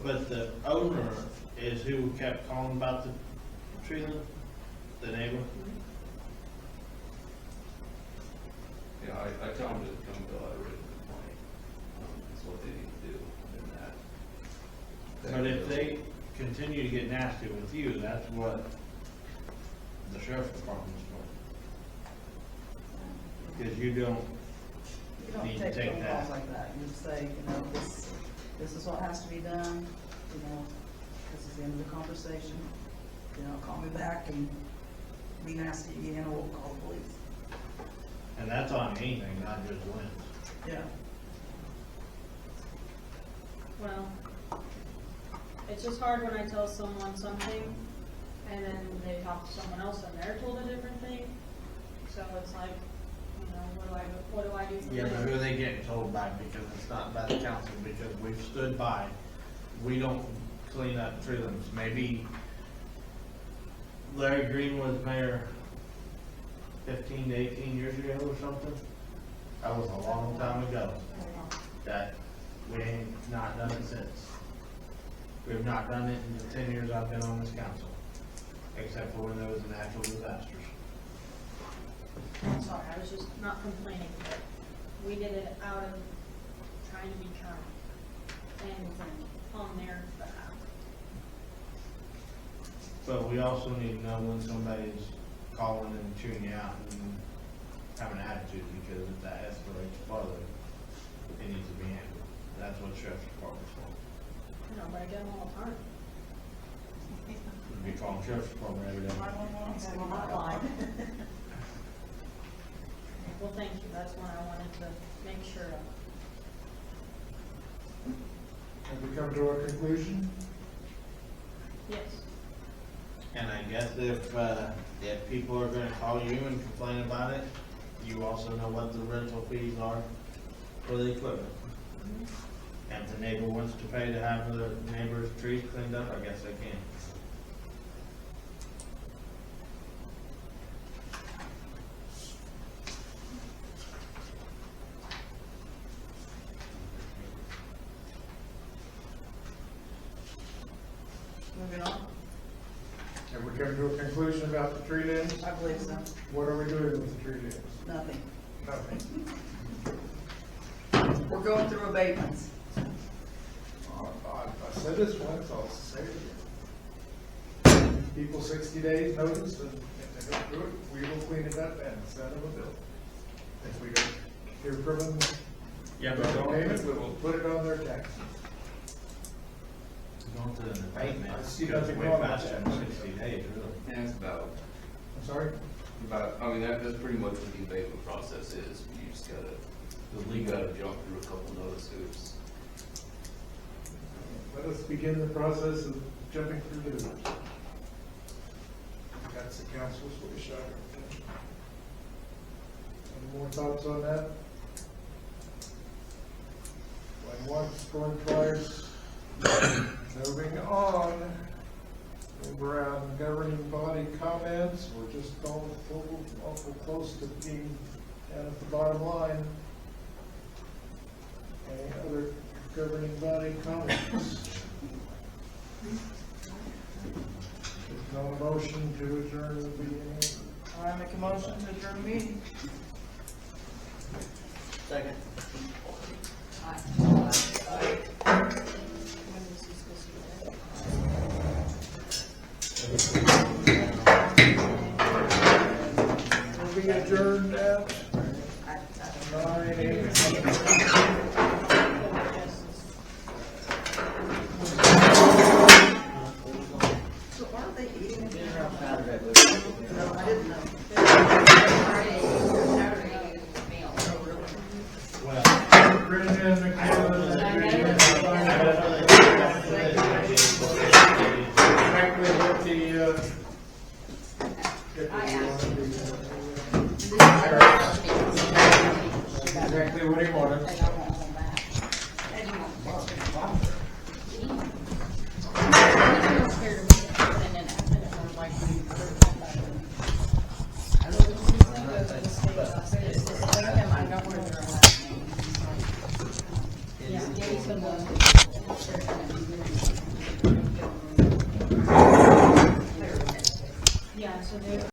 But the owner is who kept calling about the tree limb, the neighbor.
Yeah, I tell them to come fill out a written complaint. That's what they need to do in that.
But if they continue to get nasty with you, that's what the sheriff's department's for. Because you don't
You don't
need to
take
take
phone
that.
calls like that, you just say, you know, this is what has to be done, you know, this is the end of the conversation, you know, call me back and be nasty again, or we'll call the police.
And that's on anything, not just limbs.
Yeah.
Well, it's just hard when I tell someone something and then they talk to someone else and they're told a different thing. So it's like, you know, what do I do from
Yeah, but
there?
who are they getting told by? Because it's not by the council, because we've stood by. We don't clean up tree limbs. Maybe Larry Green was mayor 15 to 18 years ago or something. That was a long time ago. That we ain't not done it since. We've not done it in the 10 years I've been on this council, except for when there was natural disasters.
I'm sorry, I was just not complaining, but we did it out of trying to be kind and on their behalf.
But we also need to know when somebody's calling and chewing you out and having an attitude, because if that escalates farther, it needs to be handled. That's what sheriff's department's for.
You know, but I get them all the time.
We'd be calling sheriff's department every day.
Well, thank you, that's what I wanted to make sure of.
Have we come to a conclusion?
Yes.
And I guess if people are gonna call you and complain about it, you also know what the rental fees are for the equipment. And if the neighbor wants to pay to have the neighbor's trees cleaned up, I guess they can.
Moving on,
Have we come to a conclusion about the tree limbs?
I believe so,
What are we doing with the tree limbs?
nothing.
Nothing.
We're going through abatements.
I said this once, I'll say it again. People 60 days notice, and if they don't do it, we will clean it up and send them a bill. If we don't hear from them,
Yeah, but
about the
don't,
payment, we will put it on their taxes.
going to an abatement,
I see
goes
nothing
way
wrong with
faster
that.
than 60 days, really.
And it's about,
I'm sorry?
I mean, that's pretty much what the abatement process is. You just gotta jump through a couple notice hoops.
Let us begin the process of jumping through the hoops. That's the council's wish, I don't think. Any more thoughts on that? once, going twice. Moving on. We're on governing body comments. We're just going awful close to being down at the bottom line. Any other governing body comments? There's no motion to adjourn the meeting.
I make a motion to adjourn the meeting.
Second.
We'll be adjourned at 9:08.
So aren't they eating it?
Saturday.
No, I didn't know.
Brenda and McKenna. Exactly what the, exactly what he wanted.